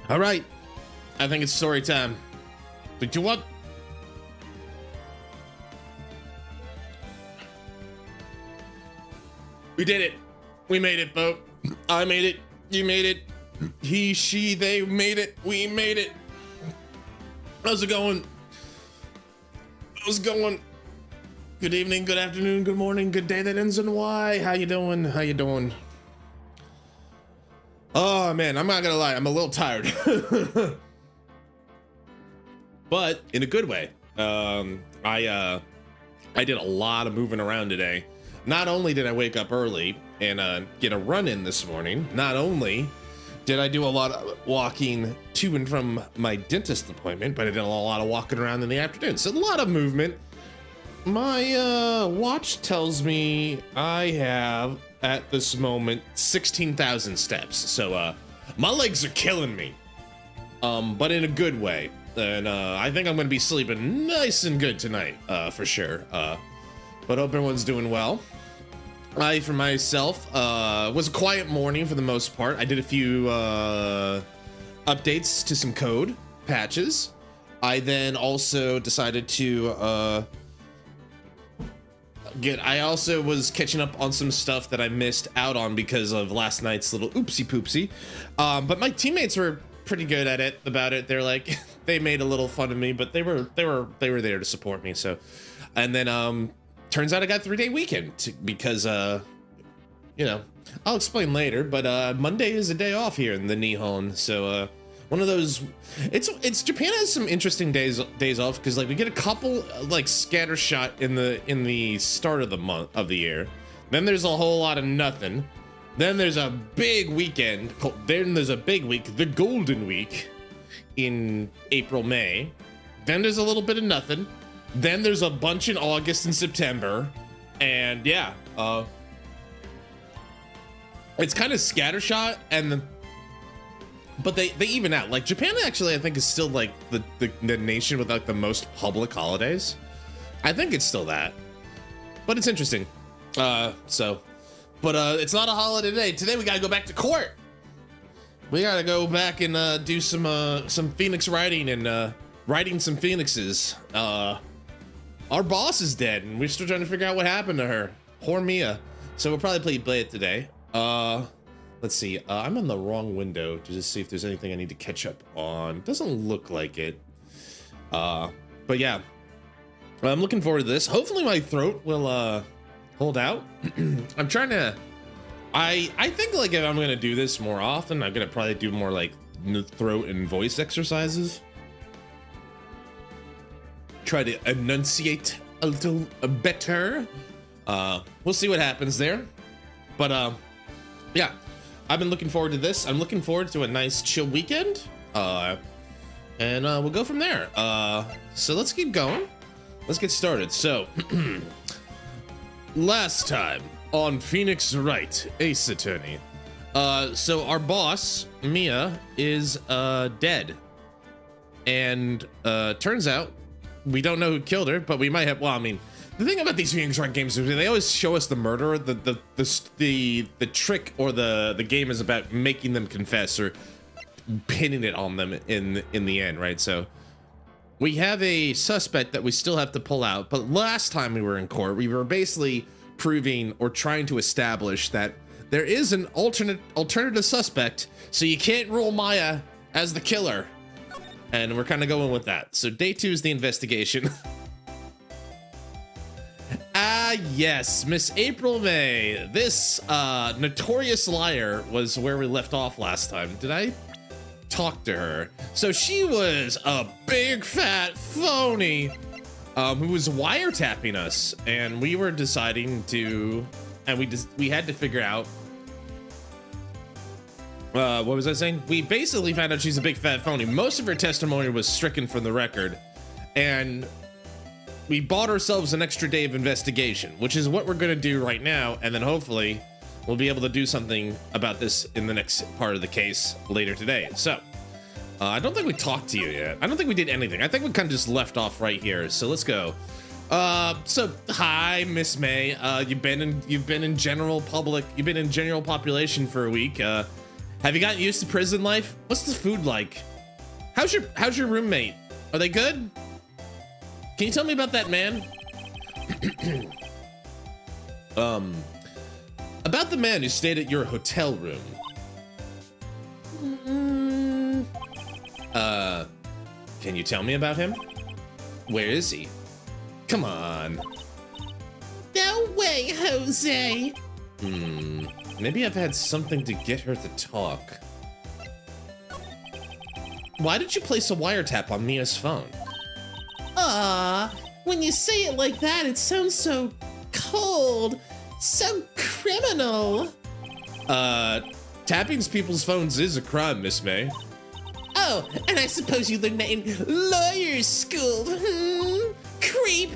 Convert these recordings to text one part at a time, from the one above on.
All right, I think it's story time. But you what? We did it. We made it, Bo. I made it. You made it. He, she, they made it. We made it. How's it going? How's it going? Good evening, good afternoon, good morning, good day that ends in Y. How you doing? How you doing? Oh man, I'm not gonna lie, I'm a little tired. But in a good way. I did a lot of moving around today. Not only did I wake up early and get a run in this morning, not only did I do a lot of walking to and from my dentist appointment, but I did a lot of walking around in the afternoon. So a lot of movement. My watch tells me I have at this moment 16,000 steps. So my legs are killing me, but in a good way. And I think I'm gonna be sleeping nice and good tonight, for sure. But hope everyone's doing well. I, for myself, was a quiet morning for the most part. I did a few updates to some code patches. I then also decided to I also was catching up on some stuff that I missed out on because of last night's little oopsie poopsie. But my teammates were pretty good at it about it. They're like, they made a little fun of me, but they were there to support me. So, and then turns out I got 3-day weekend because you know, I'll explain later, but Monday is a day off here in the Nihon. So one of those, it's Japan has some interesting days off because like we get a couple like scattershot in the start of the month of the year. Then there's a whole lot of nothing. Then there's a big weekend. Then there's a big week, the Golden Week in April, May. Then there's a little bit of nothing. Then there's a bunch in August and September. And yeah, it's kind of scattershot, but they even out. Like Japan actually, I think is still like the nation with like the most public holidays. I think it's still that, but it's interesting. But it's not a holiday today. Today we gotta go back to court. We gotta go back and do some Phoenix writing and writing some Phoenixes. Our boss is dead, and we're still trying to figure out what happened to her. Poor Mia. So we'll probably play it today. Let's see. I'm in the wrong window to just see if there's anything I need to catch up on. Doesn't look like it. But yeah, I'm looking forward to this. Hopefully my throat will hold out. I'm trying to. I think like if I'm gonna do this more often, I'm gonna probably do more like throat and voice exercises. Try to enunciate a little better. We'll see what happens there. But yeah, I've been looking forward to this. I'm looking forward to a nice chill weekend. And we'll go from there. So let's keep going. Let's get started. So last time on Phoenix Wright, Ace Attorney. So our boss, Mia, is dead. And turns out we don't know who killed her, but we might have, well, I mean, the thing about these Phoenix Wright games is they always show us the murderer. The trick or the game is about making them confess or pinning it on them in the end, right? So we have a suspect that we still have to pull out, but last time we were in court, we were basically proving or trying to establish that there is an alternative suspect, so you can't rule Maya as the killer. And we're kind of going with that. So day 2 is the investigation. Yes, Miss April May. This notorious liar was where we left off last time. Did I talk to her? So she was a big fat phony who was wiretapping us, and we were deciding to, and we had to figure out what was I saying? We basically found out she's a big fat phony. Most of her testimony was stricken from the record, and we bought ourselves an extra day of investigation, which is what we're gonna do right now, and then hopefully we'll be able to do something about this in the next part of the case later today. So I don't think we talked to you yet. I don't think we did anything. I think we kind of just left off right here. So let's go. So hi, Miss May. You've been in general public. You've been in general population for a week. Have you gotten used to prison life? What's the food like? How's your roommate? Are they good? Can you tell me about that man? About the man who stayed at your hotel room. Can you tell me about him? Where is he? Come on. No way, Jose. Maybe I've had something to get her to talk. Why did you place a wiretap on Mia's phone? When you say it like that, it sounds so cold, so criminal. Tapping people's phones is a crime, Miss May. Oh, and I suppose you learned that in lawyer's school. Creep.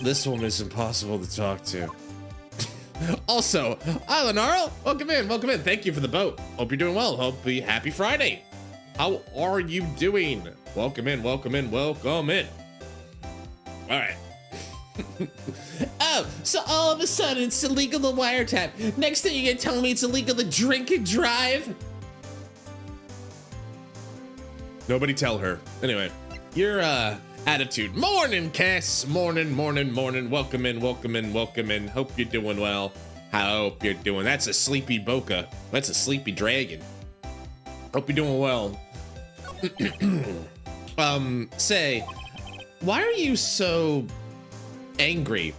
This one is impossible to talk to. Also, Lenaro, welcome in, welcome in. Thank you for the vote. Hope you're doing well. Hope you happy Friday. How are you doing? Welcome in, welcome in, welcome in. All right. Oh, so all of a sudden it's illegal to wiretap. Next thing you're gonna tell me it's illegal to drink and drive? Nobody tell her. Anyway, your attitude. Morning, Cass. Morning, morning, morning. Welcome in, welcome in, welcome in. Hope you're doing well. Hope you're doing. That's a sleepy Boca. That's a sleepy dragon. Hope you're doing well. Say, why are you so angry?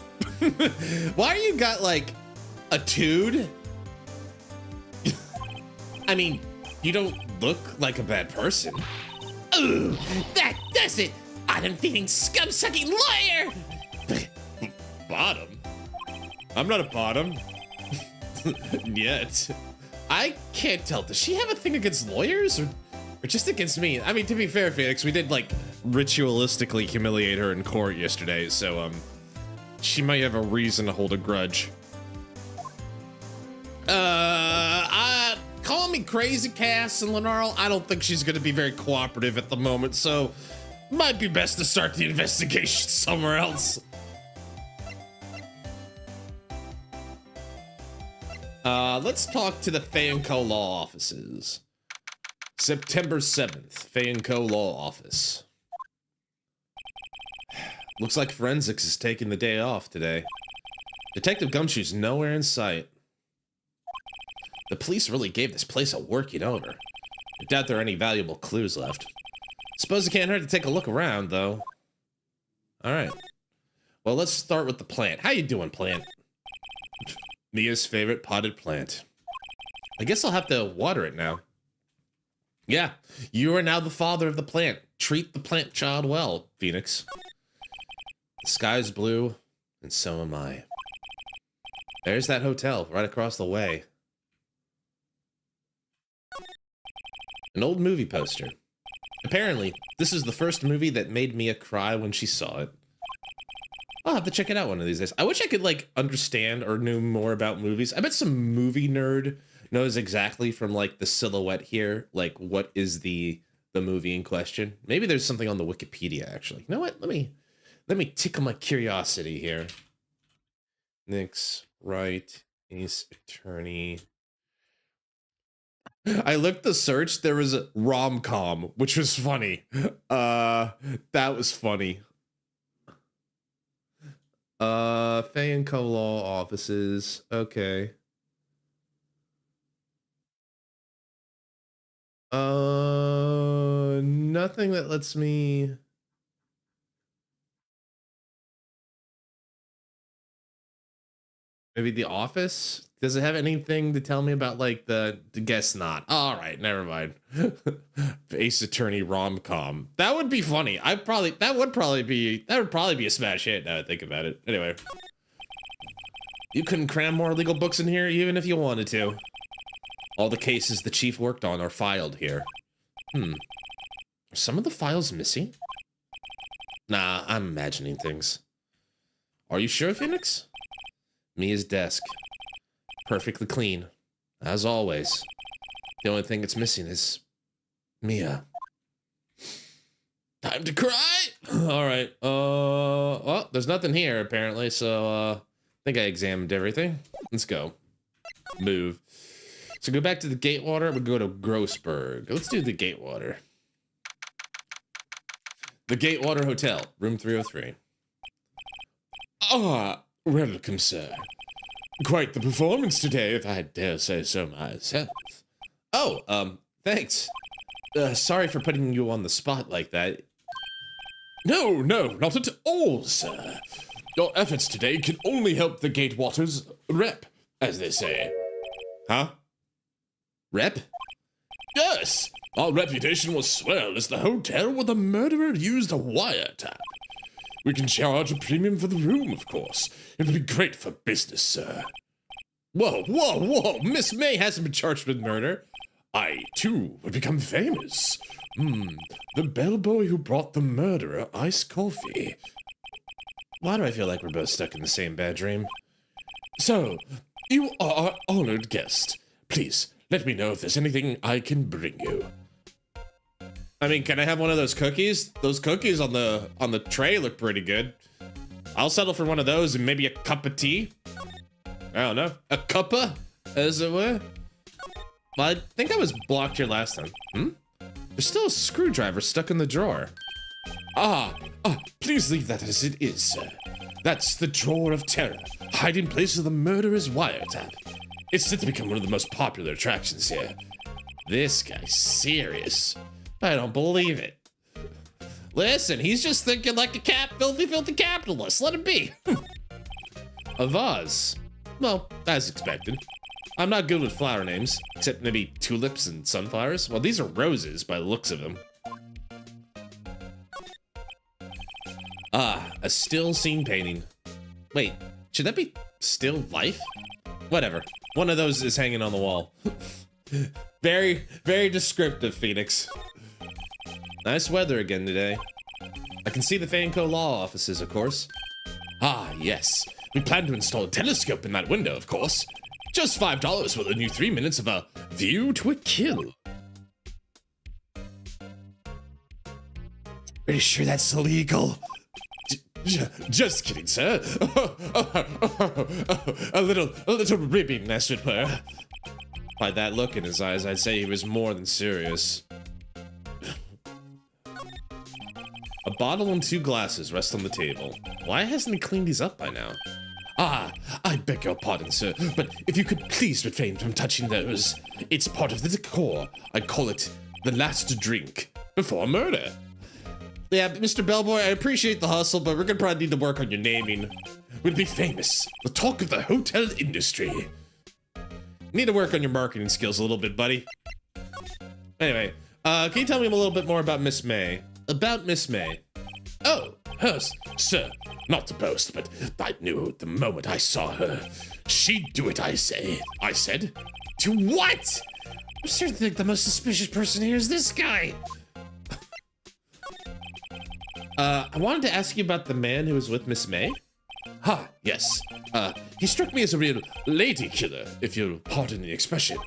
Why are you got like a tude? I mean, you don't look like a bad person. Ooh, that does it. I'm feeling scum-sucking lawyer. Bottom? I'm not a bottom. Yet. I can't tell. Does she have a thing against lawyers or just against me? I mean, to be fair, Phoenix, we did like ritualistically humiliate her in court yesterday, so she might have a reason to hold a grudge. Call me crazy, Cass and Lenarl. I don't think she's gonna be very cooperative at the moment, so might be best to start the investigation somewhere else. Let's talk to the Fayenco Law offices. September 7th, Fayenco Law Office. Looks like forensics is taking the day off today. Detective Gumshoe's nowhere in sight. The police really gave this place a working over. I doubt there are any valuable clues left. Suppose it can't hurt to take a look around, though. Alright. Well, let's start with the plant. How you doing, plant? Mia's favorite potted plant. I guess I'll have to water it now. Yeah, you are now the father of the plant. Treat the plant child well, Phoenix. The sky's blue, and so am I. There's that hotel right across the way. An old movie poster. Apparently, this is the first movie that made Mia cry when she saw it. I'll have to check it out one of these days. I wish I could, like, understand or knew more about movies. I bet some movie nerd knows exactly from, like, the silhouette here, like, what is the movie in question. Maybe there's something on the Wikipedia, actually. You know what? Let me tickle my curiosity here. Nix, Wright, Ace Attorney. I looked the search, there was a rom-com, which was funny. That was funny. Fayenco Law offices. Okay. Nothing that lets me. Maybe The Office? Does it have anything to tell me about, like, the guess not? All right, never mind. Ace Attorney rom-com. That would be funny. That would probably be a smash hit now I think about it. Anyway. You couldn't cram more legal books in here even if you wanted to. All the cases the chief worked on are filed here. Are some of the files missing? Nah, I'm imagining things. Are you sure, Phoenix? Mia's desk. Perfectly clean, as always. The only thing it's missing is Mia. Time to cry! Alright, well, there's nothing here, apparently, so, I think I examined everything. Let's go. Move. So go back to the Gatewater. We go to Grossberg. Let's do the Gatewater. The Gatewater Hotel, room 303. Ah, welcome, sir. Quite the performance today, if I dare say so myself. Oh, thanks. Sorry for putting you on the spot like that. No, not at all, sir. Your efforts today can only help the Gatewater's rep, as they say. Huh? Rep? Yes! Our reputation will swell as the hotel where the murderer used a wiretap. We can charge a premium for the room, of course. It'll be great for business, sir. Whoa! Miss May hasn't been charged with murder. I, too, would become famous. The bellboy who brought the murderer iced coffee. Why do I feel like we're both stuck in the same bad dream? So, you are our honored guest. Please, let me know if there's anything I can bring you. I mean, can I have one of those cookies? Those cookies on the tray look pretty good. I'll settle for one of those and maybe a cup of tea. I don't know. A cuppa, as it were. Well, I think I was blocked here last time. There's still a screwdriver stuck in the drawer. Please leave that as it is, sir. That's the drawer of terror, hiding place of the murderer's wiretap. It's set to become one of the most popular attractions here. This guy's serious. I don't believe it. Listen, he's just thinking like a filthy capitalist. Let him be. A vase. Well, as expected. I'm not good with flower names, except maybe tulips and sunflowers. Well, these are roses by the looks of them. A still scene painting. Wait, should that be still life? Whatever. One of those is hanging on the wall. Very, very descriptive, Phoenix. Nice weather again today. I can see the Fanco law offices, of course. Yes. We plan to install a telescope in that window, of course. Just $5 for the new 3 minutes of a view to a kill. Are you sure that's illegal? Just kidding, sir. A little ribbing, as it were. By that look in his eyes, I'd say he was more than serious. A bottle and 2 glasses rest on the table. Why hasn't he cleaned these up by now? I beg your pardon, sir, but if you could please refrain from touching those. It's part of the decor. I call it the last drink before murder. Yeah, Mr. Bellboy, I appreciate the hustle, but we're gonna probably need to work on your naming. We'll be famous. The talk of the hotel industry. Need to work on your marketing skills a little bit, buddy. Anyway, can you tell me a little bit more about Miss May? About Miss May. Oh, hers, sir. Not to boast, but I knew the moment I saw her. She'd do it, I say. I said. To what? I'm starting to think the most suspicious person here is this guy. I wanted to ask you about the man who was with Miss May. Yes. He struck me as a real lady killer, if you'll pardon the expression.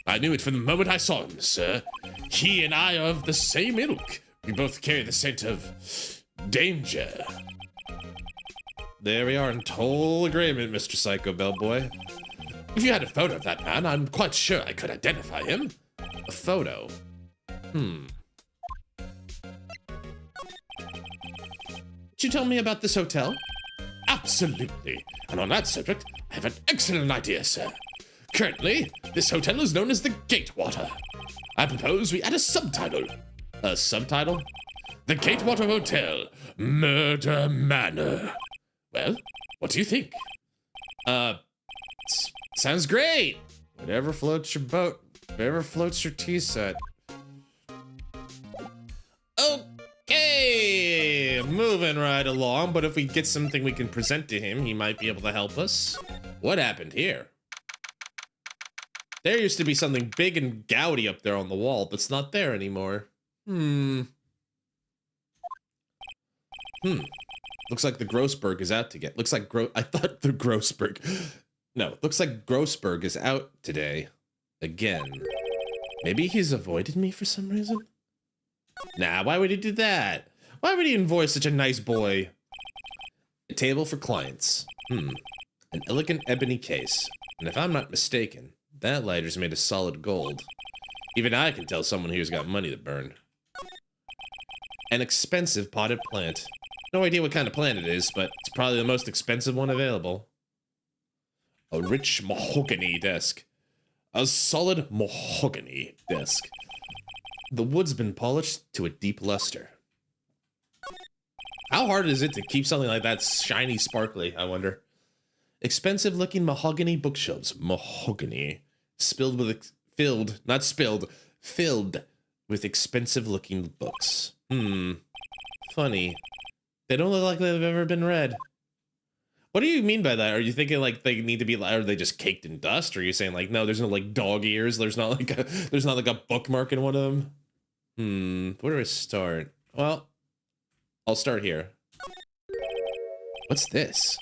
I knew it from the moment I saw him, sir. He and I are of the same ilk. We both carry the scent of danger. There we are in total agreement, Mr. Psycho Bellboy. If you had a photo of that man, I'm quite sure I could identify him. A photo? Could you tell me about this hotel? Absolutely. And on that subject, I have an excellent idea, sir. Currently, this hotel is known as the Gatewater. I propose we add a subtitle. A subtitle? The Gatewater Hotel, Murder Manor. Well, what do you think? Sounds great. Whatever floats your boat, whatever floats your tea set. Okay, moving right along, but if we get something we can present to him, he might be able to help us. What happened here? There used to be something big and gaudy up there on the wall, but it's not there anymore. Looks like the Grossberg is out to get. Looks like I thought the Grossberg. No, looks like Grossberg is out today. Again. Maybe he's avoided me for some reason? Nah, why would he do that? Why would he invoice such a nice boy? A table for clients. An elegant ebony case. And if I'm not mistaken, That lighter's made of solid gold. Even I can tell someone here's got money to burn. An expensive potted plant. No idea what kind of plant it is, but it's probably the most expensive one available. A rich mahogany desk. A solid mahogany desk. The wood's been polished to a deep luster. How hard is it to keep something like that shiny, sparkly, I wonder? Expensive looking mahogany bookshelves. Mahogany. Filled with expensive looking books. Funny. They don't look like they've ever been read. What do you mean by that? Are you thinking like they need to be, are they just caked in dust? Or are you saying like, no, there's no like dog ears. There's not like a bookmark in one of them. Where do I start? Well, I'll start here. What's this?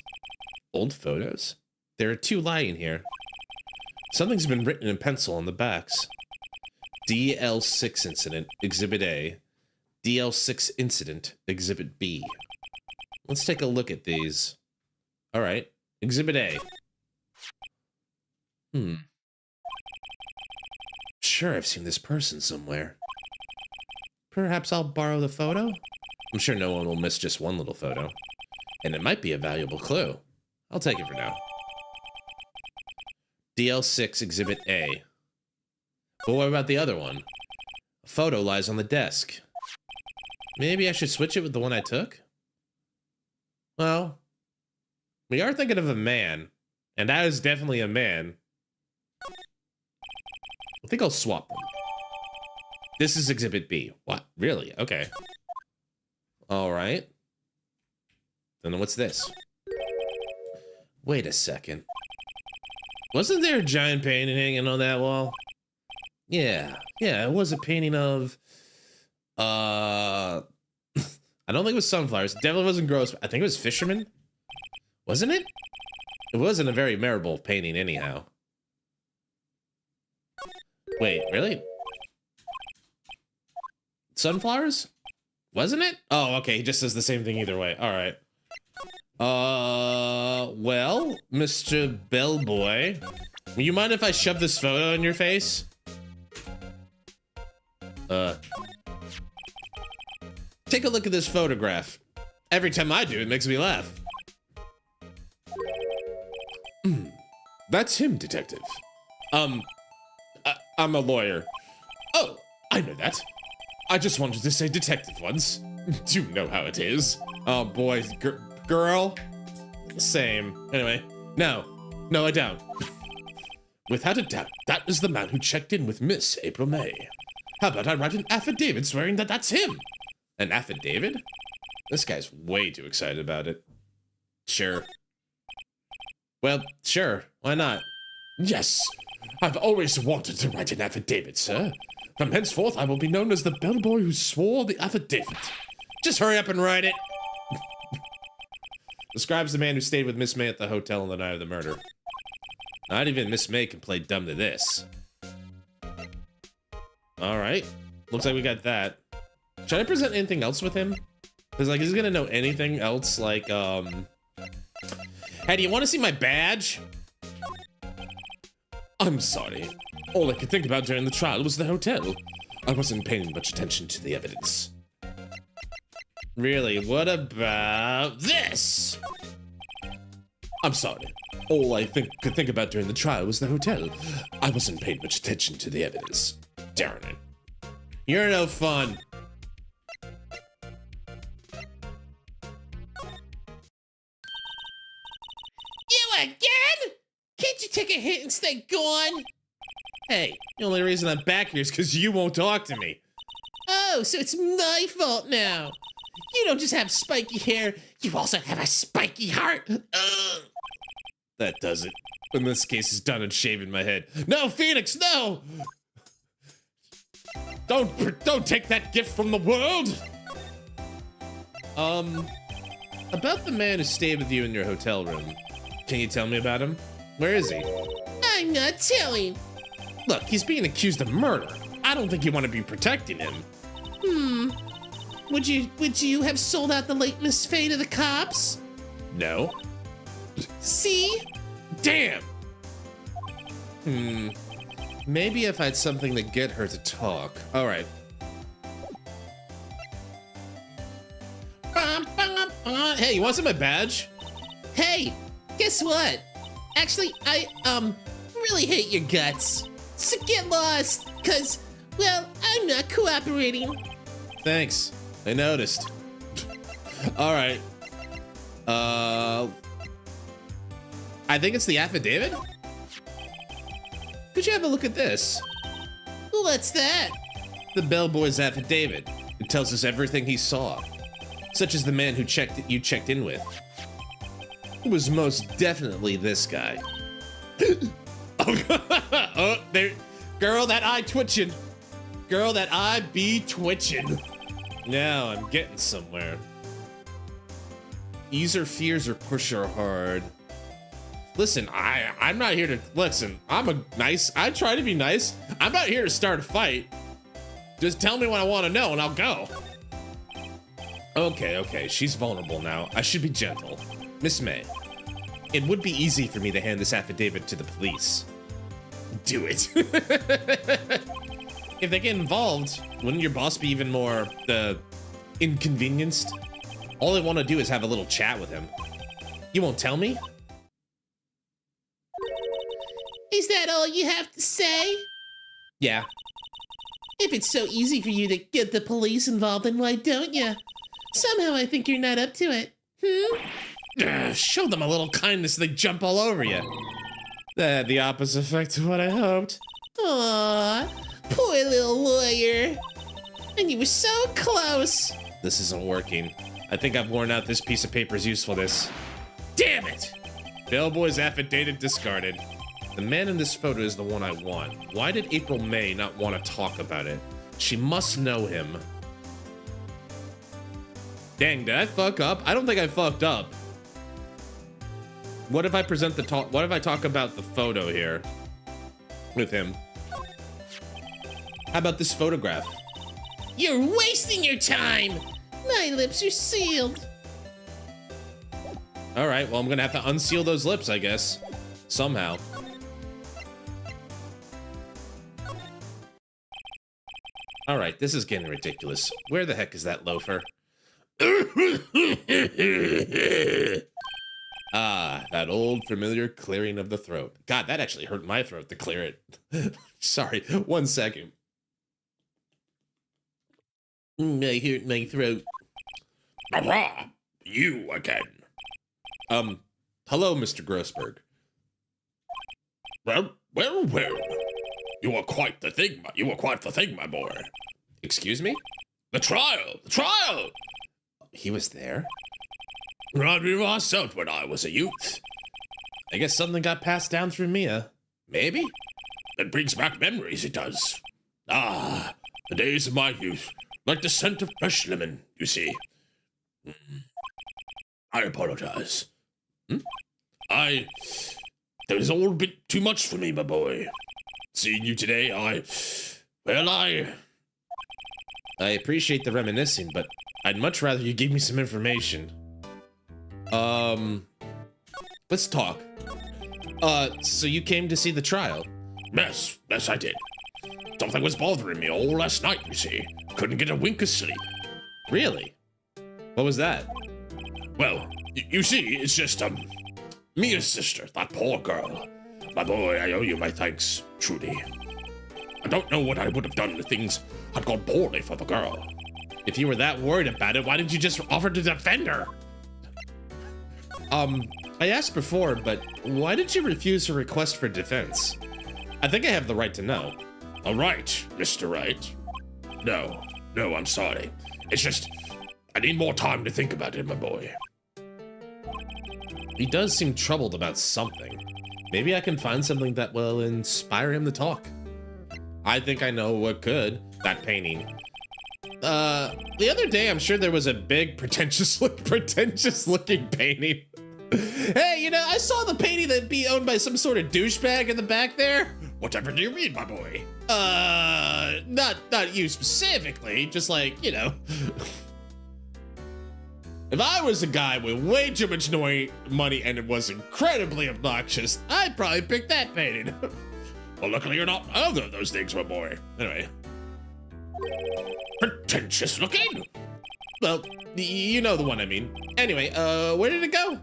Old photos? There are 2 lying here. Something's been written in pencil on the backs. DL6 incident, Exhibit A. DL6 incident, Exhibit B. Let's take a look at these. All right, Exhibit A. Sure, I've seen this person somewhere. Perhaps I'll borrow the photo? I'm sure no one will miss just one little photo. And it might be a valuable clue. I'll take it for now. DL6 Exhibit A. But what about the other one? A photo lies on the desk. Maybe I should switch it with the one I took? Well, we are thinking of a man, and that is definitely a man. I think I'll swap them. This is Exhibit B. What? Really? Okay. All right. Then what's this? Wait a second. Wasn't there a giant painting hanging on that wall? Yeah, it was a painting of, I don't think it was sunflowers. It definitely wasn't gross. I think it was fishermen. Wasn't it? It wasn't a very memorable painting anyhow. Wait, really? Sunflowers? Wasn't it? Oh, okay. He just says the same thing either way. All right. Well, Mr. Bellboy, will you mind if I shove this photo in your face? Take a look at this photograph. Every time I do, it makes me laugh. That's him, detective. I'm a lawyer. Oh, I know that. I just wanted to say detective once. You know how it is. Oh boy, girl. Same. Anyway, no, I don't. Without a doubt, that is the man who checked in with Miss April May. How about I write an affidavit swearing that that's him? An affidavit? This guy's way too excited about it. Sure. Well, sure. Why not? Yes. I've always wanted to write an affidavit, sir. From henceforth, I will be known as the bellboy who swore the affidavit. Just hurry up and write it. Describes the man who stayed with Miss May at the hotel on the night of the murder. Not even Miss May can play dumb to this. All right. Looks like we got that. Should I present anything else with him? Because, like, is he gonna know anything else? Like, hey, do you want to see my badge? I'm sorry. All I could think about during the trial was the hotel. I wasn't paying much attention to the evidence. Really? What about this? I'm sorry. All I could think about during the trial was the hotel. I wasn't paying much attention to the evidence. Darn it. You're no fun. You again? Can't you take a hit and stay gone? Hey, the only reason I'm back here is because you won't talk to me. Oh, so it's my fault now. You don't just have spiky hair, you also have a spiky heart. Ugh. That does it. In this case, it's done and shaving my head. No, Phoenix, no! Don't take that gift from the world! About the man who stayed with you in your hotel room. Can you tell me about him? Where is he? I'm not telling. Look, he's being accused of murder. I don't think you want to be protecting him. Would you have sold out the late Miss Faye to the cops? No. See? Damn! Maybe if I had something to get her to talk. All right. Hey, you want some of my badge? Hey, guess what? Actually, I really hate your guts. So get lost, cause, well, I'm not cooperating. Thanks. I noticed. All right. I think it's the affidavit. Could you have a look at this? What's that? The bellboy's affidavit. It tells us everything he saw, such as the man who you checked in with. It was most definitely this guy. Oh, there, girl, that eye twitching. Girl, that eye be twitching. Now I'm getting somewhere. Ease her fears or push her hard. Listen, I'm not here to listen. I try to be nice. I'm not here to start a fight. Just tell me what I want to know and I'll go. Okay, she's vulnerable now. I should be gentle. Miss May, it would be easy for me to hand this affidavit to the police. Do it. If they get involved, wouldn't your boss be even more, inconvenienced? All I want to do is have a little chat with him. You won't tell me? Is that all you have to say? Yeah. If it's so easy for you to get the police involved, then why don't you? Somehow I think you're not up to it. Show them a little kindness, they jump all over you. That had the opposite effect of what I hoped. Aw, poor little lawyer. And you were so close. This isn't working. I think I've worn out this piece of paper's usefulness. Damn it! Bellboy's affidavit discarded. The man in this photo is the one I want. Why did April May not want to talk about it? She must know him. Dang, did I fuck up? I don't think I fucked up. What if I present the talk? What if I talk about the photo here with him? How about this photograph? You're wasting your time. My lips are sealed. All right, well, I'm gonna have to unseal those lips, I guess. Somehow. All right, this is getting ridiculous. Where the heck is that loafer? Ah, that old familiar clearing of the throat. God, that actually hurt my throat to clear it. Sorry, 1 second. I hurt my throat. Aha! You again. Hello, Mr. Grossberg. Well. You were quite the thing, my boy. Excuse me? The trial! He was there? Brought me myself when I was a youth. I guess something got passed down through Mia. Maybe? It brings back memories, it does. Ah, the days of my youth. Like the scent of fresh lemon, you see. I apologize. That was all a bit too much for me, my boy. Seeing you today, I appreciate the reminiscing, but I'd much rather you give me some information. Let's talk. So you came to see the trial? Yes, I did. Something was bothering me all last night, you see. Couldn't get a wink of sleep. Really? What was that? Well, you see, it's just, Mia's sister, that poor girl. My boy, I owe you my thanks, truly. I don't know what I would have done if things had gone poorly for the girl. If you were that worried about it, why didn't you just offer to defend her? I asked before, but why did you refuse her request for defense? I think I have the right to know. All right, Mr. Wright. No, I'm sorry. It's just, I need more time to think about it, my boy. He does seem troubled about something. Maybe I can find something that will inspire him to talk. I think I know what could. That painting. The other day, I'm sure there was a big pretentious looking painting. Hey, I saw the painting that be owned by some sort of douchebag in the back there. Whatever do you mean, my boy? Not you specifically, just like, If I was a guy with way too much money and it was incredibly obnoxious, I'd probably pick that painting. Well, luckily you're not either of those things, my boy. Anyway. Pretentious looking? Well, you know the one I mean. Anyway, where did it go?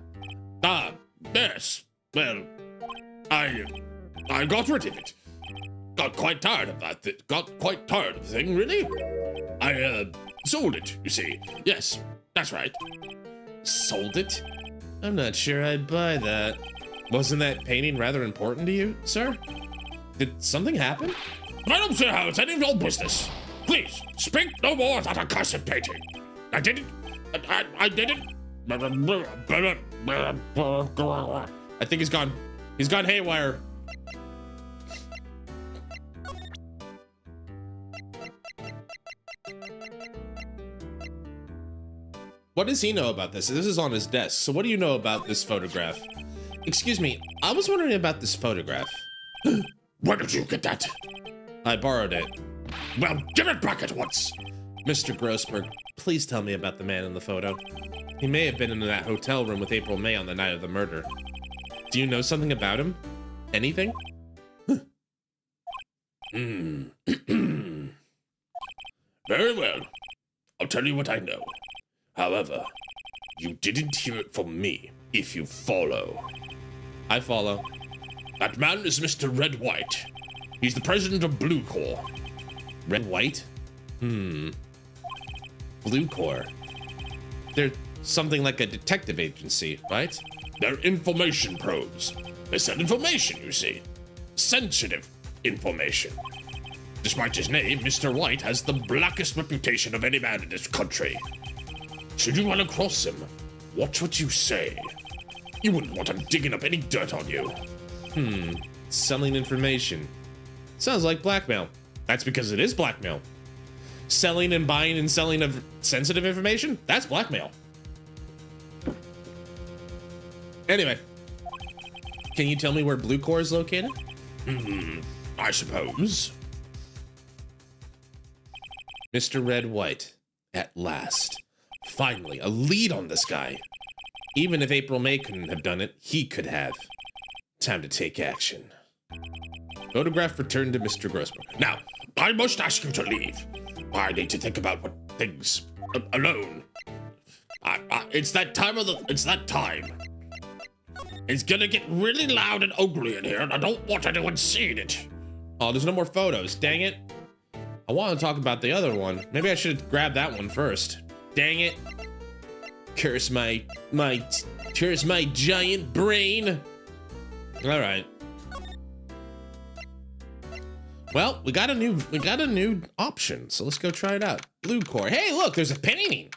Ah, yes. Well, I got rid of it. Got quite tired of that. Got quite tired of the thing, really. I, sold it, you see. Yes, that's right. Sold it? I'm not sure I'd buy that. Wasn't that painting rather important to you, sir? Did something happen? I don't see how it's any of your business. Please, speak no more of that accursed painting. I didn't. I didn't. I think he's gone. He's gone haywire. What does he know about this? This is on his desk. So what do you know about this photograph? Excuse me, I was wondering about this photograph. Where did you get that? I borrowed it. Well, give it back at once. Mr. Grossberg, please tell me about the man in the photo. He may have been in that hotel room with April May on the night of the murder. Do you know something about him? Anything? Very well. I'll tell you what I know. However, you didn't hear it from me, if you follow. I follow. That man is Mr. Red White. He's the president of Blue Corps. Red White? Blue Corps. They're something like a detective agency, right? They're information probes. They send information, you see. Sensitive information. Despite his name, Mr. White has the blackest reputation of any man in this country. Should you run across him, watch what you say. You wouldn't want him digging up any dirt on you. Selling information. Sounds like blackmail. That's because it is blackmail. Selling and buying and selling of sensitive information? That's blackmail. Anyway, can you tell me where Blue Corps is located? I suppose. Mr. Red White, at last. Finally, a lead on this guy. Even if April May couldn't have done it, he could have. Time to take action. Photograph returned to Mr. Grossberg. Now, I must ask you to leave. I need to think about what things alone. It's that time. It's gonna get really loud and ugly in here, and I don't want anyone seeing it. Oh, there's no more photos. Dang it. I want to talk about the other one. Maybe I should grab that one first. Dang it. Curse my giant brain. All right. Well, we got a new option, so let's go try it out. Blue Corps. Hey, look, there's a painting.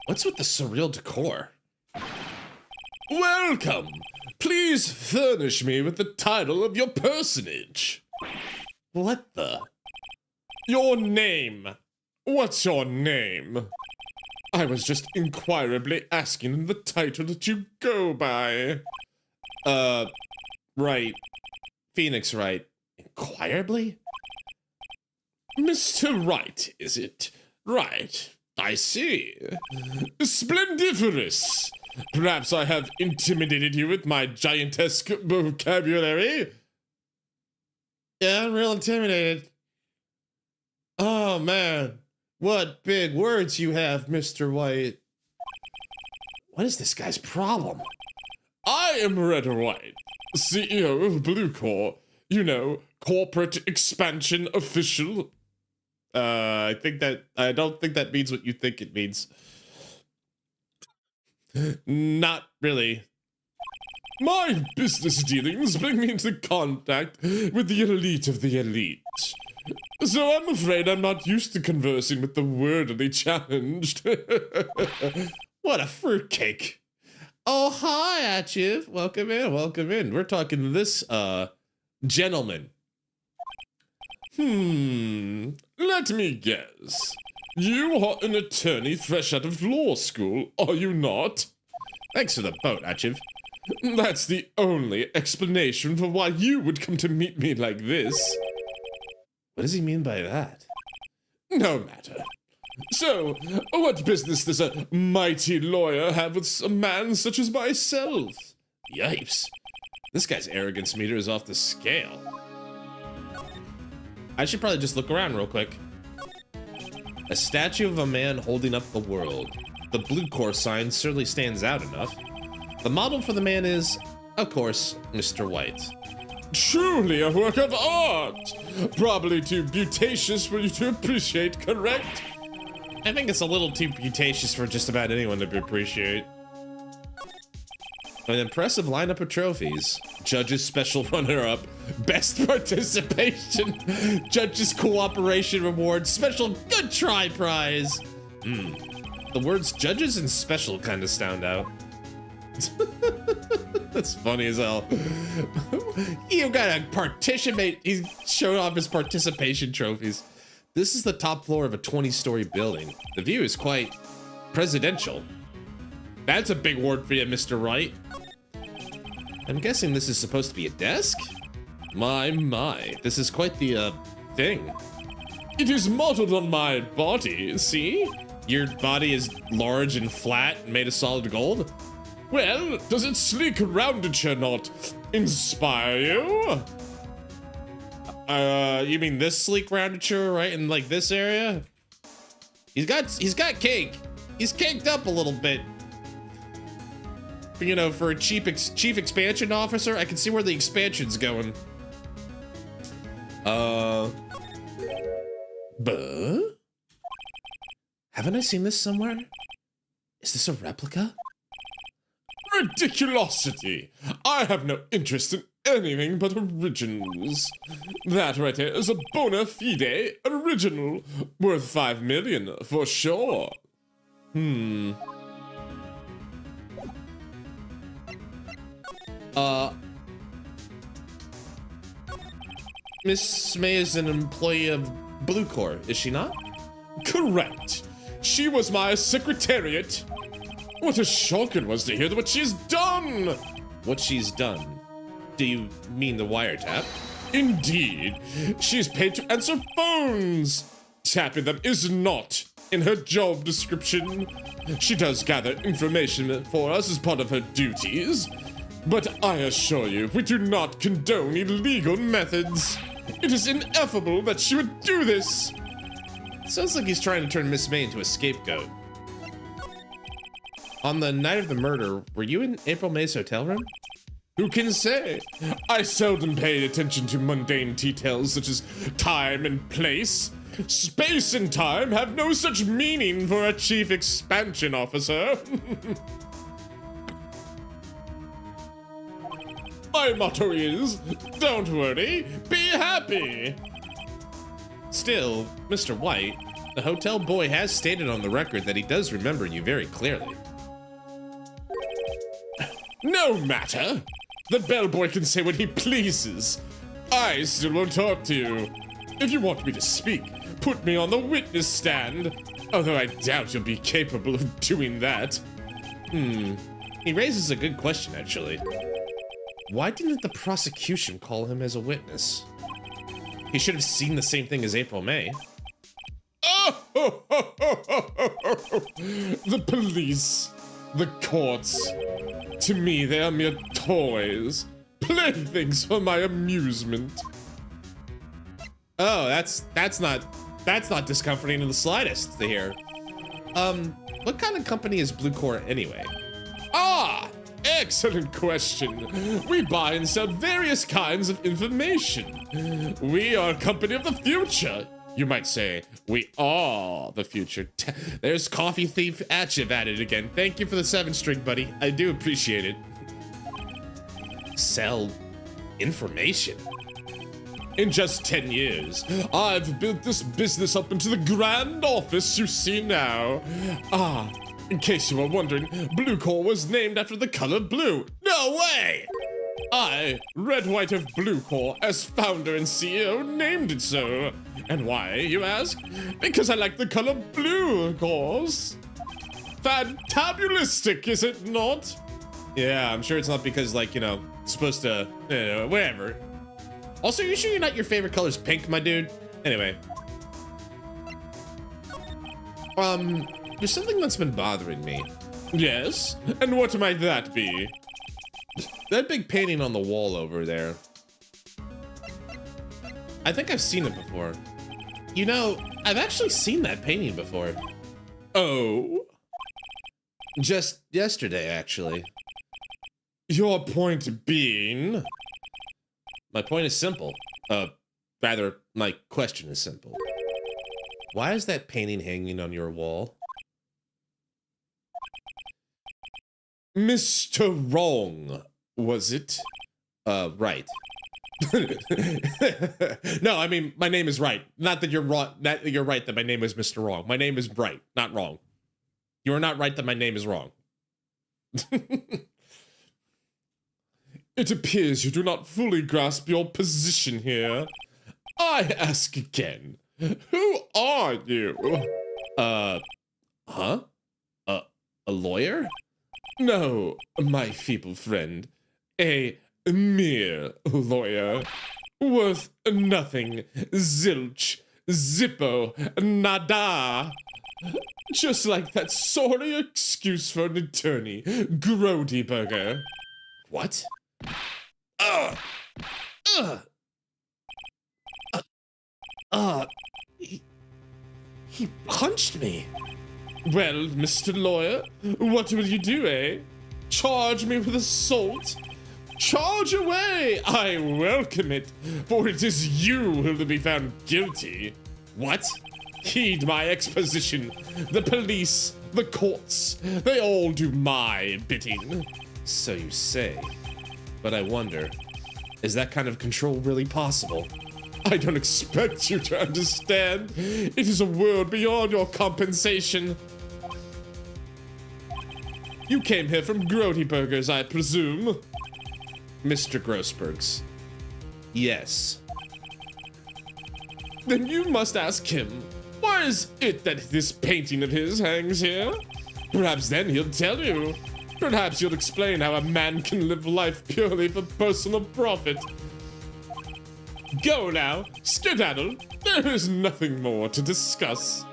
What's with the surreal decor? Welcome. Please furnish me with the title of your personage. What the? Your name. What's your name? I was just inquirably asking the title that you go by. Wright. Phoenix Wright. Inquirably? Mr. Wright, is it? Right. I see. Splendiferous. Perhaps I have intimidated you with my giantesque vocabulary. Yeah, I'm real intimidated. Oh, man. What big words you have, Mr. White. What is this guy's problem? I am Red White, CEO of Blue Corps. You know, corporate expansion official. I don't think that means what you think it means. Not really. My business dealings bring me into contact with the elite of the elite. So I'm afraid I'm not used to conversing with the wordily challenged. What a fruitcake. Oh, hi, Achieve. Welcome in, welcome in. We're talking to this, gentleman. Let me guess. You are an attorney fresh out of law school, are you not? Thanks for the boat, Achieve. That's the only explanation for why you would come to meet me like this. What does he mean by that? No matter. So, what business does a mighty lawyer have with a man such as myself? Yipes. This guy's arrogance meter is off the scale. I should probably just look around real quick. A statue of a man holding up the world. The blue core sign certainly stands out enough. The model for the man is, of course, Mr. White. Truly a work of art! Probably too beauticious for you to appreciate, correct? I think it's a little too beauticious for just about anyone to appreciate. An impressive lineup of trophies. Judges Special Runner-Up, Best Participation, Judges Cooperation Reward, Special Good Try Prize. The words Judges and Special kind of stand out. That's funny as hell. You got a participate. He showed off his participation trophies. This is the top floor of a 20-story building. The view is quite presidential. That's a big word for you, Mr. Wright. I'm guessing this is supposed to be a desk? My, this is quite the, thing. It is modeled on my body, see? Your body is large and flat and made of solid gold? Well, does its sleek roundature not inspire you? You mean this sleek roundature right in like this area? He's got cake. He's caked up a little bit. You know, for a chief expansion officer, I can see where the expansion's going. Haven't I seen this somewhere? Is this a replica? Ridiculosity! I have no interest in anything but originals. That right here is a bona fide original, worth 5 million for sure. Miss May is an employee of Blue Corps, is she not? Correct. She was my secretariat. What a shock it was to hear what she's done! What she's done? Do you mean the wiretap? Indeed. She's paid to answer phones. Tapping them is not in her job description. She does gather information for us as part of her duties. But I assure you, we do not condone illegal methods. It is ineffable that she would do this. Sounds like he's trying to turn Miss May into a scapegoat. On the night of the murder, were you in April May's hotel room? Who can say? I seldom pay attention to mundane details such as time and place. Space and time have no such meaning for a chief expansion officer. My motto is, don't worry, be happy. Still, Mr. White, the hotel boy has stated on the record that he does remember you very clearly. No matter. The bellboy can say what he pleases. I still won't talk to you. If you want me to speak, put me on the witness stand. Although I doubt you'll be capable of doing that. He raises a good question, actually. Why didn't the prosecution call him as a witness? He should have seen the same thing as April May. The police, the courts. To me, they are mere toys, playthings for my amusement. Oh, that's not discomforting in the slightest to hear. What kind of company is Blue Corps anyway? Ah, excellent question. We buy and sell various kinds of information. We are a company of the future. You might say, we are the future. There's Coffee Thief Atchiv at it again. Thank you for the 7-string, buddy. I do appreciate it. Sell information? In just 10 years, I've built this business up into the grand office you see now. Ah, in case you were wondering, Blue Corps was named after the color blue. No way! I, Red White of Blue Corps, as founder and CEO, named it so. And why, you ask? Because I like the color blue, of course. Fantabulistic, is it not? Yeah, I'm sure it's not because, like, you know, it's supposed to, whatever. Also, you sure you're not your favorite color's pink, my dude? Anyway. There's something that's been bothering me. Yes? And what might that be? That big painting on the wall over there. I think I've seen it before. You know, I've actually seen that painting before. Oh? Just yesterday, actually. Your point being? My point is simple. Rather, my question is simple. Why is that painting hanging on your wall? Mr. Wrong, was it? Right. No, I mean, my name is Wright. Not that you're wrong, not that you're right that my name is Mr. Wrong. My name is Wright, not wrong. You are not right that my name is wrong. It appears you do not fully grasp your position here. I ask again, who are you? Huh? A lawyer? No, my feeble friend. A mere lawyer. Worth nothing. Zilch. Zippo. Nada. Just like that sorry excuse for an attorney, Grody Burger. What? He punched me. Well, Mr. Lawyer, what will you do, eh? Charge me with assault? Charge away! I welcome it, for it is you who will be found guilty. What? Heed my exposition. The police, the courts, they all do my bidding. So you say. But I wonder, is that kind of control really possible? I don't expect you to understand. It is a world beyond your compensation. You came here from Grody Burgers, I presume. Mr. Grossberg's. Yes. Then you must ask him, why is it that this painting of his hangs here? Perhaps then he'll tell you. Perhaps you'll explain how a man can live life purely for personal profit. Go now, skedaddle. There is nothing more to discuss.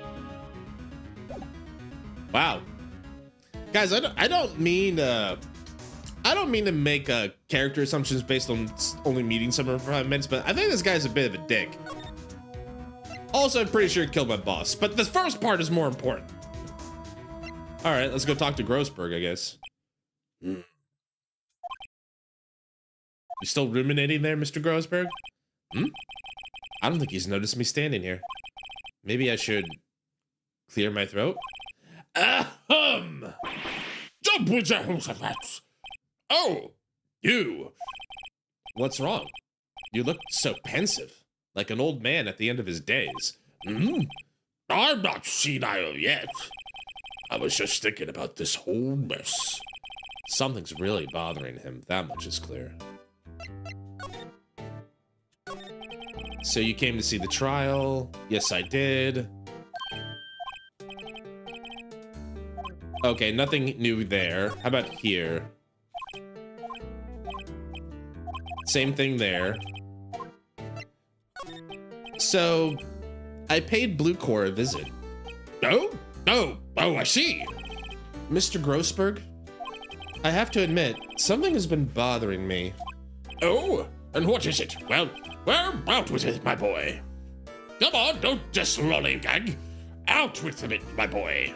Wow. Guys, I don't mean to make character assumptions based on only meeting someone for 5 minutes, but I think this guy's a bit of a dick. Also, I'm pretty sure he killed my boss, but the first part is more important. All right, let's go talk to Grossberg, I guess. You still ruminating there, Mr. Grossberg? I don't think he's noticed me standing here. Maybe I should clear my throat? Ahem! Oh, you! What's wrong? You look so pensive, like an old man at the end of his days. I'm not senile yet. I was just thinking about this whole mess. Something's really bothering him, that much is clear. So you came to see the trial? Yes, I did. Okay, nothing new there. How about here? Same thing there. So, I paid Blue Corps a visit. Oh, I see. Mr. Grossberg, I have to admit, something has been bothering me. Oh, and what is it? Well, out with it, my boy. Come on, don't just lollygag. Out with it, my boy.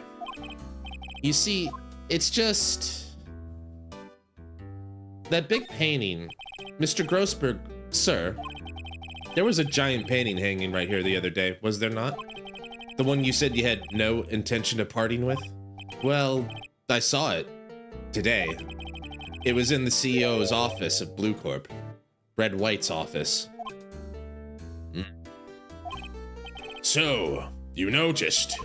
You see, it's just... that big painting. Mr. Grossberg, sir, there was a giant painting hanging right here the other day, was there not? The one you said you had no intention of parting with? Well, I saw it. Today. It was in the CEO's office of Blue Corp. Red White's office. So, you noticed.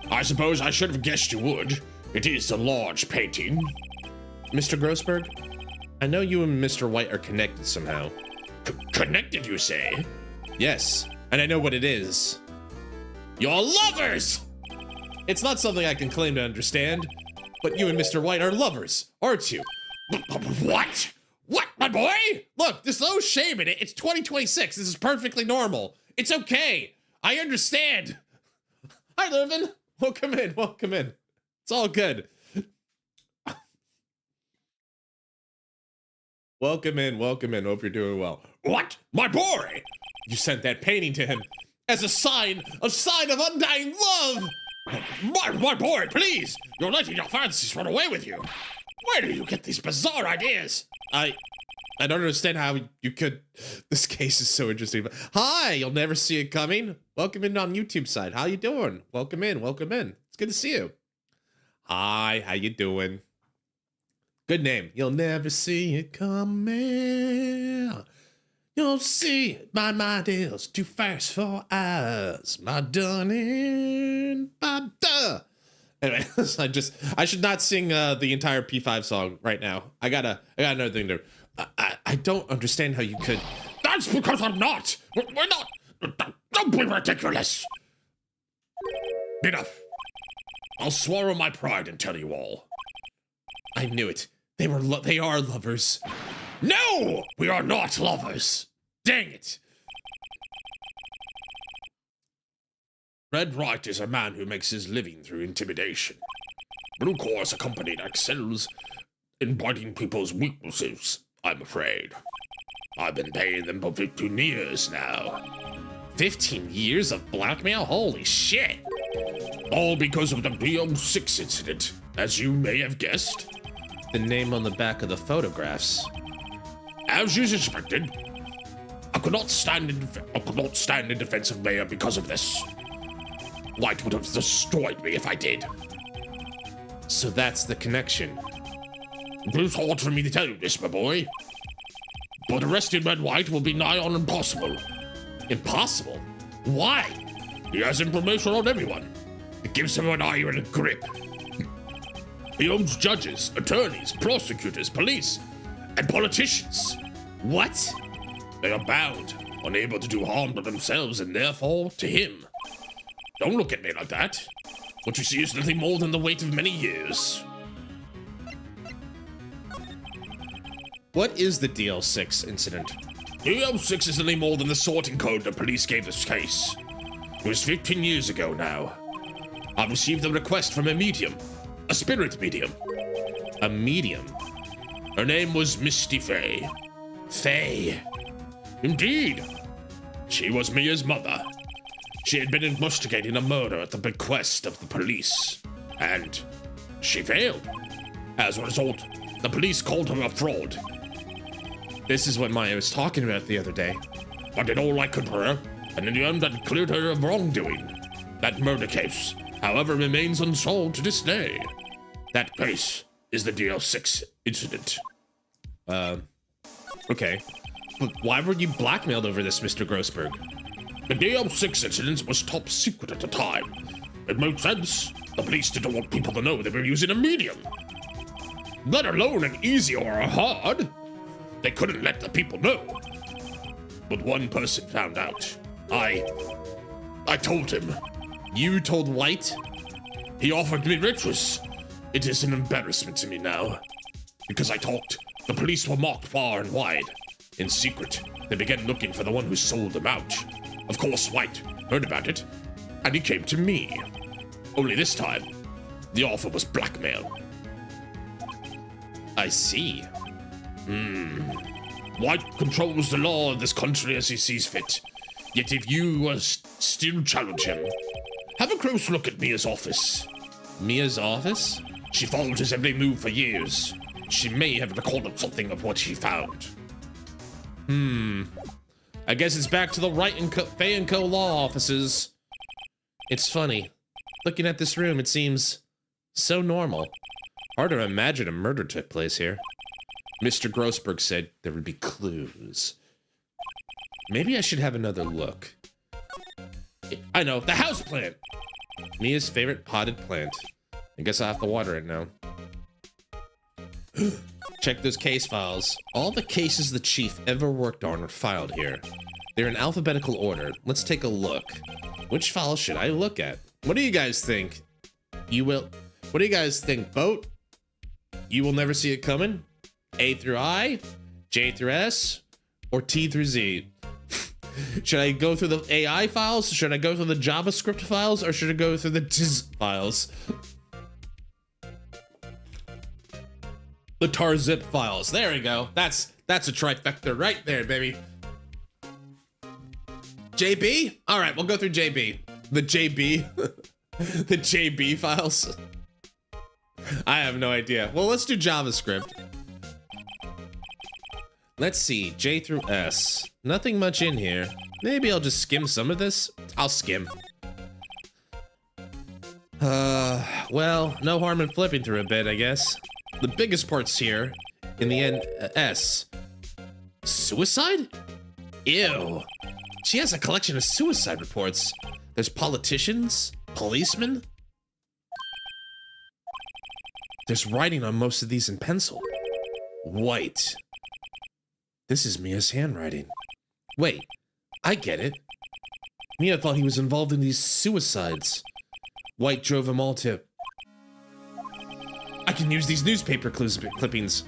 I suppose I should have guessed you would. It is a large painting. Mr. Grossberg, I know you and Mr. White are connected somehow. Connected, you say? Yes, and I know what it is. You're lovers! It's not something I can claim to understand, but you and Mr. White are lovers, aren't you? What? What, my boy? Look, there's no shame in it. It's 2026. This is perfectly normal. It's okay. I understand. Hi, Lurvin. Welcome in. Welcome in. It's all good. Welcome in. Welcome in. Hope you're doing well. What? My boy! You sent that painting to him as a sign of undying love. My boy, please! You're letting your fancies run away with you. Where do you get these bizarre ideas? I don't understand how you could. This case is so interesting. But hi, you'll never see it coming. Welcome in on YouTube side. How you doing? Welcome in. Welcome in. It's good to see you. Hi, how you doing? Good name. You'll never see it coming. You'll see it. My mind is too fast for eyes. My dunning. Anyway, I should not sing the entire P5 song right now. I got another thing to. I don't understand how you could. That's because I'm not. We're not. Don't be ridiculous. Enough. I'll swallow my pride and tell you all. I knew it. They are lovers. No, we are not lovers. Dang it. Wright is a man who makes his living through intimidation. Blue Core is a company that excels in biting people's weaknesses, I'm afraid. I've been paying them for 15 years now. 15 years of blackmail? Holy shit. All because of the BO6 incident, as you may have guessed. The name on the back of the photographs. As you suspected, I could not stand in defense of Mayor because of this. Wright would have destroyed me if I did. So that's the connection. It is hard for me to tell you this, my boy. But arresting Red Wright will be nigh on impossible. Impossible? Why? He has information on everyone. It gives him an iron grip. He owns judges, attorneys, prosecutors, police, and politicians. What? They are bound, unable to do harm to themselves and therefore to him. Don't look at me like that. What you see is nothing more than the weight of many years. What is the DL6 incident? DL6 is nothing more than the sorting code the police gave this case. It was 15 years ago now. I received a request from a medium. A spirit medium. A medium? Her name was Misty Fay. Faye. Indeed. She was Mia's mother. She had been investigating a murder at the bequest of the police, and she failed. As a result, the police called her a fraud. This is what Maya was talking about the other day. I did all I could for her, and in the end I cleared her of wrongdoing. That murder case, however, remains unsolved to this day. That case is the DL6 incident. Okay. But why were you blackmailed over this, Mr. Grossberg? The DL6 incident was top secret at the time. It made sense. The police didn't want people to know they were using a medium. Let alone an easy or a hard. They couldn't let the people know. But one person found out. I told him. You told Wright? He offered me riches. It is an embarrassment to me now. Because I talked, the police were marked far and wide. In secret, they began looking for the one who sold them out. Of course, Wright heard about it, and he came to me. Only this time, the offer was blackmail. I see. Wright controls the law of this country as he sees fit. Yet if you still challenge him, have a close look at Mia's office. Mia's office? She followed his every move for years. She may have recorded something of what she found. I guess it's back to the Wright and Fay & Co. law offices. It's funny. Looking at this room, it seems so normal. Hard to imagine a murder took place here. Mr. Grossberg said there would be clues. Maybe I should have another look. I know, the houseplant! Mia's favorite potted plant. I guess I'll have to water it now. Check those case files. All the cases the chief ever worked on are filed here. They're in alphabetical order. Let's take a look. Which file should I look at? What do you guys think? What do you guys think? Boat? You will never see it coming? A through I? J through S? Or T through Z? Should I go through the AI files? Should I go through the JavaScript files? Or should I go through the TIS files? The tarzip files. There we go. That's a trifecta right there, baby. JB? All right, we'll go through JB. The JB? The JB files? I have no idea. Well, let's do JavaScript. Let's see, J through S. Nothing much in here. Maybe I'll just skim some of this. I'll skim. Well, no harm in flipping through a bit, I guess. The biggest part's here. In the end, S. Suicide? Ew. She has a collection of suicide reports. There's politicians, policemen. There's writing on most of these in pencil. White. This is Mia's handwriting. Wait, I get it. Mia thought he was involved in these suicides. White drove him all to... I can use these newspaper clippings.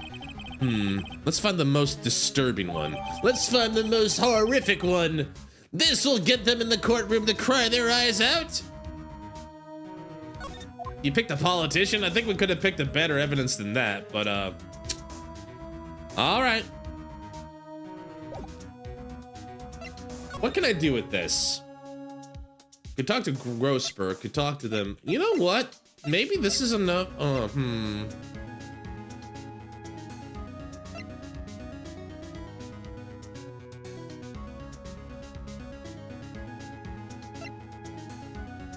Let's find the most disturbing one. Let's find the most horrific one. This will get them in the courtroom to cry their eyes out. You picked a politician? I think we could have picked a better evidence than that, but all right. What can I do with this? Could talk to Grossberg, could talk to them. You know what? Maybe this is enough.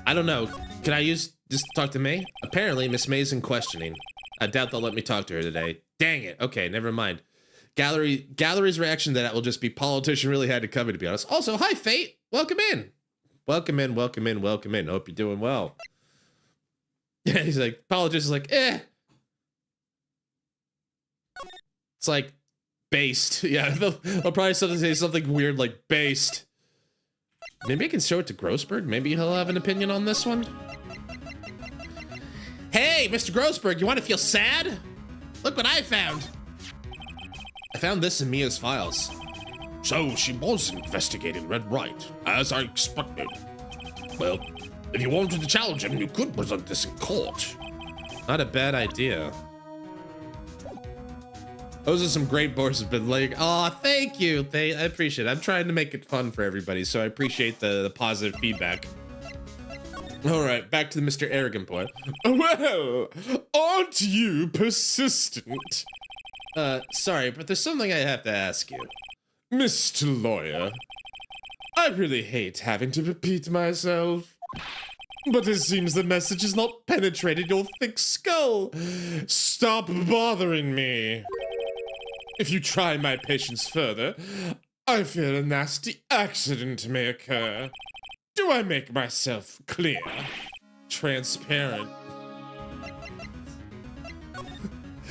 I don't know. Can I just talk to May? Apparently, Miss May's in questioning. I doubt they'll let me talk to her today. Dang it. Okay, never mind. Gallery's reaction to that will just be politician really had to cover, to be honest. Also, hi, Fate. Welcome in. Welcome in, welcome in, welcome in. Hope you're doing well. Yeah, he's like, politician's like, eh. It's like, based. Yeah, they'll probably say something weird like based. Maybe I can show it to Grossberg. Maybe he'll have an opinion on this one. Hey, Mr. Grossberg, you want to feel sad? Look what I found. I found this in Mia's files. So she was investigating Red Wright, as I expected. Well, if you wanted to challenge him, you could present this in court. Not a bad idea. Those are some great voices, but like, oh, thank you. I appreciate it. I'm trying to make it fun for everybody, so I appreciate the positive feedback. All right, back to the Mr. Arrogant boy. Well, aren't you persistent? Sorry, but there's something I have to ask you. Mr. Lawyer, I really hate having to repeat myself, but it seems the message has not penetrated your thick skull. Stop bothering me. If you try my patience further, I fear a nasty accident may occur. Do I make myself clear? Transparent.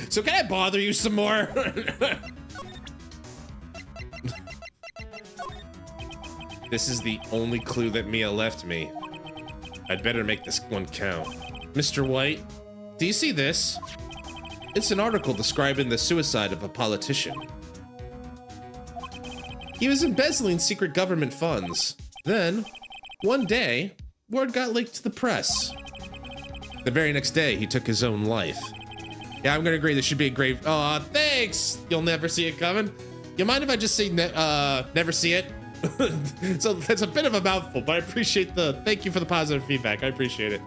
So can I bother you some more? This is the only clue that Mia left me. I'd better make this one count. Mr. White, do you see this? It's an article describing the suicide of a politician. He was embezzling secret government funds. Then, one day, word got leaked to the press. The very next day, he took his own life. Yeah, I'm gonna agree this should be a great... Aw, thanks! You'll never see it coming. You mind if I just say never see it? So that's a bit of a mouthful, but I appreciate thank you for the positive feedback. I appreciate it.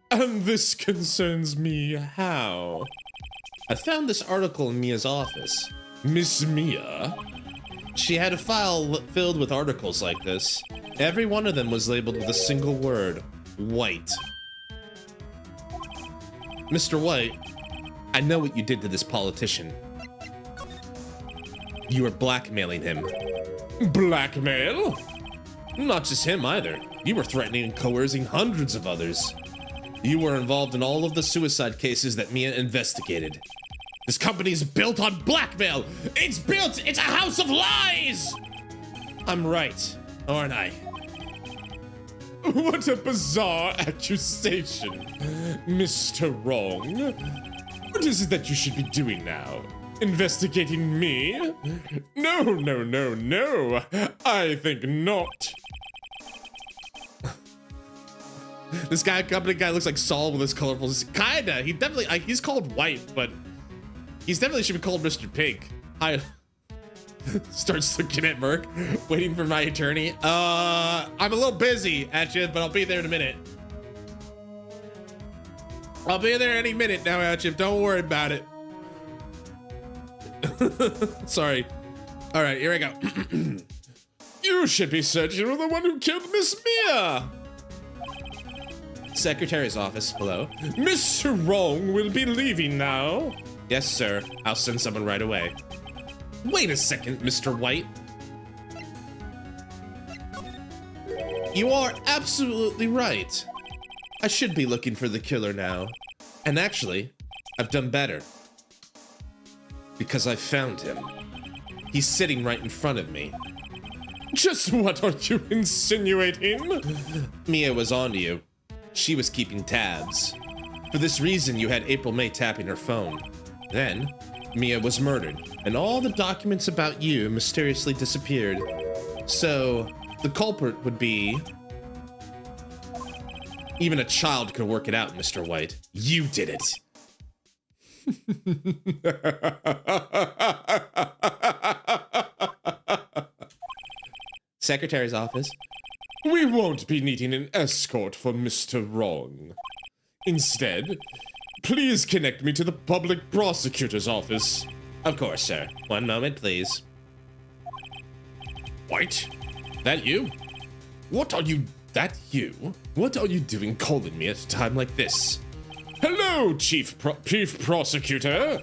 And this concerns me how? I found this article in Mia's office. Miss Mia? She had a file filled with articles like this. Every one of them was labeled with a single word, white. Mr. White, I know what you did to this politician. You were blackmailing him. Blackmail? Not just him either. You were threatening and coercing hundreds of others. You were involved in all of the suicide cases that Mia investigated. This company's built on blackmail! It's a house of lies! I'm right, aren't I? What a bizarre accusation, Mr. Wrong. What is it that you should be doing now? Investigating me? No, no, no, no. I think not. This company guy looks like Saul with his colorful. Kinda. He definitely. He's called White, but he's definitely should be called Mr. Pink. I starts looking at Merc, waiting for my attorney. I'm a little busy at you, but I'll be there in a minute. I'll be there any minute now, at you. Don't worry about it. Sorry. All right, here I go. You should be searching for the one who killed Miss Mia. Secretary's office. Hello. Mr. Wrong will be leaving now. Yes, sir. I'll send someone right away. Wait a second, Mr. White. You are absolutely right. I should be looking for the killer now. And actually, I've done better. Because I found him. He's sitting right in front of me. Just what are you insinuating? Mia was onto you. She was keeping tabs. For this reason, you had April May tapping her phone. Then, Mia was murdered, and all the documents about you mysteriously disappeared. So, the culprit would be... Even a child could work it out, Mr. White. You did it. Secretary's office. We won't be needing an escort for Mr. Wrong. Instead, please connect me to the public prosecutor's office. Of course, sir. One moment, please. White? That you? What are you... That you? What are you doing calling me at a time like this? Hello, Chief Prosecutor.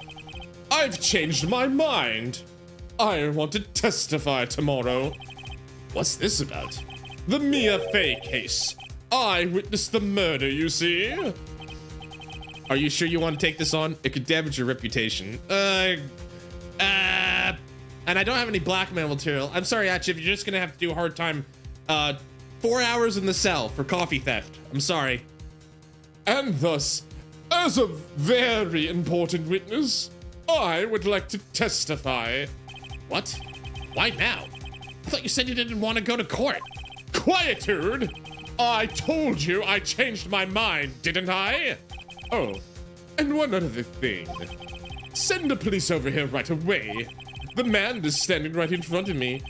I've changed my mind. I want to testify tomorrow. What's this about? The Mia Fey case. I witnessed the murder, you see? Are you sure you want to take this on? It could damage your reputation. And I don't have any blackmail material. I'm sorry, Achif, you're just gonna have to do a hard time. 4 hours in the cell for coffee theft. I'm sorry. And thus, as a very important witness, I would like to testify. What? Why now? I thought you said you didn't want to go to court. Quietude! I told you I changed my mind, didn't I? Oh, and one other thing. Send the police over here right away. The man is standing right in front of me.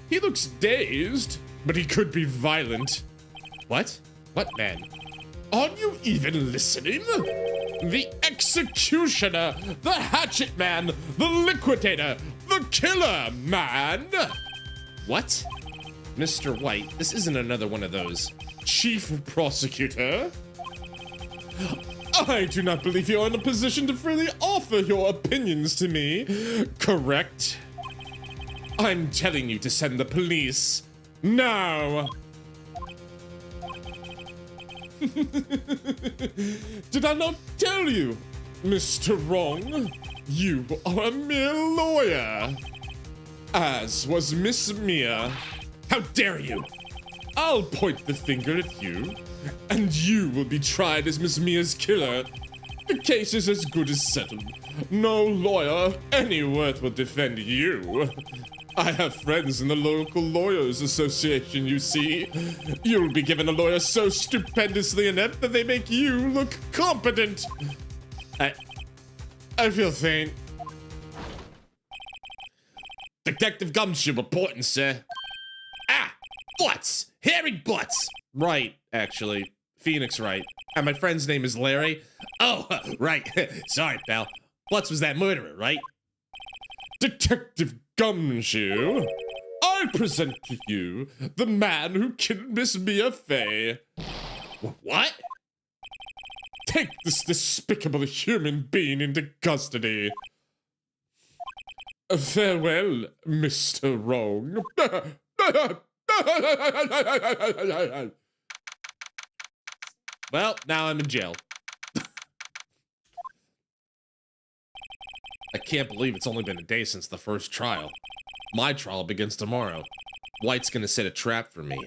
He looks dazed, but he could be violent. What? What man? Are you even listening? The executioner, the hatchet man, the liquidator, the killer man! What? Mr. White, this isn't another one of those. Chief Prosecutor? I do not believe you're in a position to freely offer your opinions to me, correct? I'm telling you to send the police. Now! Did I not tell you, Mr. Wrong? You are a mere lawyer. As was Miss Mia. How dare you! I'll point the finger at you, and you will be tried as Miss Mia's killer. The case is as good as settled. No lawyer of any worth will defend you. I have friends in the local lawyers association, you see. You'll be given a lawyer so stupendously inept that they make you look competent. I feel faint. Detective Gumshoe reporting, sir. Ah! Butts! Hairy butts! Right, actually. Phoenix Wright. And my friend's name is Larry. Oh, right. Sorry, pal. Butts was that murderer, right? Detective Gumshoe, I present to you the man who killed Miss Mia Fey. What? Take this despicable human being into custody. Farewell, Mr. Wrong. Well, now I'm in jail. I can't believe it's only been a day since the first trial. My trial begins tomorrow. White's gonna set a trap for me.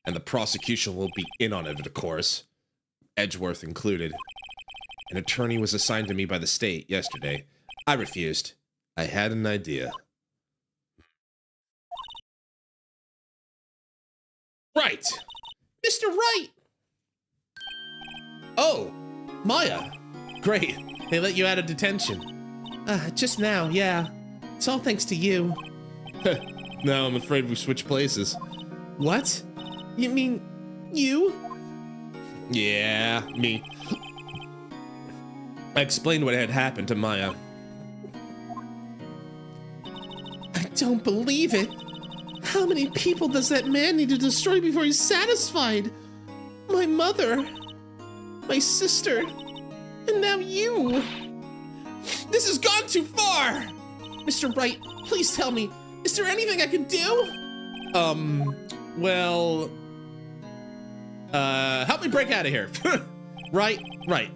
And the prosecution will be in on it, of course. Edgeworth included. An attorney was assigned to me by the state yesterday. I refused. I had an idea. Right! Mr. Wright! Oh, Maya. Great. They let you out of detention. Just now, yeah. It's all thanks to you. Now I'm afraid we switched places. What? You mean you? Yeah, me. I explained what had happened to Maya. I don't believe it. How many people does that man need to destroy before he's satisfied? My mother, my sister, and now you. This has gone too far. Mr. Wright, please tell me, is there anything I can do? Well, help me break out of here. Right.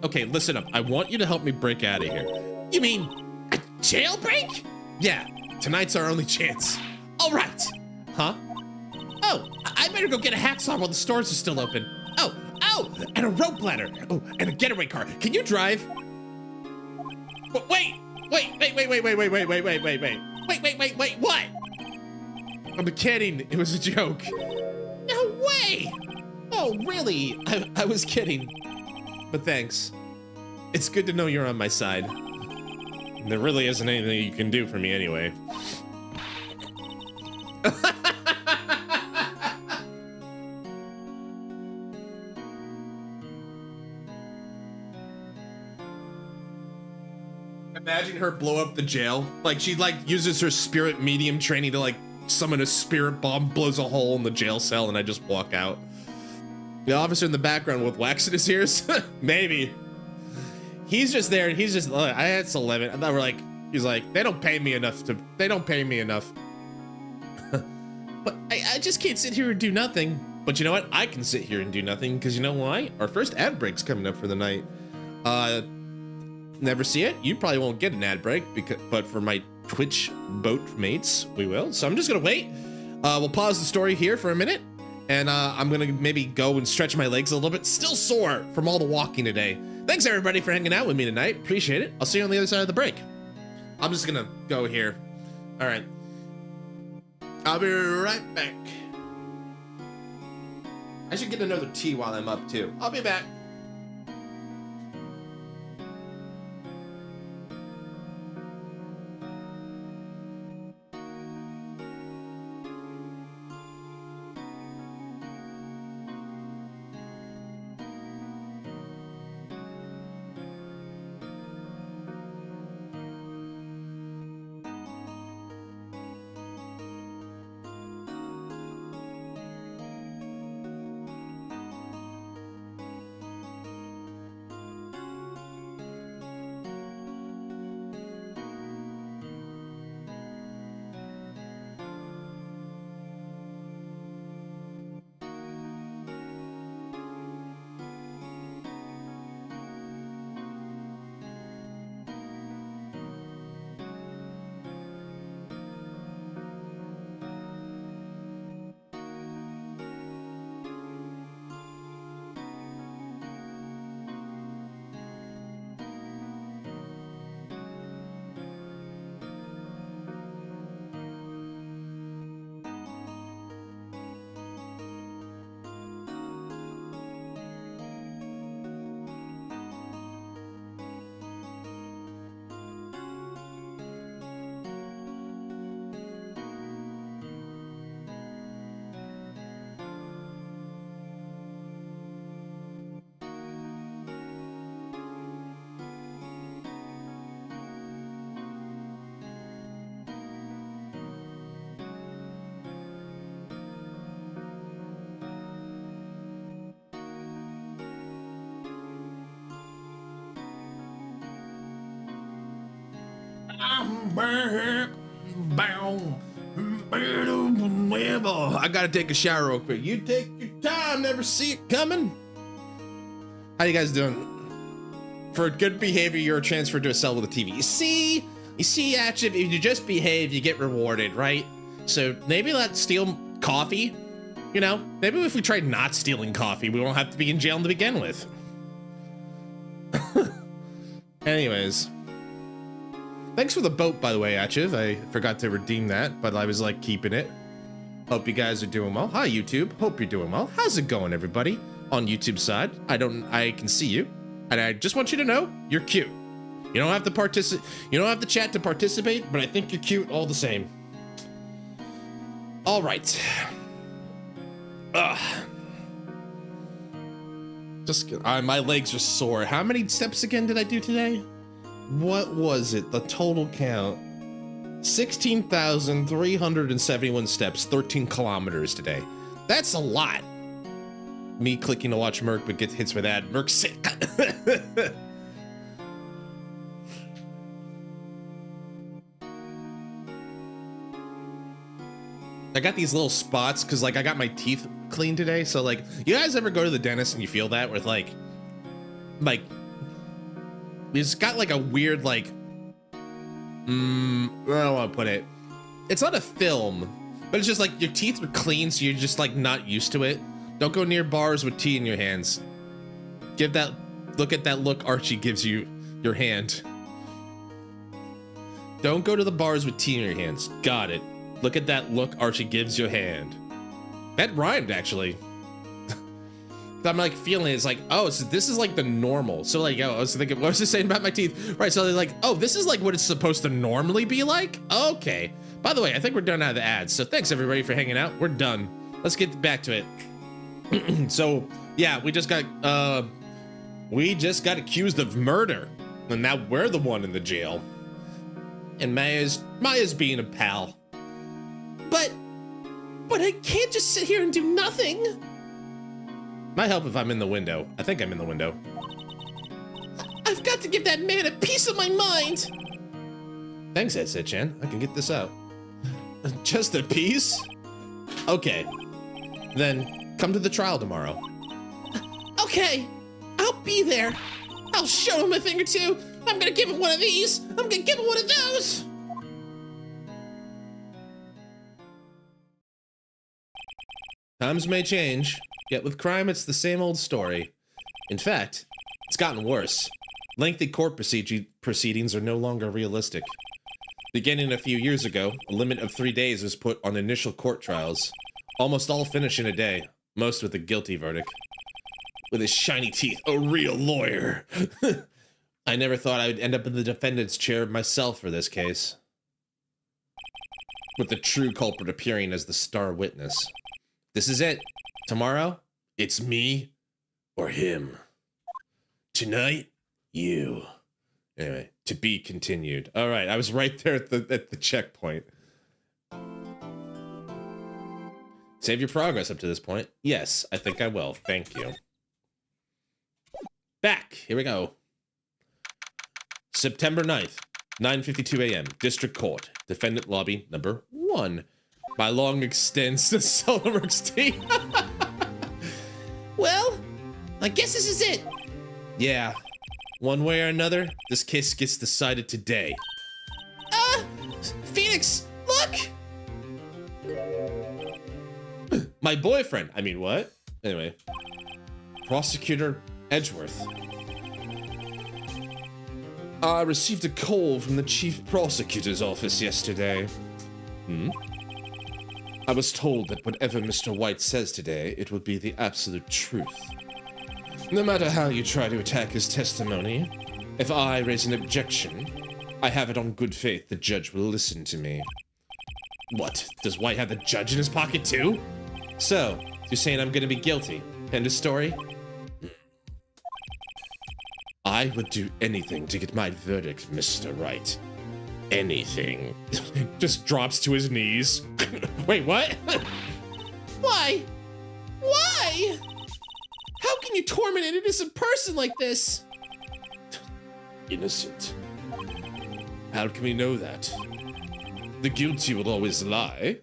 Okay, listen up. I want you to help me break out of here. You mean a jailbreak? Yeah, tonight's our only chance. All right. Huh? Oh, I better go get a hacksaw while the stores are still open. Oh, and a rope ladder. Oh, and a getaway car. Can you drive? Wait, what? I'm kidding. It was a joke. No way! Oh, really? I was kidding. But thanks. It's good to know you're on my side. There really isn't anything you can do for me anyway. Imagine her blow up the jail. Like she uses her spirit medium training to summon a spirit bomb, blows a hole in the jail cell, and I just walk out. The officer in the background with wax in his ears? Maybe. He's just there and he's just, I had to 11. I thought he's like, they don't pay me enough. But I just can't sit here and do nothing. But you know what? I can sit here and do nothing because you know why? Our first ad break's coming up for the night. Never see it? You probably won't get an ad break, but for my Twitch boat mates, we will. So I'm just gonna wait. We'll pause the story here for a minute, and I'm gonna maybe go and stretch my legs a little bit. Still sore from all the walking today. Thanks everybody for hanging out with me tonight. Appreciate it. I'll see you on the other side of the break. I'm just gonna go here. All right. I'll be right back. I should get another tea while I'm up too. I'll be back. I'm back. Bow. I gotta take a shower real quick. You take your time, never see it coming. How you guys doing? For good behavior, you're transferred to a cell with a TV. You see, actually, if you just behave, you get rewarded, right? So maybe let's steal coffee. You know, maybe if we tried not stealing coffee, we won't have to be in jail to begin with. Anyways. Thanks for the boat, by the way, Achiv. I forgot to redeem that, but I was like keeping it. Hope you guys are doing well. Hi, YouTube. Hope you're doing well. How's it going, everybody? On YouTube side, I can see you, and I just want you to know you're cute. You don't have to participate. You don't have to chat to participate, but I think you're cute all the same. All right. My legs are sore. How many steps again did I do today? What was it? The total count. 16,371 steps, 13 kilometers today. That's a lot. Me clicking to watch Merc, but gets hits with ad. Merc's sick. I got these little spots because like I got my teeth cleaned today. So like, you guys ever go to the dentist and you feel that with like it's got like a weird like, I don't want to put it. It's not a film, but it's just like your teeth are clean, so you're just like not used to it. Don't go near bars with tea in your hands. Look at that look Archie gives you your hand. Don't go to the bars with tea in your hands. Got it. Look at that look Archie gives your hand. That rhymed, actually. I'm like feeling it's like, oh, so this is like the normal. So like, I was thinking, what was it saying about my teeth? Right, so they're like, oh, this is like what it's supposed to normally be like? Okay. By the way, I think we're done out of the ads. So thanks everybody for hanging out. We're done. Let's get back to it. So yeah, we just got accused of murder. And now we're the one in the jail. And Maya's being a pal. But I can't just sit here and do nothing. Might help if I'm in the window. I think I'm in the window. I've got to give that man a piece of my mind. Thanks, Ed-Chan. I can get this out. Just a piece? Okay. Then come to the trial tomorrow. Okay, I'll be there. I'll show him a thing or two. I'm gonna give him one of these. I'm gonna give him one of those. Times may change, yet with crime it's the same old story. In fact, it's gotten worse. Lengthy court proceedings are no longer realistic. Beginning a few years ago, a limit of 3 days was put on initial court trials. Almost all finish in a day, most with a guilty verdict. With his shiny teeth, a real lawyer. I never thought I would end up in the defendant's chair myself for this case. With the true culprit appearing as the star witness. This is it. Tomorrow, it's me or him. Tonight, you. Anyway, to be continued. All right, I was right there at the checkpoint. Save your progress up to this point. Yes, I think I will. Thank you. Back. Here we go. September 9th, 9:52 a.m. District Court. Defendant lobby number 1. My long extends to Solomurk's team. Well, I guess this is it. Yeah. One way or another, this case gets decided today. Phoenix, look! My boyfriend. I mean, what? Anyway. Prosecutor Edgeworth. I received a call from the chief prosecutor's office yesterday. I was told that whatever Mr. White says today, it will be the absolute truth. No matter how you try to attack his testimony, if I raise an objection, I have it on good faith the judge will listen to me. What? Does White have the judge in his pocket too? So, you're saying I'm gonna be guilty? End of story? I would do anything to get my verdict, Mr. Wright. Anything. Just drops to his knees. Wait, what? Why? Why? How can you torment an innocent person like this? Innocent? How can we know that? The guilty will always lie.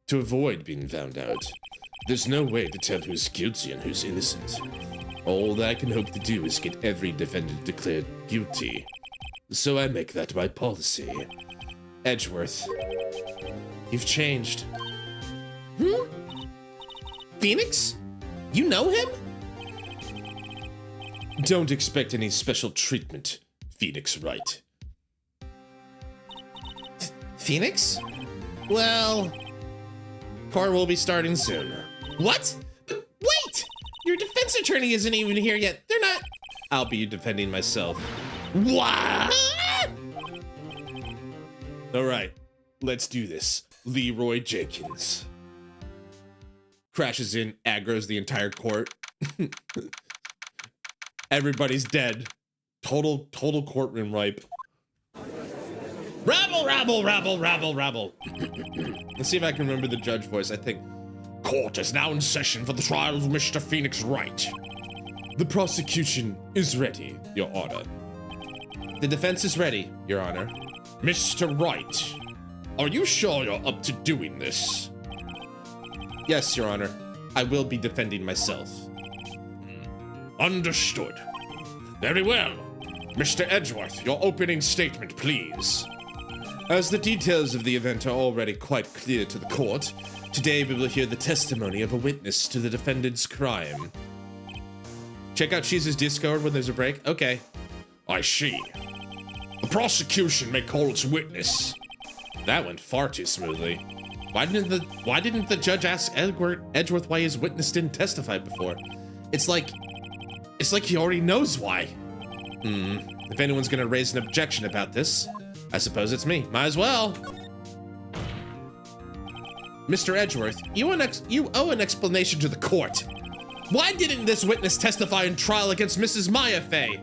To avoid being found out. There's no way to tell who's guilty and who's innocent. All that I can hope to do is get every defendant declared guilty. So I make that my policy. Edgeworth, you've changed. Phoenix? You know him? Don't expect any special treatment, Phoenix Wright. Phoenix? Well, court will be starting soon. What? Wait! Your defense attorney isn't even here yet. They're not. I'll be defending myself. What? All right, let's do this. Leroy Jenkins. Crashes in, aggroes the entire court. Everybody's dead. Total courtroom ripe. Rabble, rabble, rabble, rabble, rabble. Let's see if I can remember the judge voice. I think. Court is now in session for the trial of Mr. Phoenix Wright. The prosecution is ready, Your Honor. The defense is ready, Your Honor. Mr. Wright, are you sure you're up to doing this? Yes, Your Honor. I will be defending myself. Understood. Very well. Mr. Edgeworth, your opening statement, please. As the details of the event are already quite clear to the court, today we will hear the testimony of a witness to the defendant's crime. Check out Cheese's Discord when there's a break. Okay. I see. The prosecution may call its witness. That went far too smoothly. Why didn't the judge ask Edgeworth why his witness didn't testify before? It's like he already knows why. If anyone's gonna raise an objection about this, I suppose it's me. Might as well. Mr. Edgeworth, you owe an explanation to the court. Why didn't this witness testify in trial against Mrs. Maya Fey?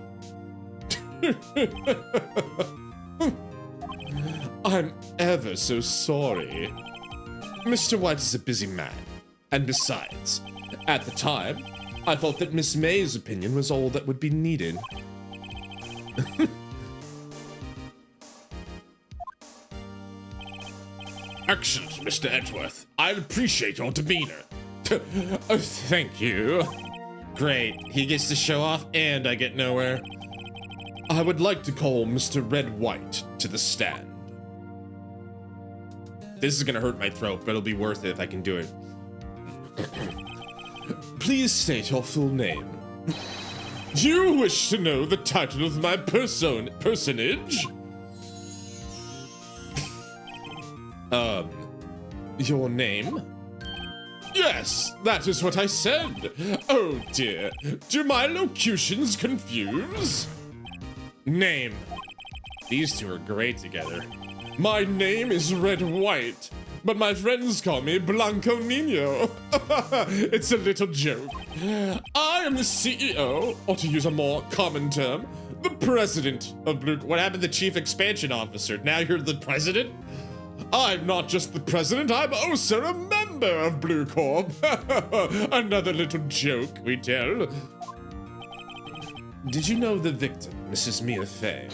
I'm ever so sorry. Mr. White is a busy man. And besides, at the time, I thought that Miss May's opinion was all that would be needed. Excellent, Mr. Edgeworth. I appreciate your demeanor. Oh, thank you. Great. He gets to show off and I get nowhere. I would like to call Mr. Red White to the stand. This is gonna hurt my throat, but it'll be worth it if I can do it. Please state your full name. Do you wish to know the title of my personage? Your name? Yes, that is what I said. Oh dear, do my locutions confuse? Name. These two are great together. My name is Red White, but my friends call me Blanco Nino. It's a little joke. I am the CEO, or to use a more common term, the president of Blue... What happened to the chief expansion officer? Now you're the president? I'm not just the president, I'm also a member of Blue Corp. Another little joke we tell. Did you know the victim, Mrs. Mia Fey?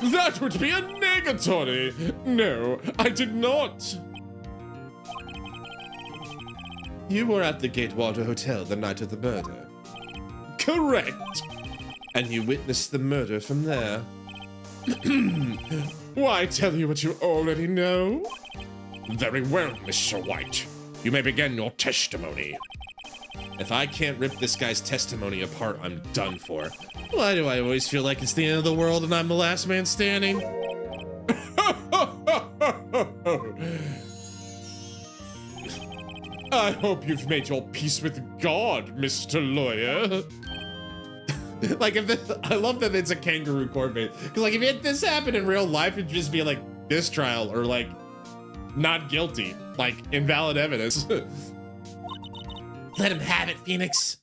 That would be a negatory. No, I did not. You were at the Gatewater Hotel the night of the murder. Correct. And you witnessed the murder from there. Why tell you what you already know? Very well, Mr. White. You may begin your testimony. If I can't rip this guy's testimony apart, I'm done for. Why do I always feel like it's the end of the world and I'm the last man standing? I hope you've made your peace with God, Mr. Lawyer. Like, I love that it's a kangaroo court bait. Because, like, if this happened in real life, it'd just be, like, mistrial or, like, not guilty. Like, invalid evidence. Let him have it, Phoenix.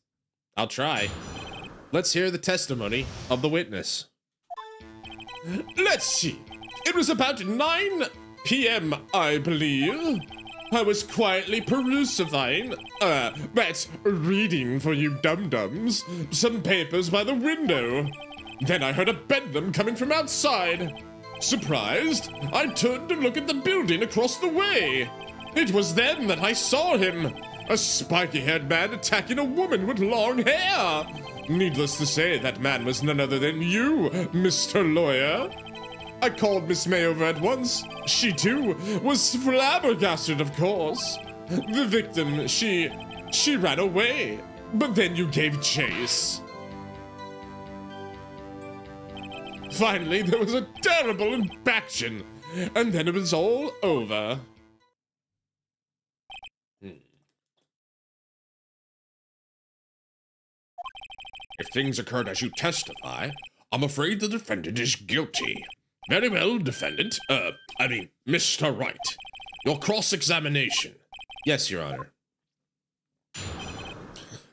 I'll try. Let's hear the testimony of the witness. Let's see. It was about 9 p.m., I believe. I was quietly reading for you dum-dums, some papers by the window. Then I heard a bedlam coming from outside. Surprised, I turned to look at the building across the way. It was then that I saw him, a spiky-haired man attacking a woman with long hair. Needless to say, that man was none other than you, Mr. Lawyer. I called Miss May over at once. She, too, was flabbergasted, of course. The victim, she ran away, but then you gave chase. Finally, there was a terrible impaction, and then it was all over. If things occurred as you testify, I'm afraid the defendant is guilty. Very well, defendant. Mr. Wright. Your cross-examination. Yes, Your Honor.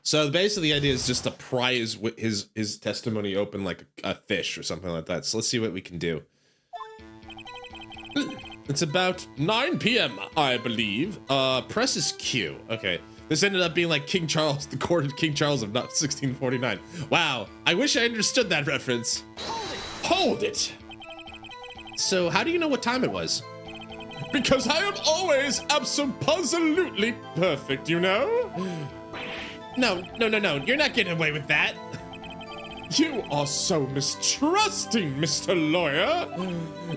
So basically the idea is just to pry his testimony open like a fish or something like that. So let's see what we can do. It's about 9 p.m., I believe. Press is Q. Okay. This ended up being like King Charles, the court of King Charles of 1649. Wow. I wish I understood that reference. Hold it! So how do you know what time it was? Because I am always absolutely perfect, you know? No. You're not getting away with that. You are so mistrusting, Mr. Lawyer.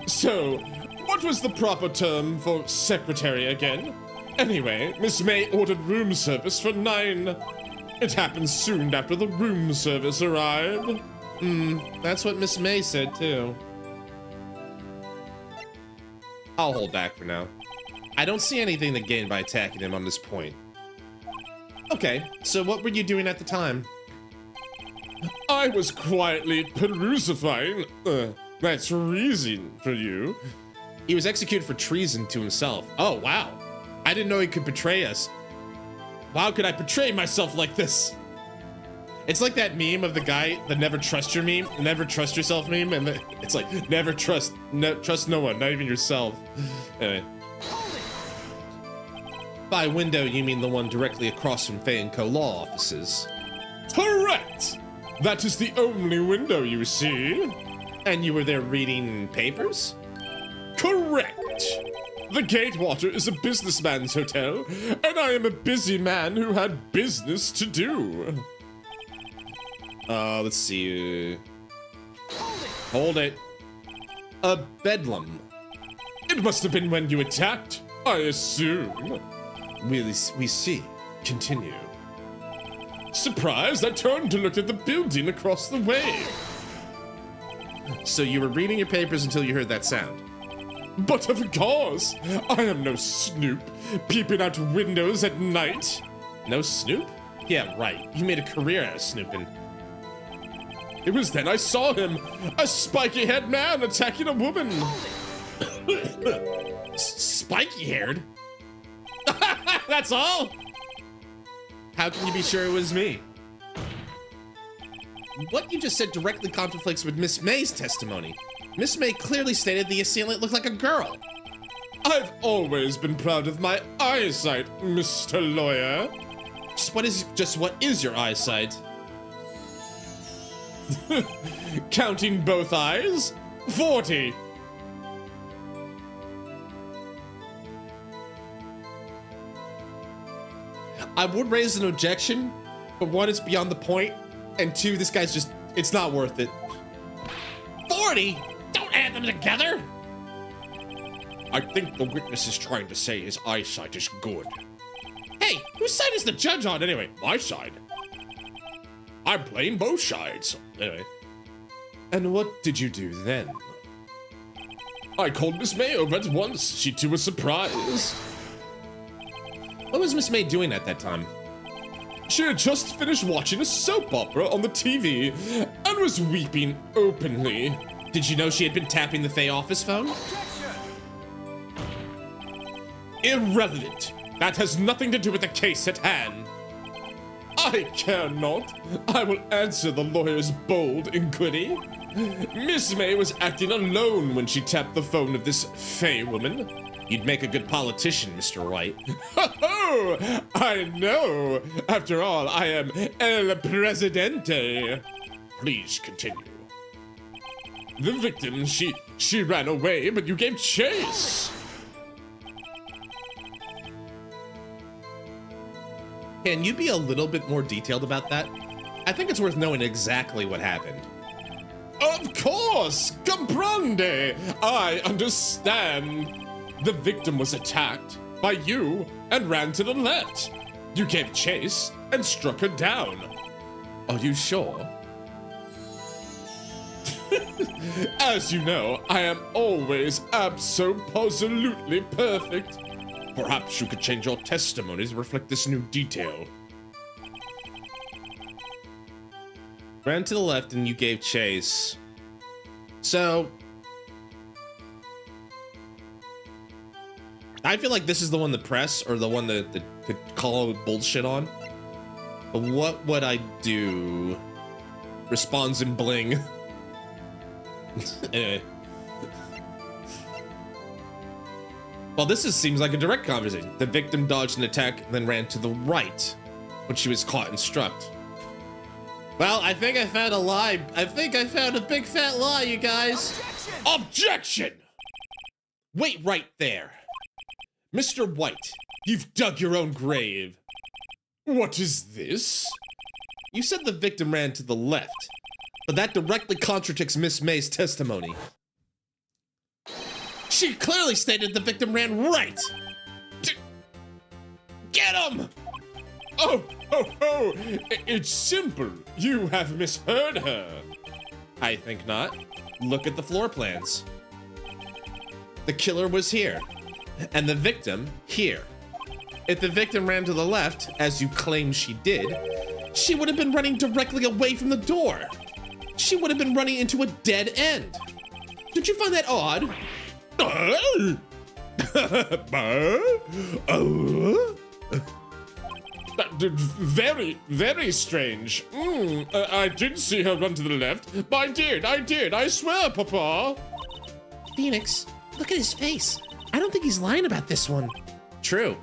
So, what was the proper term for secretary again? Anyway, Miss May ordered room service for 9. It happened soon after the room service arrived. That's what Miss May said too. I'll hold back for now. I don't see anything to gain by attacking him on this point. Okay, so what were you doing at the time? I was quietly perusifying. That's reason for you. He was executed for treason to himself. Oh, wow. I didn't know he could betray us. How could I betray myself like this? It's like that meme of the guy, the never trust your meme, never trust yourself meme, and it's like, never trust no one, not even yourself. Anyway. By window, you mean the one directly across from Fay & Co. law offices. Correct! That is the only window you see. And you were there reading papers? Correct! The Gatewater is a businessman's hotel, and I am a busy man who had business to do. Let's see. Hold it. A bedlam. It must have been when you attacked, I assume. We see. Continue. Surprised, I turned to look at the building across the way. So you were reading your papers until you heard that sound? But of course, I am no snoop, peeping out windows at night. No snoop? Yeah, right. You made a career out of snooping. It was then I saw him, a spiky-haired man attacking a woman. Spiky-haired? That's all? How can you be sure it was me? What you just said directly conflicts with Miss May's testimony. Miss May clearly stated the assailant looked like a girl. I've always been proud of my eyesight, Mr. Lawyer. What is your eyesight? Counting both eyes, 40. I would raise an objection, but one, it's beyond the point, and two, this guy's just, it's not worth it. 40? Don't add them together! I think the witness is trying to say his eyesight is good. Hey, whose side is the judge on anyway? My side. I'm playing both sides. Anyway. And what did you do then? I called Miss May over at once. She too was surprised. What was Miss May doing at that time? She had just finished watching a soap opera on the TV and was weeping openly. Did you know she had been tapping the Fay office phone? Irrelevant. That has nothing to do with the case at hand. I care not. I will answer the lawyer's bold inquiry. Miss May was acting alone when she tapped the phone of this Fay woman. You'd make a good politician, Mr. Wright. Oh, I know. After all, I am El Presidente. Please continue. The victim, she ran away, but you gave chase. Can you be a little bit more detailed about that? I think it's worth knowing exactly what happened. Of course! Comprende! I understand. The victim was attacked by you and ran to the left. You gave chase and struck her down. Are you sure? As you know, I am always absolutely perfect. Perhaps you could change your testimony to reflect this new detail. Ran to the left and you gave chase. So I feel like this is the one to press or the one that to call bullshit on. But what would I do? Responds in bling. Anyway. Well, seems like a direct conversation. The victim dodged an attack and then ran to the right when she was caught and struck. Well, I think I found a lie. I think I found a big fat lie, you guys. Objection! Wait right there. Mr. White, you've dug your own grave. What is this? You said the victim ran to the left, but that directly contradicts Miss May's testimony. She clearly stated the victim ran right. Get him! Oh, it's simple. You have misheard her. I think not. Look at the floor plans. The killer was here, and the victim here. If the victim ran to the left, as you claim she did, she would have been running directly away from the door. She would have been running into a dead end. Don't you find that odd? Very, very strange. I did see her run to the left. I did. I swear, Papa. Phoenix, look at his face. I don't think he's lying about this one. True.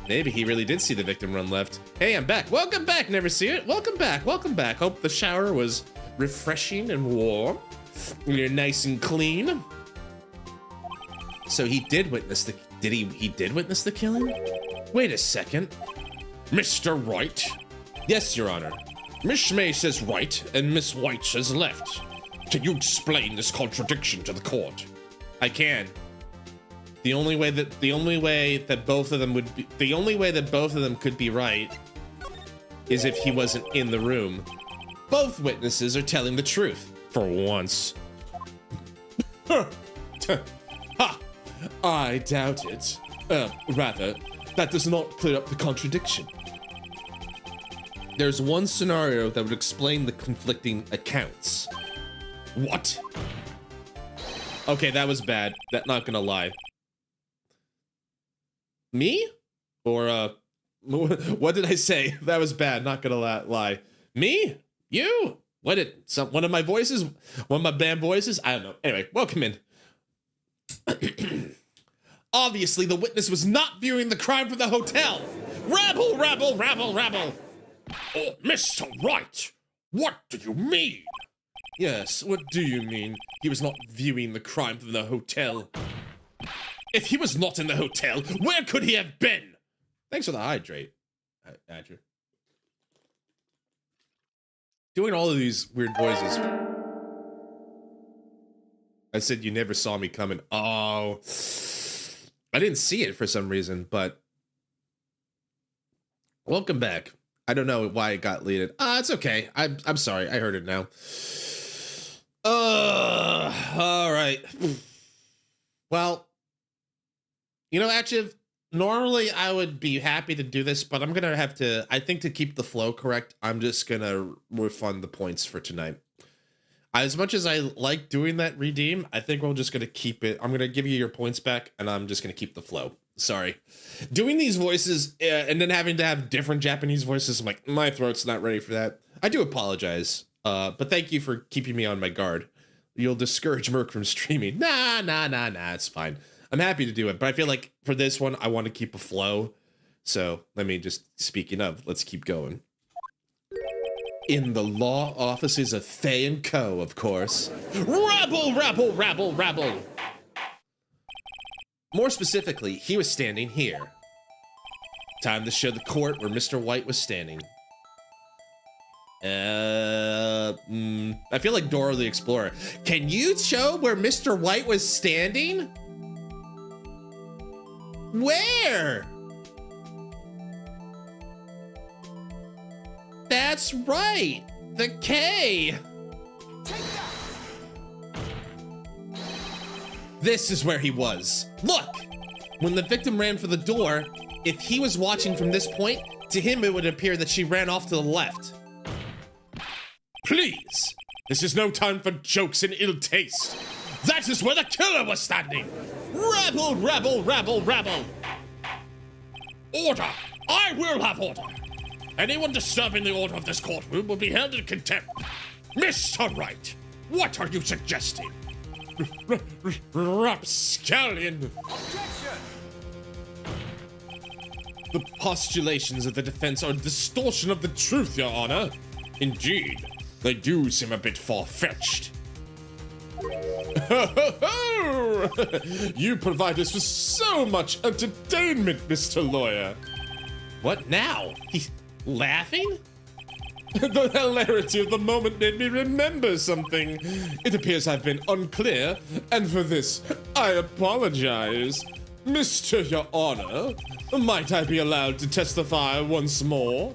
Maybe he really did see the victim run left. Hey, I'm back. Welcome back, never see it. Welcome back. Hope the shower was refreshing and warm. You're nice and clean. So he did witness the, he did witness the killing? Wait a second. Mr. Wright? Yes, Your Honor. Miss May says right and Miss White says left. Can you explain this contradiction to the court? I can. The only way that both of them could be right is if he wasn't in the room. Both witnesses are telling the truth for once. Ha! I doubt it. Rather, that does not clear up the contradiction. There's one scenario that would explain the conflicting accounts. What? Okay, that was bad. Not gonna lie. Me? Or, what did I say? That was bad, not gonna lie. Me? You? What did, one of my voices? One of my band voices? I don't know. Anyway, welcome in. Obviously, the witness was not viewing the crime from the hotel. Rabble! Oh, Mr. Wright, what do you mean? Yes, what do you mean? He was not viewing the crime from the hotel. If he was not in the hotel, where could he have been? Thanks for the hydrate, Andrew. Doing all of these weird voices. I said you never saw me coming. Oh, I didn't see it for some reason, but welcome back. I don't know why it got deleted. It's okay. I'm sorry. I heard it now. All right. Well, you know, actually, normally I would be happy to do this, but I'm going to have to, I think to keep the flow correct, I'm just going to refund the points for tonight. As much as I like doing that redeem, I think we're just going to keep it. I'm going to give you your points back, and I'm just going to keep the flow. Sorry. Doing these voices and then having to have different Japanese voices, I'm like, my throat's not ready for that. I do apologize, but thank you for keeping me on my guard. You'll discourage Merc from streaming. Nah, it's fine. I'm happy to do it, but I feel like for this one, I want to keep a flow. So let me just, speaking of, let's keep going. In the law offices of Fay & Co., of course. Rabble! More specifically, he was standing here. Time to show the court where Mr. White was standing. I feel like Dora the Explorer. Can you show where Mr. White was standing? Where? That's right, the K. This is where he was. Look! When the victim ran for the door, if he was watching from this point, to him it would appear that she ran off to the left. Please! This is no time for jokes and ill taste. That is where the killer was standing! Rabble, rabble, rabble, rabble! Order! I will have order! Anyone disturbing the order of this courtroom will be held in contempt. Mr. Wright, what are you suggesting? Rapscallion! Objection! The postulations of the defense are a distortion of the truth, Your Honor. Indeed, they do seem a bit far-fetched. You provide us with so much entertainment, Mr. Lawyer. What now? He's laughing? The hilarity of the moment made me remember something. It appears I've been unclear, and for this, I apologize. Mr. Your Honor, might I be allowed to testify once more?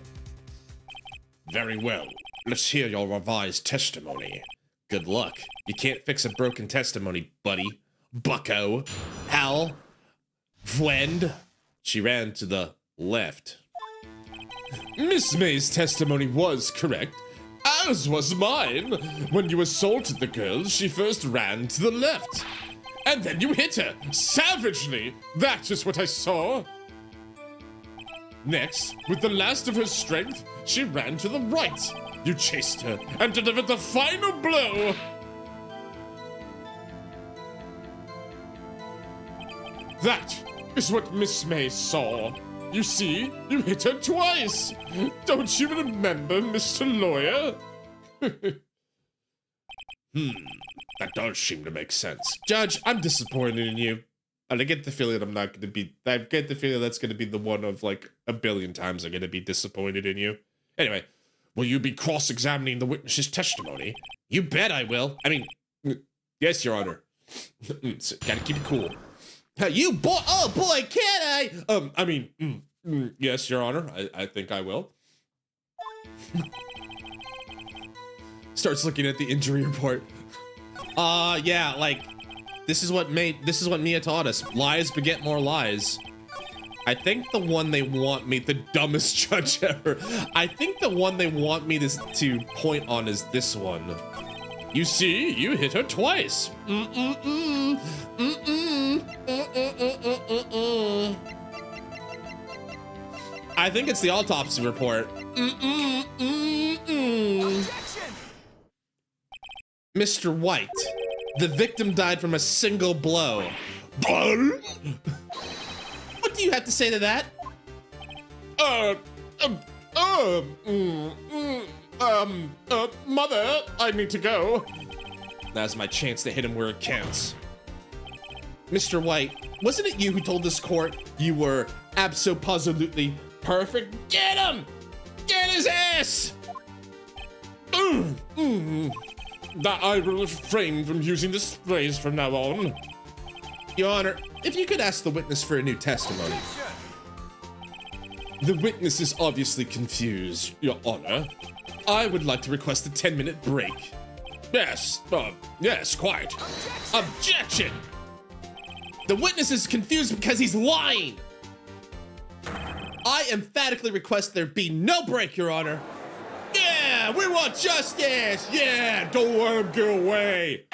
Very well. Let's hear your revised testimony. Good luck. You can't fix a broken testimony, buddy. Bucko. Hal. Friend. She ran to the left. Miss May's testimony was correct, as was mine. When you assaulted the girl, she first ran to the left. And then you hit her, savagely. That is what I saw. Next, with the last of her strength, she ran to the right. You chased her and delivered the final blow. That is what Miss May saw. You see, you hit her twice. Don't you remember, Mr. Lawyer? That does seem to make sense. Judge, I'm disappointed in you. And I get the feeling I get the feeling that's gonna be the one of like a billion times I'm gonna be disappointed in you. Anyway, will you be cross-examining the witness's testimony? You bet I will. I mean, yes, Your Honor. Gotta keep it cool. You boy, oh boy, can I? Yes, Your Honor, I think I will. Starts looking at the injury report. Yeah, like, this is what Mia taught us. Lies beget more lies. I think the one they want me, the dumbest judge ever. I think the one they want me to point on is this one. You see, you hit her twice. I think it's the autopsy report. Objection! Mr. White, the victim died from a single blow. What do you have to say to that? Mother, I need to go. Now's my chance to hit him where it counts. Mr. White, wasn't it you who told this court you were abso-positively perfect? Get him! Get his ass! That I will refrain from using this phrase from now on. Your Honor, if you could ask the witness for a new testimony. The witness is obviously confused, Your Honor. I would like to request a 10-minute break. Yes, quite. Objection! The witness is confused because he's lying. I emphatically request there be no break, Your Honor. Yeah, we want justice. Yeah, Don't let him get away.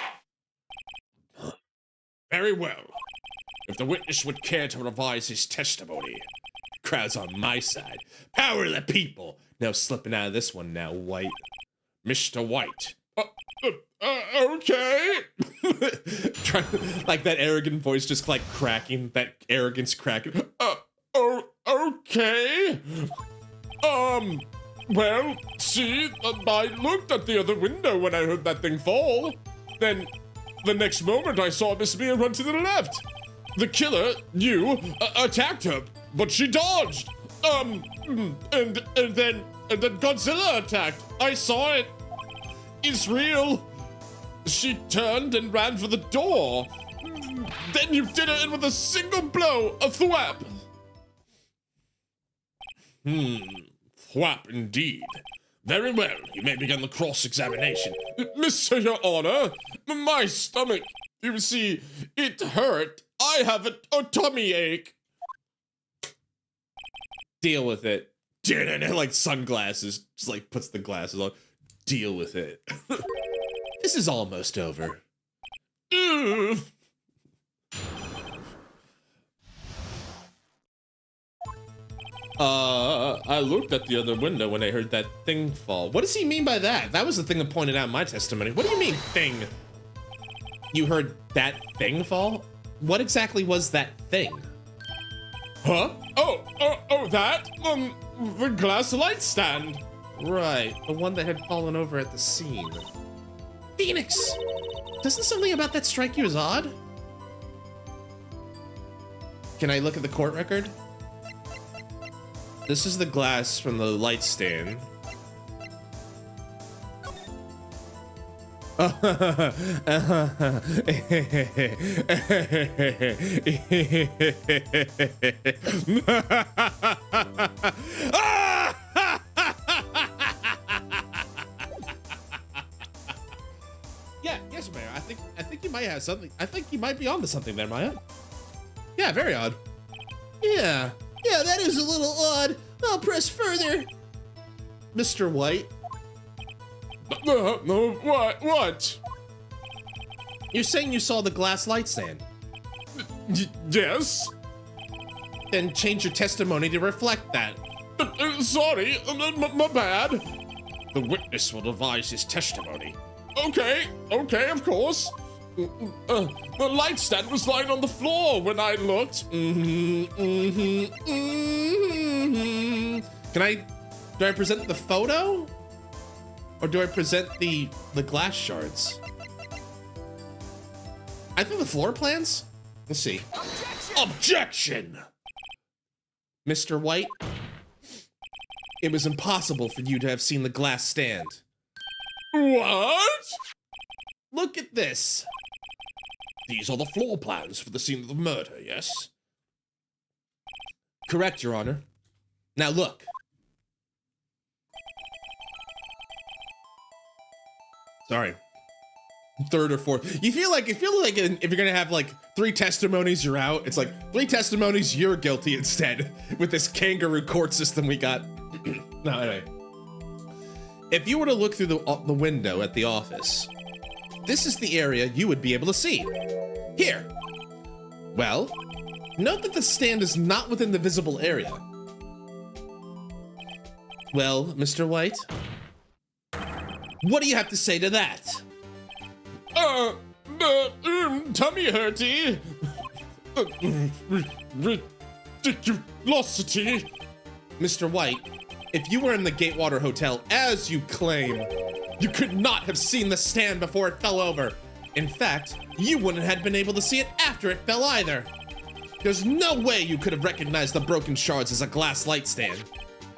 very well. If the witness would care to revise his testimony, crowd's on my side. Power to the people. No slipping out of this one now, White. Mr. White. Okay. Like that arrogant voice just like cracking, that arrogance cracking. Okay. Well, see, I looked at the other window when I heard that thing fall. Then, the next moment I saw Miss Mia run to the left. The killer, attacked her, but she dodged. And then Godzilla attacked. I saw it. It's real. She turned and ran for the door. Then you did it in with a single blow, a thwap. Thwap indeed. Very well, you may begin the cross-examination. Mr. Your Honor, my stomach You see, it hurt. I have a tummy ache. Deal with it. Like sunglasses. Just like puts the glasses on. Deal with it. This is almost over. Ugh. I looked at the other window when I heard that thing fall. What does he mean by that? That was the thing that pointed out in my testimony. What do you mean, thing? You heard that thing fall? What exactly was that thing? Huh? Oh, that? The glass light stand. Right, the one that had fallen over at the scene. Phoenix! Doesn't something about that strike you as odd? Can I look at the court record? This is the glass from the light stand. Yeah, yes, Mayor. I think you might have something. I think you might be onto something there, Maya. Yeah, very odd. Yeah, that is a little odd. I'll press further. Mr. White, No, what? you're saying you saw the glass light stand. Yes? Then change your testimony to reflect that. Sorry, my bad. The witness will revise his testimony. Okay, of course. The light stand was lying on the floor when I looked. Do I present the photo? Or do I present the glass shards? I think the floor plans? Let's see. Objection! Mr. White, it was impossible for you to have seen the glass stand. What? Look at this. These are the floor plans for the scene of the murder, yes? Correct, Your Honor. Now look. Sorry. Third or fourth. You feel like if you're gonna have like 3 testimonies, you're out. It's like 3 testimonies, you're guilty instead with this kangaroo court system we got. No, anyway. If you were to look through the window at the office, this is the area you would be able to see. Here. Well, note that the stand is not within the visible area. Well, Mr. White, what do you have to say to that? Tummy hurty. Ridiculosity. Mr. White, if you were in the Gatewater Hotel, as you claim, you could not have seen the stand before it fell over. In fact, you wouldn't have been able to see it after it fell either. There's no way you could have recognized the broken shards as a glass light stand.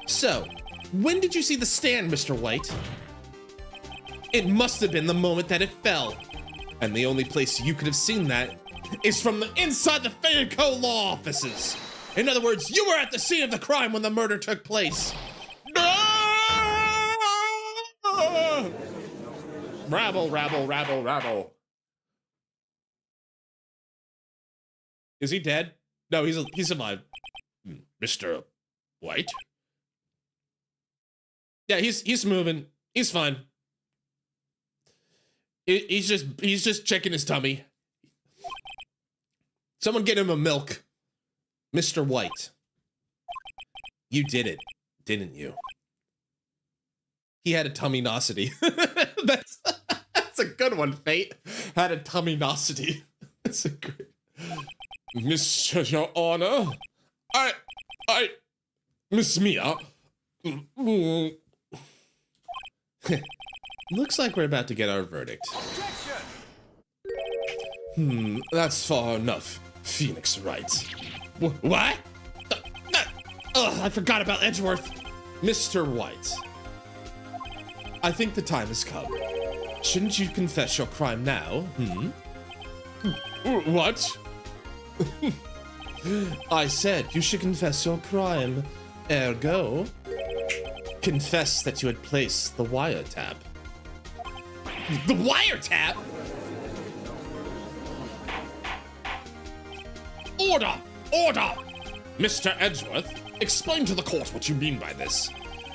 So, when did you see the stand, Mr. White? It must have been the moment that it fell. And the only place you could have seen that is from the inside the Fayco law offices. In other words, you were at the scene of the crime when the murder took place. Rabble, rabble, rabble, rabble. Is he dead? No, he's alive. Mr. White? Yeah, he's moving. He's fine. He's just checking his tummy. Someone get him a milk. Mr. White. You did it, didn't you? He had a tummy-nosity. That's a good one, Fate. Had a tummy-nosity. That's a great... Mr. Your Honor, I, Miss Mia. Looks like we're about to get our verdict. Objection! That's far enough, Phoenix Wright. What? I forgot about Edgeworth. Mr. White, I think the time has come. Shouldn't you confess your crime now? What? I said you should confess your crime. Ergo, confess that you had placed the wiretap. The wiretap? Order! Order! Mr. Edgeworth, explain to the court what you mean by this.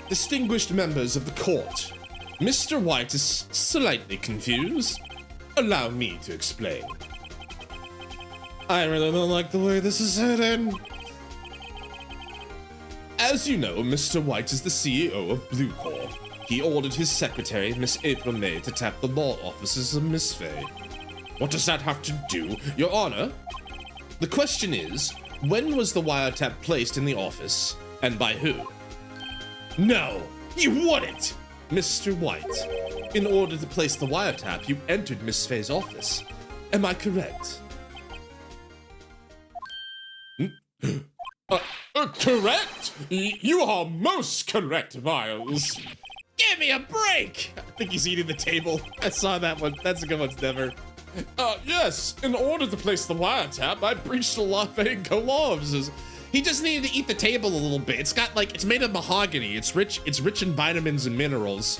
Distinguished members of the court, Mr. White is slightly confused. Allow me to explain. I really don't like the way this is headed. As you know, Mr. White is the CEO of Blue Corps. He ordered his secretary, Miss April May, to tap the law offices of Miss Fay. What does that have to do, Your Honor? The question is, when was the wiretap placed in the office, and by who? No, you wouldn't! Mr. White, in order to place the wiretap, you entered Miss Fay's office. Am I correct? Correct? You are most correct, Miles. Give me a break! I think he's eating the table. I saw that one. That's a good one, Never. Yes, in order to place the wiretap, I breached the law laws. He just needed to eat the table a little bit. It's got like, it's made of mahogany. It's rich in vitamins and minerals.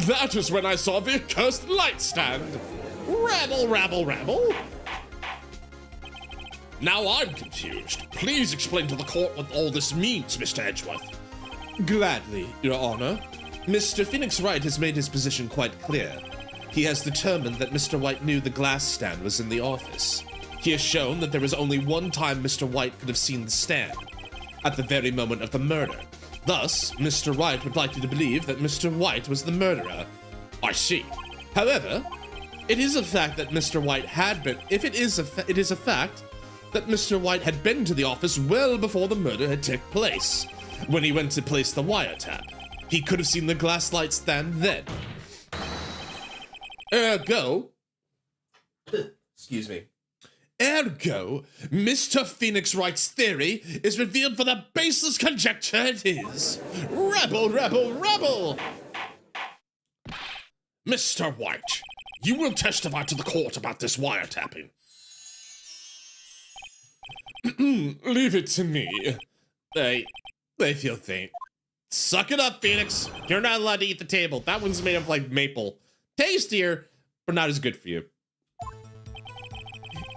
That is when I saw the accursed light stand. Rabble, rabble, rabble. Now I'm confused. Please explain to the court what all this means, Mr. Edgeworth. Gladly, Your Honor. Mr. Phoenix Wright has made his position quite clear. He has determined that Mr. White knew the glass stand was in the office. He has shown that there was only one time Mr. White could have seen the stand, at the very moment of the murder. Thus, Mr. Wright would like you to believe that Mr. White was the murderer. I see. However, it is a fact that Mr. White had been, it is a fact that Mr. White had been to the office well before the murder had taken place, when he went to place the wiretap. He could have seen the glass light stand then. Ergo, excuse me. Ergo, Mr. Phoenix Wright's theory is revealed for the baseless conjecture it is. Rebel, rebel, rebel! Mr. White, you will testify to the court about this wiretapping. Leave it to me. They feel faint. Suck it up, Phoenix. You're not allowed to eat the table. That one's made of like maple. Tastier, but not as good for you.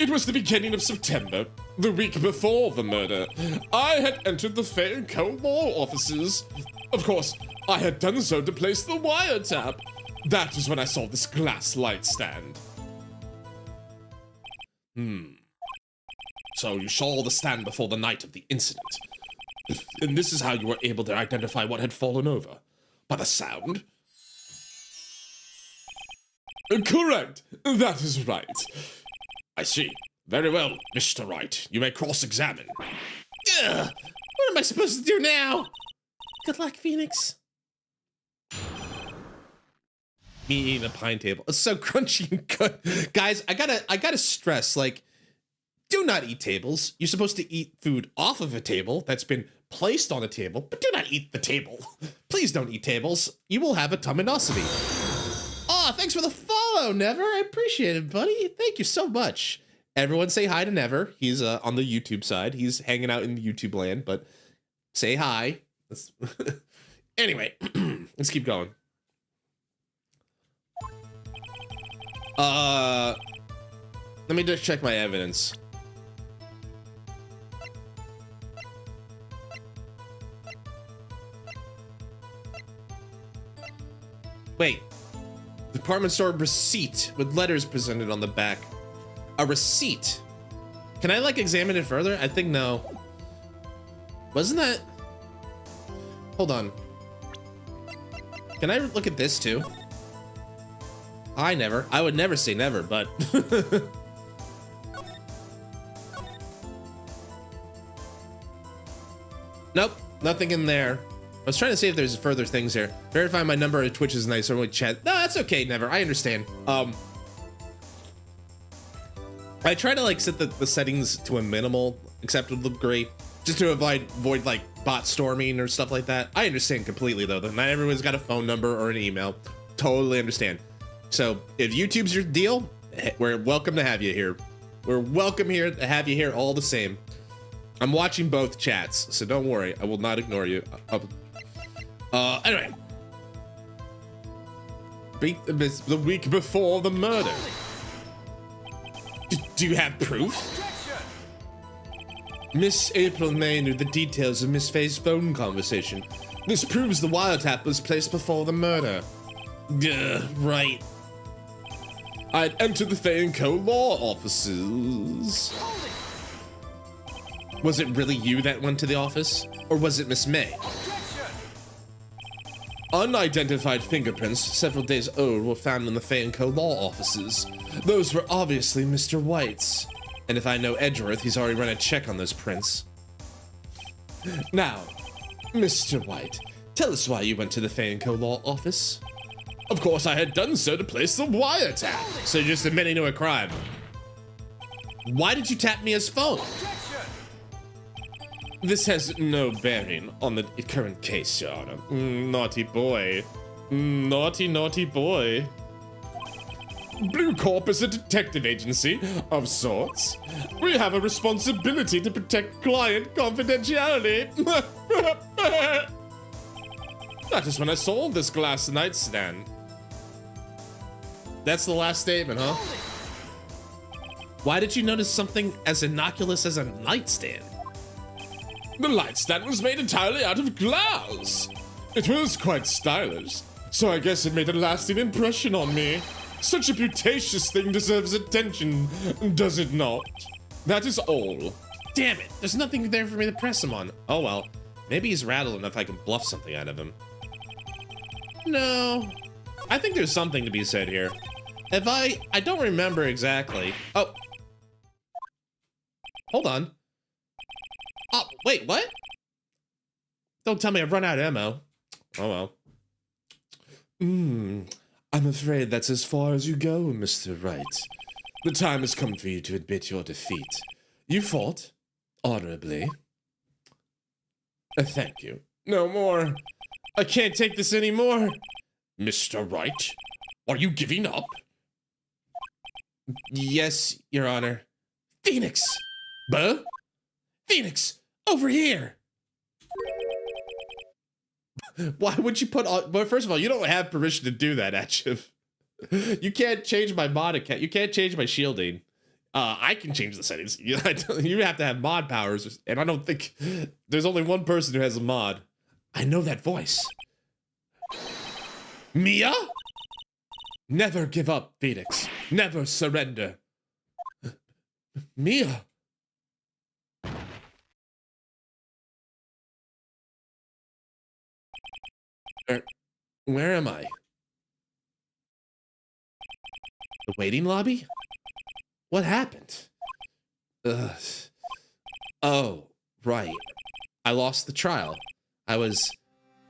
It was the beginning of September, the week before the murder. I had entered the Fay & Co. law offices. Of course, I had done so to place the wiretap. That is when I saw this glass light stand. So you saw the stand before the night of the incident. And this is how you were able to identify what had fallen over. By the sound? Correct. That is right. I see. Very well, Mr. Wright. You may cross-examine. Ugh! What am I supposed to do now? Good luck, Phoenix. Me eating a pine table. It's so crunchy and good. Guys, I gotta stress, like, do not eat tables. You're supposed to eat food off of a table that's been placed on a table, but do not eat the table. Please don't eat tables. You will have a tuminosity. Oh, thanks for the follow, Never. I appreciate it, buddy. Thank you so much. Everyone say hi to Never. He's on the YouTube side. He's hanging out in YouTube land, but say hi. Anyway, let's keep going. Let me just check my evidence. Wait. Department store receipt with letters presented on the back. A receipt. Can I like examine it further? I think no. Wasn't that? Hold on. Can I look at this too? I would never say never, but nope, nothing in there. I was trying to see if there's further things here. Verify my number of Twitch is nice or only chat. No, that's okay, Never. I understand. I try to like set the settings to a minimal acceptable degree just to avoid like bot storming or stuff like that. I understand completely though. Not everyone's got a phone number or an email. Totally understand. So if YouTube's your deal, we're welcome to have you here. We're welcome here to have you here all the same. I'm watching both chats, so don't worry. I will not ignore you. Anyway. The week before the murder. Do you have proof? Objection! Miss April May knew the details of Miss Faye's phone conversation. This proves the wiretap was placed before the murder. Right. I'd entered the Fay & Co. law offices. Was it really you that went to the office? Or was it Miss May? Objection! Unidentified fingerprints, several days old, were found in the Fay & Co. law offices. Those were obviously Mr. White's. And if I know Edgeworth, he's already run a check on those prints. Now, Mr. White, Tell us why you went to the Fay & Co. law office. of course I had done so to place the wiretap. So you're just admitting to a crime. Why did you tap Mia's phone? Objection! This has no bearing on the current case, Your Honor. Naughty boy. Naughty, naughty boy. Blue Corp is a detective agency of sorts. We have a responsibility to protect client confidentiality. That is when I saw this glass nightstand. That's the last statement, huh? Why did you notice something as innocuous as a nightstand? The nightstand was made entirely out of glass. It was quite stylish, so I guess it made a lasting impression on me. Such a putacious thing deserves attention, does it not? That is all. Damn it, there's nothing there for me to press him on. Oh well, maybe he's rattled enough I can bluff something out of him. No, I think there's something to be said here. If I don't remember exactly. Oh, hold on. Oh, wait, what? Don't tell me I've run out of ammo. Oh well. I'm afraid that's as far as you go, Mr. Wright. The time has come for you to admit your defeat. You fought honorably. Thank you. No more. I can't take this anymore. Mr. Wright, are you giving up? Yes, Your Honor. Phoenix! Buh? Phoenix! Over here! Why would you put on... Well, first of all, you don't have permission to do that, Atchiv. You can't change my mod account. You can't change my shielding. I can change the settings. You have to have mod powers, and I don't think... There's only one person who has a mod. I know that voice. Mia? Never give up, Phoenix. Never surrender. Mia? Where am I? The waiting lobby? What happened? Oh, right. I lost the trial. I was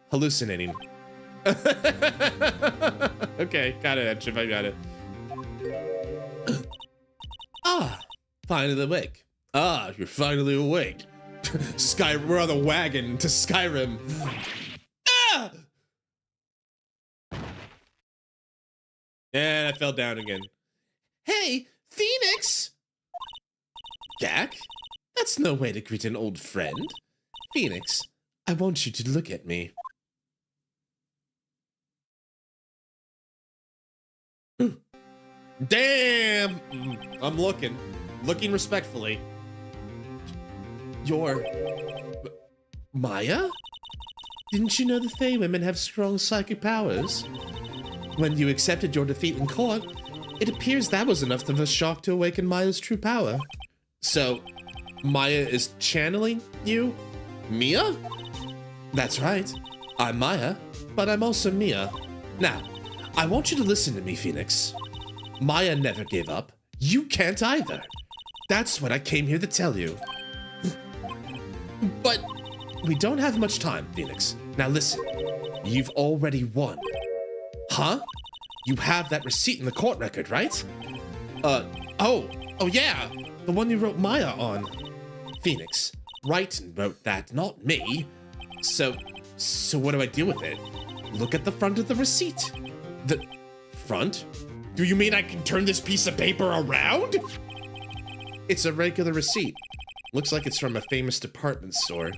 hallucinating. Okay, got it, Edgeworth, I got it. Ah, finally awake. Ah, you're finally awake. We're on the wagon to Skyrim. Ah! And I fell down again. Hey, Phoenix! Jack? That's no way to greet an old friend. Phoenix, I want you to look at me. Damn! I'm looking. Looking respectfully. You're... Maya? Didn't you know the Fey women have strong psychic powers? When you accepted your defeat in court, it appears that was enough of a shock to awaken Maya's true power. So, Maya is channeling you? Mia? That's right. I'm Maya, but I'm also Mia. Now, I want you to listen to me, Phoenix. Maya never gave up. You can't either. That's what I came here to tell you. But we don't have much time, Phoenix. Now listen, you've already won. Huh? You have that receipt in the court record, right? Oh yeah, the one you wrote Maya on. Phoenix, Wright wrote that, not me. So what do I do with it? Look at the front of the receipt. The front? Do you mean I can turn this piece of paper around? It's a regular receipt. Looks like it's from a famous department store.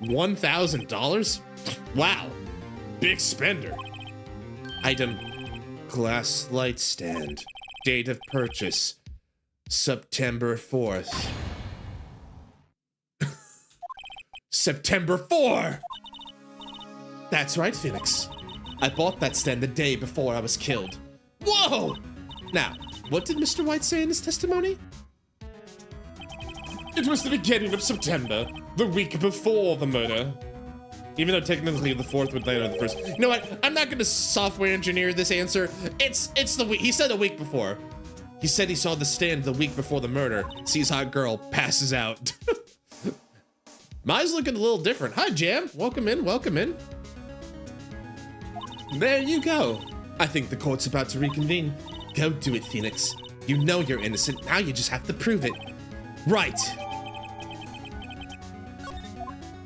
$1,000? Wow, big spender. Item, glass light stand. Date of purchase, September 4th. September 4! That's right, Phoenix. I bought that stand the day before I was killed. Whoa! Now, what did Mr. White say in his testimony? It was the beginning of September, the week before the murder. Even though technically the 4th would land on the 1st. You know what? I'm not gonna software engineer this answer. It's the week. He said a week before. He said he saw the stand the week before the murder. Sees hot girl, passes out. Mine's looking a little different. Hi, Jam. Welcome in, welcome in. There you go. I think the court's about to reconvene. Go do it, Phoenix. You know you're innocent. Now you just have to prove it. Right.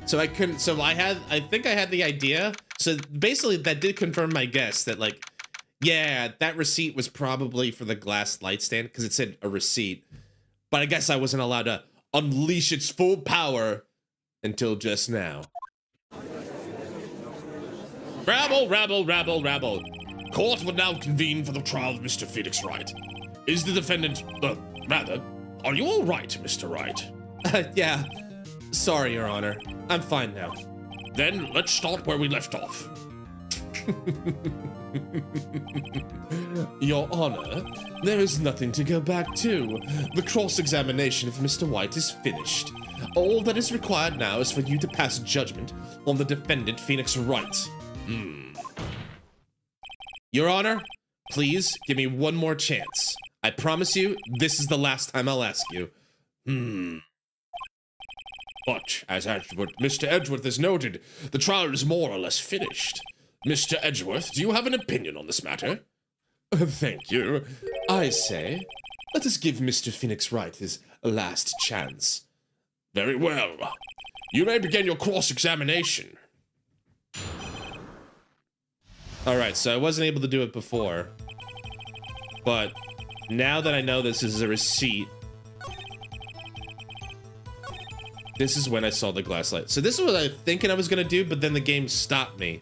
So I think I had the idea. So basically that did confirm my guess that like, yeah, that receipt was probably for the glass light stand because it said a receipt. But I guess I wasn't allowed to unleash its full power until just now. Rabble, rabble, rabble, rabble. Court will now convene for the trial of Mr. Phoenix Wright. Is the defendant, rather, are you all right, Mr. Wright? Yeah. Sorry, Your Honor. I'm fine now. Then let's start where we left off. Your Honor, there is nothing to go back to. The cross-examination of Mr. White is finished. All that is required now is for you to pass judgment on the defendant, Phoenix Wright. Your Honor, please give me one more chance. I promise you, this is the last time I'll ask you. But, as Mr. Edgeworth has noted, the trial is more or less finished. Mr. Edgeworth, do you have an opinion on this matter? Thank you. I say, let us give Mr. Phoenix Wright his last chance. Very well. You may begin your cross-examination. Alright, so I wasn't able to do it before. But now that I know this is a receipt, this is when I saw the glass light. So this is what I was thinking I was gonna do, but then the game stopped me.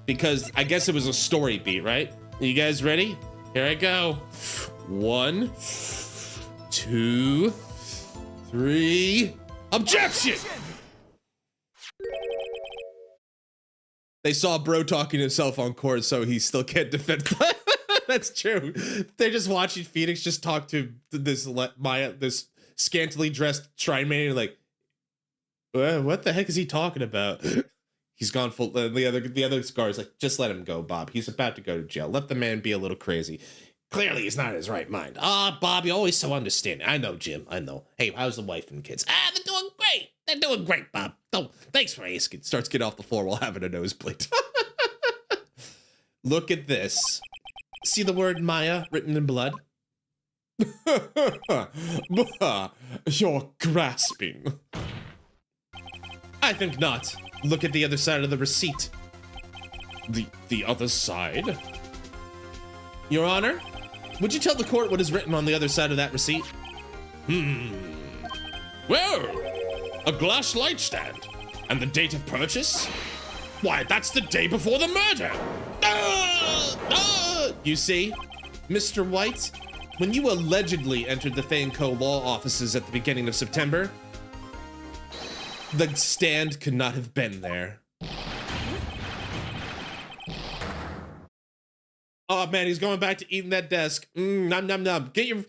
Because I guess it was a story beat, right? You guys ready? Here I go. 1, 2, 3. Objection! They saw bro talking to himself on court, so he still can't defend. That's true. They're just watching Phoenix just talk to this this scantily dressed shrine man, like, what the heck is he talking about? He's gone full. The other Scar is like, just let him go, Bob. He's about to go to jail. Let the man be a little crazy. Clearly, he's not in his right mind. Bob, you're always so understanding. I know, Jim. I know. Hey, how's the wife and kids? They're doing great. They're doing great, Bob. Oh, thanks for asking. Starts getting off the floor while having a nosebleed. Look at this. See the word Maya written in blood? You're grasping. I think not. Look at the other side of the receipt. The other side? Your Honor, would you tell the court what is written on the other side of that receipt? Well, a glass light stand. And the date of purchase? Why, that's the day before the murder! You see, Mr. White, when you allegedly entered the Faneco law offices at the beginning of September, the stand could not have been there. Oh man, he's going back to eating that desk. Nom nom nom. Get your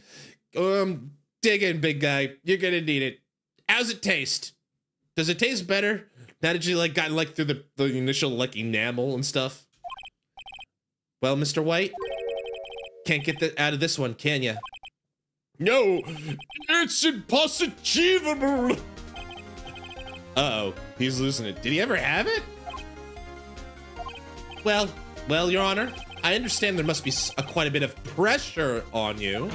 dig in, big guy. You're gonna need it. How's it taste? Does it taste better now that you like got like through the initial like enamel and stuff? Well, Mr. White, can't get that out of this one, can ya? No, it's impossible. Uh-oh, he's losing it. Did he ever have it? Well, Your Honor, I understand there must be quite a bit of pressure on you,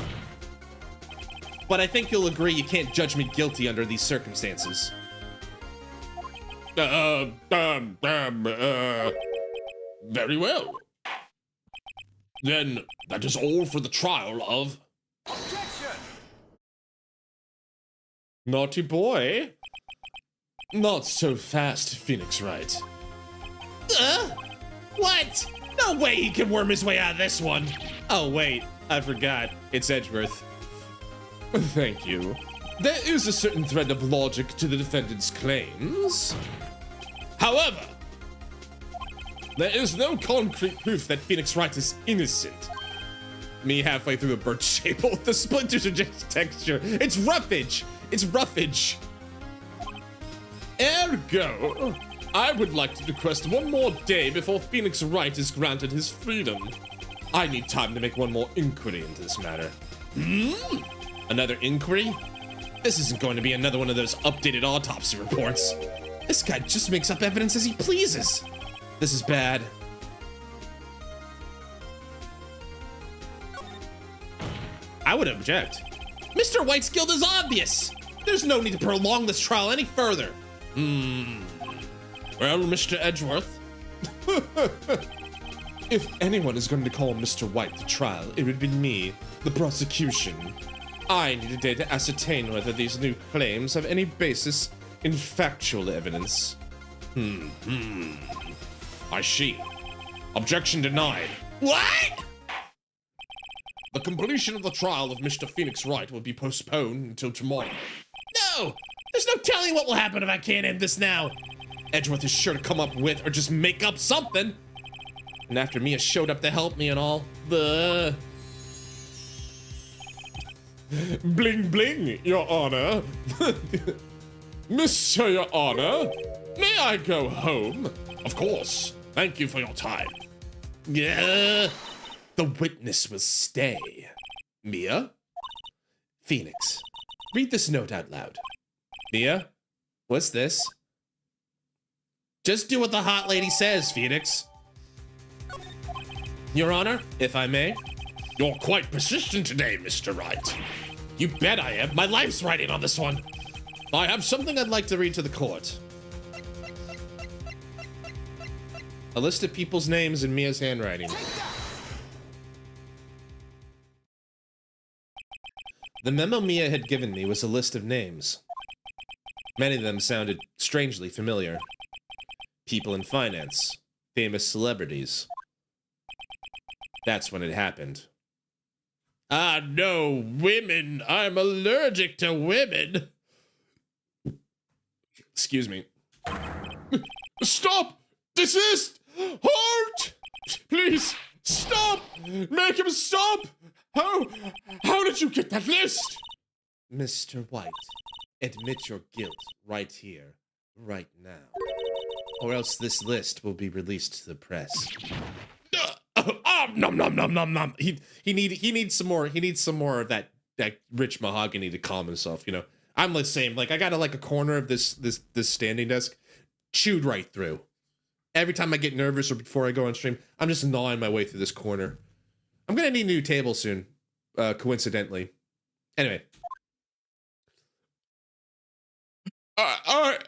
but I think you'll agree you can't judge me guilty under these circumstances. Very well. Then that is all for the trial of... Objection! Naughty boy. Not so fast, Phoenix Wright. What? No way he can worm his way out of this one. Oh, wait, I forgot. It's Edgeworth. Thank you. There is a certain thread of logic to the defendant's claims. However, there is no concrete proof that Phoenix Wright is innocent. Me halfway through a bird shape, the splinters are just texture. It's roughage. It's roughage. Ergo, I would like to request one more day before Phoenix Wright is granted his freedom. I need time to make one more inquiry into this matter. Another inquiry? This isn't going to be another one of those updated autopsy reports. This guy just makes up evidence as he pleases. This is bad. I would object. Mr. White's guilt is obvious. There's no need to prolong this trial any further. Well, Mr. Edgeworth, If anyone is going to call Mr. White to trial, it would be me, the prosecution. I need a day to ascertain whether these new claims have any basis in factual evidence. I see. Objection denied. What? The completion of the trial of Mr. Phoenix Wright will be postponed until tomorrow. No! There's no telling what will happen if I can't end this now. Edgeworth is sure to come up with or just make up something. And after Mia showed up to help me and all, the Bling bling, Your Honor. Mr. Your Honor, may I go home? Of course. Thank you for your time. yeah, the witness will stay. Mia? Phoenix, read this note out loud. Mia, what's this? Just do what the hot lady says, Phoenix. Your Honor, if I may. You're quite persistent today, Mr. Wright. You bet I am. My life's riding on this one. I have something I'd like to read to the court. A list of people's names in Mia's handwriting. The memo Mia had given me was a list of names. Many of them sounded strangely familiar. People in finance, famous celebrities. That's when it happened. Ah, no, women. I'm allergic to women. Excuse me. Stop! Desist! Halt! Please, stop! Make him stop! How did you get that list? Mr. White, admit your guilt right here, right now. Or else this list will be released to the press. Nom nom nom nom nom. He needs some more. He needs some more of that rich mahogany to calm himself. You know, I'm the same. Like I got a corner of this standing desk chewed right through. Every time I get nervous or before I go on stream, I'm just gnawing my way through this corner. I'm gonna need a new table soon. Coincidentally. Anyway. I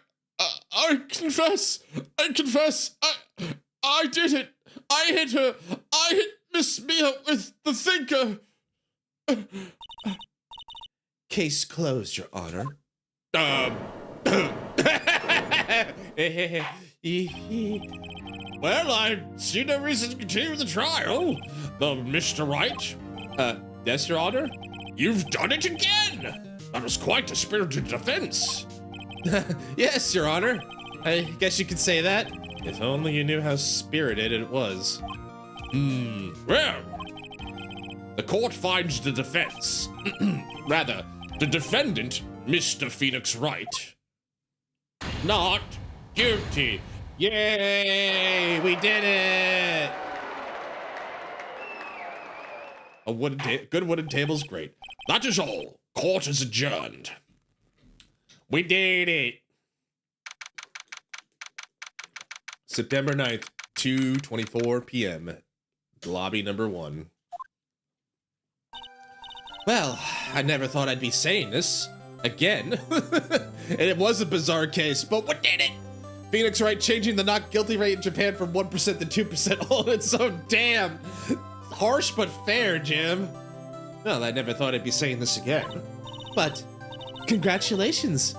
confess. I did it. I hit her. I hit Miss Mia with the thinker. Case closed, Your Honor. Well, I see no reason to continue the trial. Mr. Wright? Yes, Your Honor? You've done it again! That was quite a spirited defense. Yes, Your Honor. I guess you could say that. If only you knew how spirited it was. Well, the court finds the defense, rather, the defendant, Mr. Phoenix Wright, not guilty. Yay! We did it! A good wooden table's great. That is all. Court is adjourned. We did it! September 9th, 2:24 p.m. Lobby number 1. Well, I never thought I'd be saying this. Again. And it was a bizarre case, but what did it? Phoenix Wright changing the not guilty rate in Japan from 1% to 2% all its own. Damn. Harsh but fair, Jim. Well, I never thought I'd be saying this again. But congratulations.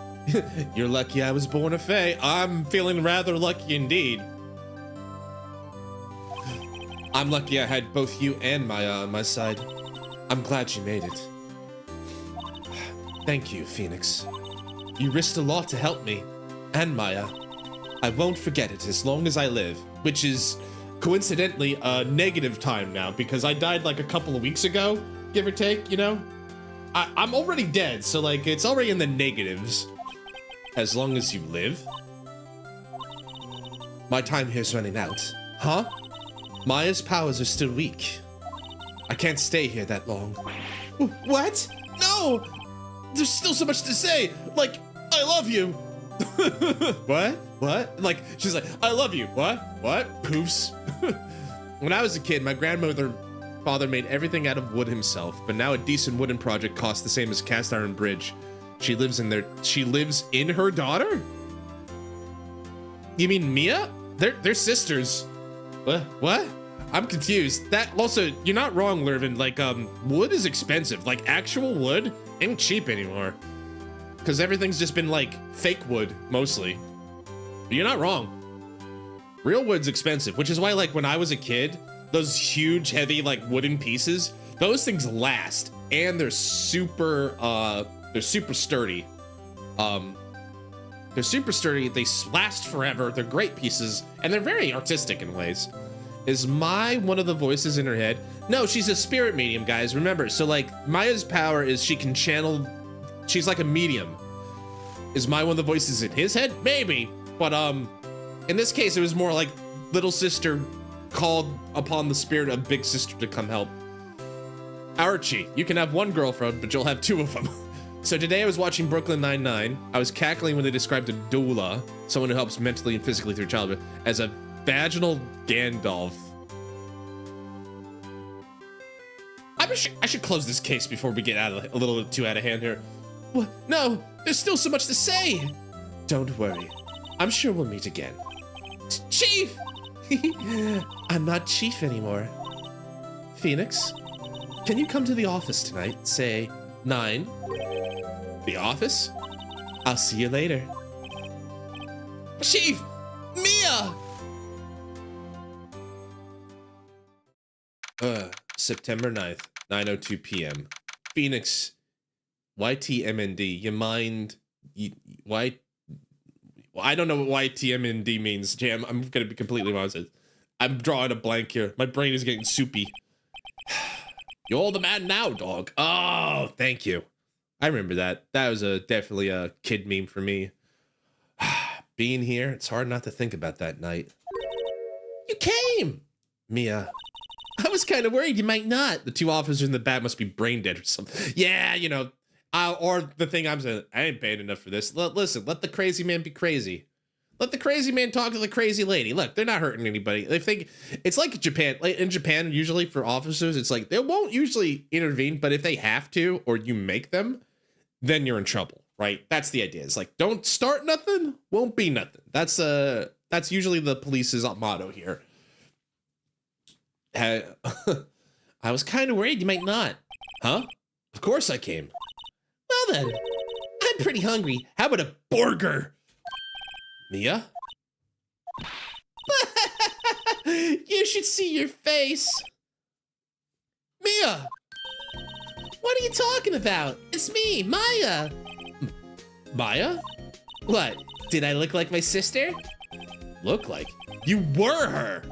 You're lucky I was born a fae. I'm feeling rather lucky indeed. I'm lucky I had both you and Maya on my side. I'm glad you made it. Thank you, Phoenix. You risked a lot to help me, and Maya. I won't forget it as long as I live. Which is coincidentally a negative time now because I died like a couple of weeks ago, give or take, you know? I'm already dead, so like it's already in the negatives. As long as you live? My time here's running out. Huh? Maya's powers are still weak. I can't stay here that long. What? No! There's still so much to say. Like, I love you. What? What? Like, she's like, I love you. What? Poofs. When I was a kid, my father made everything out of wood himself, but now a decent wooden project costs the same as a cast iron bridge. She lives in her daughter? You mean Mia? They're sisters. What? I'm confused. That also, you're not wrong, Lurvin. Like, wood is expensive. Like, actual wood ain't cheap anymore. Because everything's just been like fake wood, mostly. But you're not wrong. Real wood's expensive, which is why, like, when I was a kid, those huge, heavy, like, wooden pieces, those things last. And they're super sturdy. They're super sturdy, they last forever, they're great pieces, and they're very artistic in ways. Is Mai one of the voices in her head? No, she's a spirit medium, guys, remember. So, like, Maya's power is she can channel, she's like a medium. Is Mai one of the voices in his head? Maybe, but, in this case, it was more like little sister called upon the spirit of big sister to come help. Archie, you can have one girlfriend, but you'll have two of them. So today I was watching Brooklyn Nine-Nine. I was cackling when they described a doula, someone who helps mentally and physically through childhood, as a vaginal Gandalf. I should close this case before we get a little too out of hand here. What? No, there's still so much to say. Don't worry. I'm sure we'll meet again. Chief! I'm not Chief anymore. Phoenix, can you come to the office tonight? Say 9. The office? I'll see you later. Chief! Mia! September 9th, 9:02 p.m. Phoenix, YTMND, you mind... Why... Well, I don't know what YTMND means, Jam. I'm gonna be completely honest. I'm drawing a blank here. My brain is getting soupy. You're the man now, dog. Oh, thank you. I remember that. That was definitely a kid meme for me. Being here, it's hard not to think about that night. You came! Mia, I was kind of worried you might not. The two officers in the back must be brain dead or something. Yeah, you know. Or the thing I'm saying, I ain't paid enough for this. Listen, let the crazy man be crazy. Let the crazy man talk to the crazy lady. Look, they're not hurting anybody. It's like Japan. Like in Japan, usually for officers, it's like they won't usually intervene, but if they have to or you make them, then you're in trouble, right? That's the idea. It's like, don't start nothing, won't be nothing. That's usually the police's motto here. I was kind of worried you might not. Huh? Of course I came. Well then, I'm pretty hungry. How about a burger? Mia? You should see your face. Mia! What are you talking about? It's me, Maya. Maya? What? Did I look like my sister? Look like? You were her!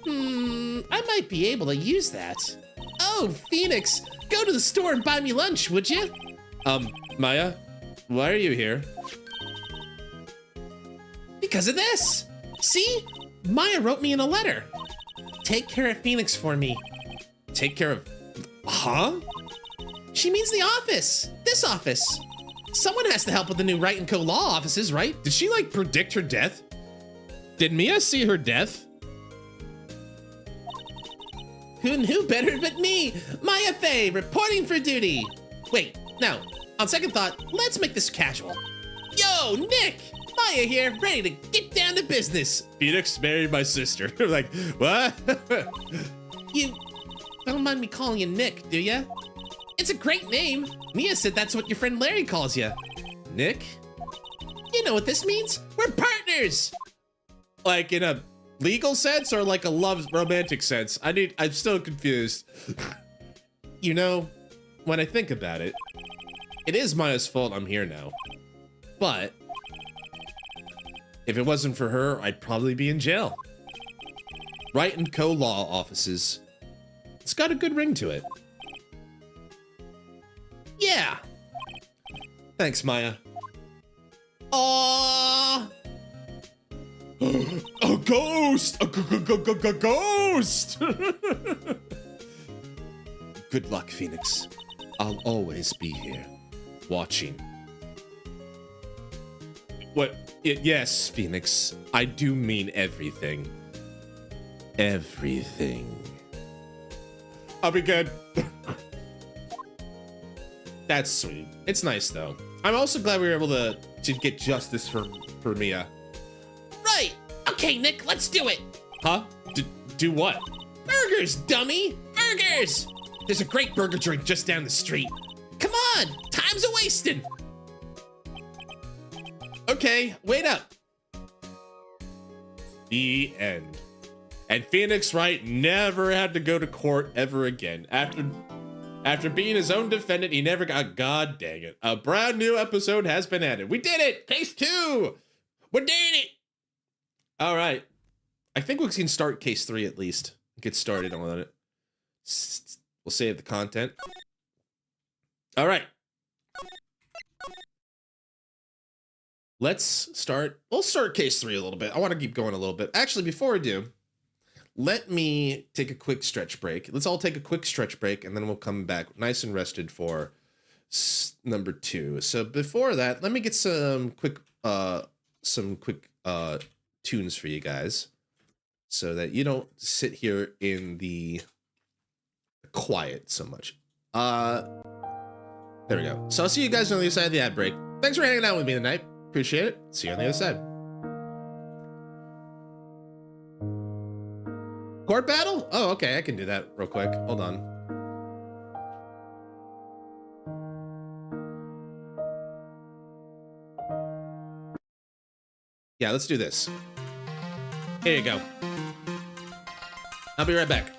I might be able to use that. Oh, Phoenix, go to the store and buy me lunch, would you? Maya, why are you here? Because of this. See? Maya wrote me in a letter. Take care of Phoenix for me. Take care of... Huh? She means the office. This office. Someone has to help with the new Wright & Co. law offices, right? Did she, like, predict her death? Did Mia see her death? Who knew better but me? Maya Fey, reporting for duty. Wait, no. On second thought, let's make this casual. Yo, Nick! Maya here, ready to get down to business. Phoenix married my sister. Like, what? You don't mind me calling you Nick, do ya? It's a great name. Mia said that's what your friend Larry calls you. Nick? You know what this means? We're partners! Like in a legal sense or like a love romantic sense? I'm still confused. You know, when I think about it, it is Maya's fault I'm here now. But if it wasn't for her, I'd probably be in jail. Wright and Co. law offices. It's got a good ring to it. Yeah. Thanks, Maya. Aww. A ghost! A ghost! Good luck, Phoenix. I'll always be here, watching. What? Yes, Phoenix. I do mean everything. Everything. I'll be good. That's sweet. It's nice, though. I'm also glad we were able to get justice for Mia. Right. Okay, Nick, let's do it. Huh? Do what? Burgers, dummy. Burgers. There's a great burger joint just down the street. Come on. Time's a wasting. Okay, wait up. The end. And Phoenix Wright never had to go to court ever again. After being his own defendant, he never got. God dang it. A brand new episode has been added. We did it! Case 2! We did it! All right. I think we can start case 3 at least. Get started on it. We'll save the content. All right. Let's start. We'll start case 3 a little bit. I want to keep going a little bit. Actually, before I do, let me take a quick stretch break. Let's all take a quick stretch break, and then we'll come back nice and rested for number 2. So before that, let me get some quick tunes for you guys, so that you don't sit here in the quiet so much. There we go. So I'll see you guys on the other side of the ad break. Thanks for hanging out with me tonight. Appreciate it. See you on the other side. Court battle? Oh, okay. I can do that real quick. Hold on. Yeah, let's do this. Here you go. I'll be right back.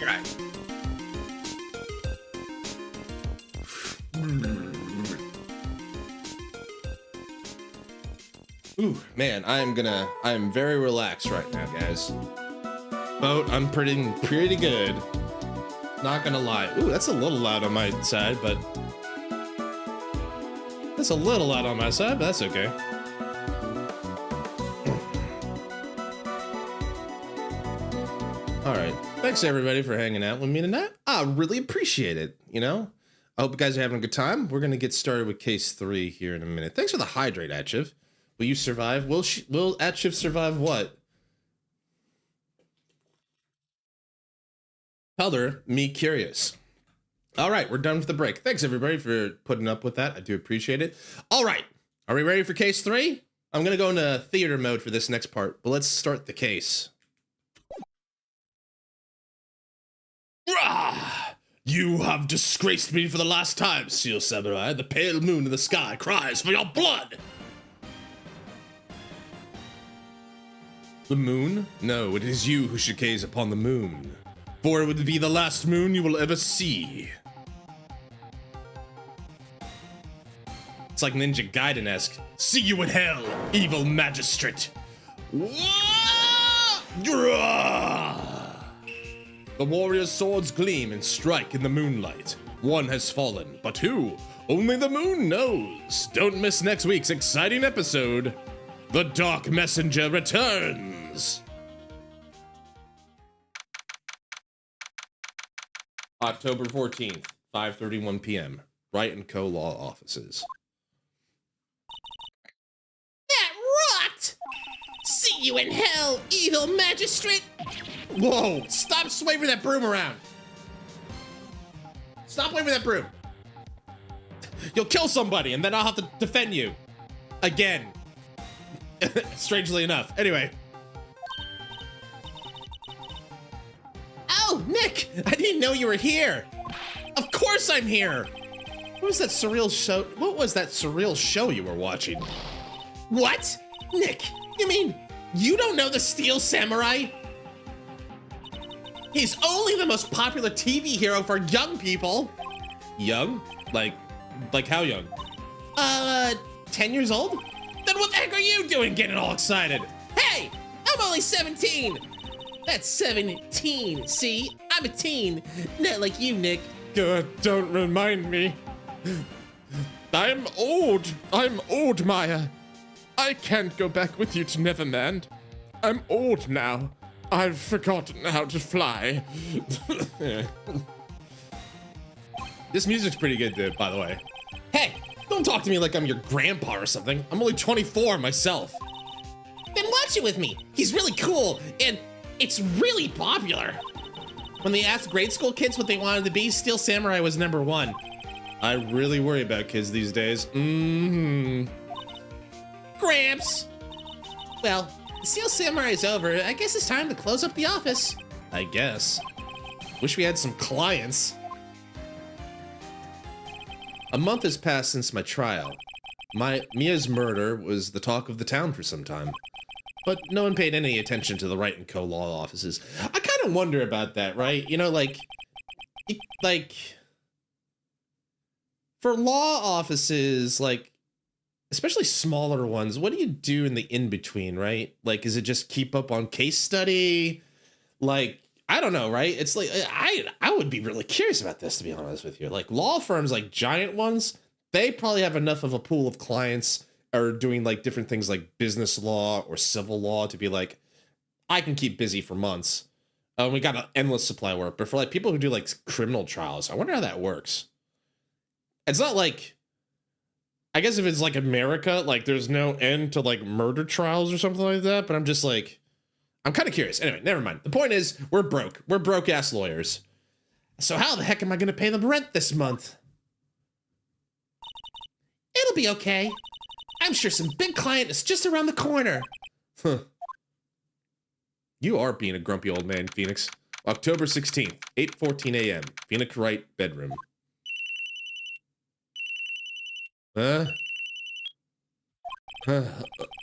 Right. Ooh, man, I'm very relaxed right now, guys. Boat, I'm pretty good. Not gonna lie. Ooh, that's a little loud on my side, but that's okay. All right. Thanks everybody for hanging out with me tonight. I really appreciate it, you know? I hope you guys are having a good time. We're gonna get started with case 3 here in a minute. Thanks for the hydrate, Achiv. Will you survive? Will Achiv survive what? Elder, me curious. All right, we're done with the break. Thanks everybody for putting up with that. I do appreciate it. All right, are we ready for case 3? I'm gonna go into theater mode for this next part, but let's start the case. Rah! You have disgraced me for the last time, Seal Samurai. The pale moon in the sky cries for your blood. The moon? No, it is you who should gaze upon the moon, for it would be the last moon you will ever see. It's like Ninja Gaiden-esque. See you in hell, evil magistrate. The warrior's swords gleam and strike in the moonlight. One has fallen, but who? Only the moon knows. Don't miss next week's exciting episode. The Dark Messenger returns. October 14th, 5:31 p.m. Wright & Co. Law Offices. That rocked! See you in hell, evil magistrate! Whoa! Stop waving that broom around! Stop waving that broom! You'll kill somebody and then I'll have to defend you. Again. Strangely enough. Anyway. Oh, Nick! I didn't know you were here! Of course I'm here! What was that surreal show? What was that surreal show you were watching? What? Nick, you mean you don't know the Steel Samurai? He's only the most popular TV hero for young people. Young? Like how young? 10 years old? Then what the heck are you doing getting all excited? Hey, I'm only 17. That's 17, see? I'm a teen, not like you, Nick. God, don't remind me. I'm old, Maya. I can't go back with you to Neverland. I'm old now. I've forgotten how to fly. This music's pretty good, dude, by the way. Hey, don't talk to me like I'm your grandpa or something. I'm only 24 myself. Then watch it with me. He's really cool, and it's really popular. When they asked grade school kids what they wanted to be, Steel Samurai was #1. I really worry about kids these days. Gramps! Well, the Steel Samurai's over. I guess it's time to close up the office. I guess. Wish we had some clients. A month has passed since my trial. Mia's murder was the talk of the town for some time, but no one paid any attention to the Wright & Co. law offices. I kind of wonder about that, right? You know, like for law offices, like, especially smaller ones, what do you do in the in-between, right? Like, is it just keep up on case study? Like, I don't know, right? It's like, I would be really curious about this, to be honest with you. Like, law firms, like giant ones, they probably have enough of a pool of clients or doing like different things like business law or civil law to be like, I can keep busy for months. We got an endless supply of work. But for like people who do like criminal trials, I wonder how that works. It's not like, I guess if it's like America, like there's no end to like murder trials or something like that. But I'm just like, I'm kind of curious. Anyway, never mind. The point is, we're broke. We're broke ass lawyers. So how the heck am I going to pay them rent this month? It'll be okay. I'm sure some big client is just around the corner. Huh. You are being a grumpy old man, Phoenix. October 16th, 8:14 a.m. Phoenix Wright bedroom.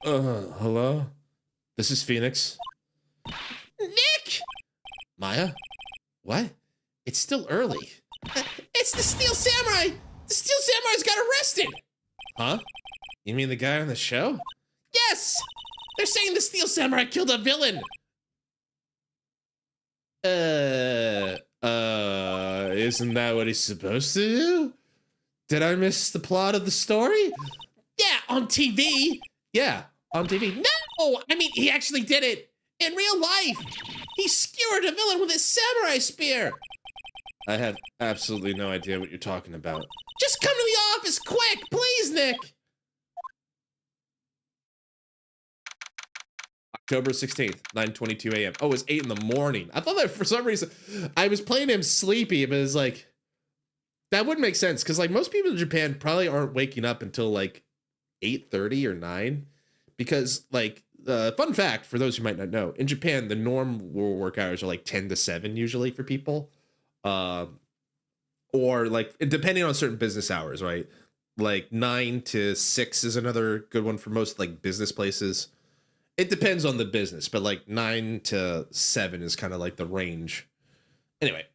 Hello? This is Phoenix. Nick! Maya? What? It's still early. It's the Steel Samurai! The Steel Samurai's got arrested! Huh? You mean the guy on the show? Yes! They're saying the Steel Samurai killed a villain! Isn't that what he's supposed to do? Did I miss the plot of the story? Yeah, on TV! Yeah, on TV. No! I mean, he actually did it! In real life! He skewered a villain with his samurai spear! I have absolutely no idea what you're talking about. Just come to the office quick, please, Nick. October 16th, 9:22 a.m. Oh, it was 8 in the morning. I thought that for some reason I was playing him sleepy, but it's like that wouldn't make sense because like most people in Japan probably aren't waking up until like 8:30 or 9 because like fun fact for those who might not know, in Japan the norm work hours are like 10 to 7 usually for people. Or like depending on certain business hours, right? Like 9 to 6 is another good one for most like business places. It depends on the business, but like 9 to 7 is kind of like the range. Anyway,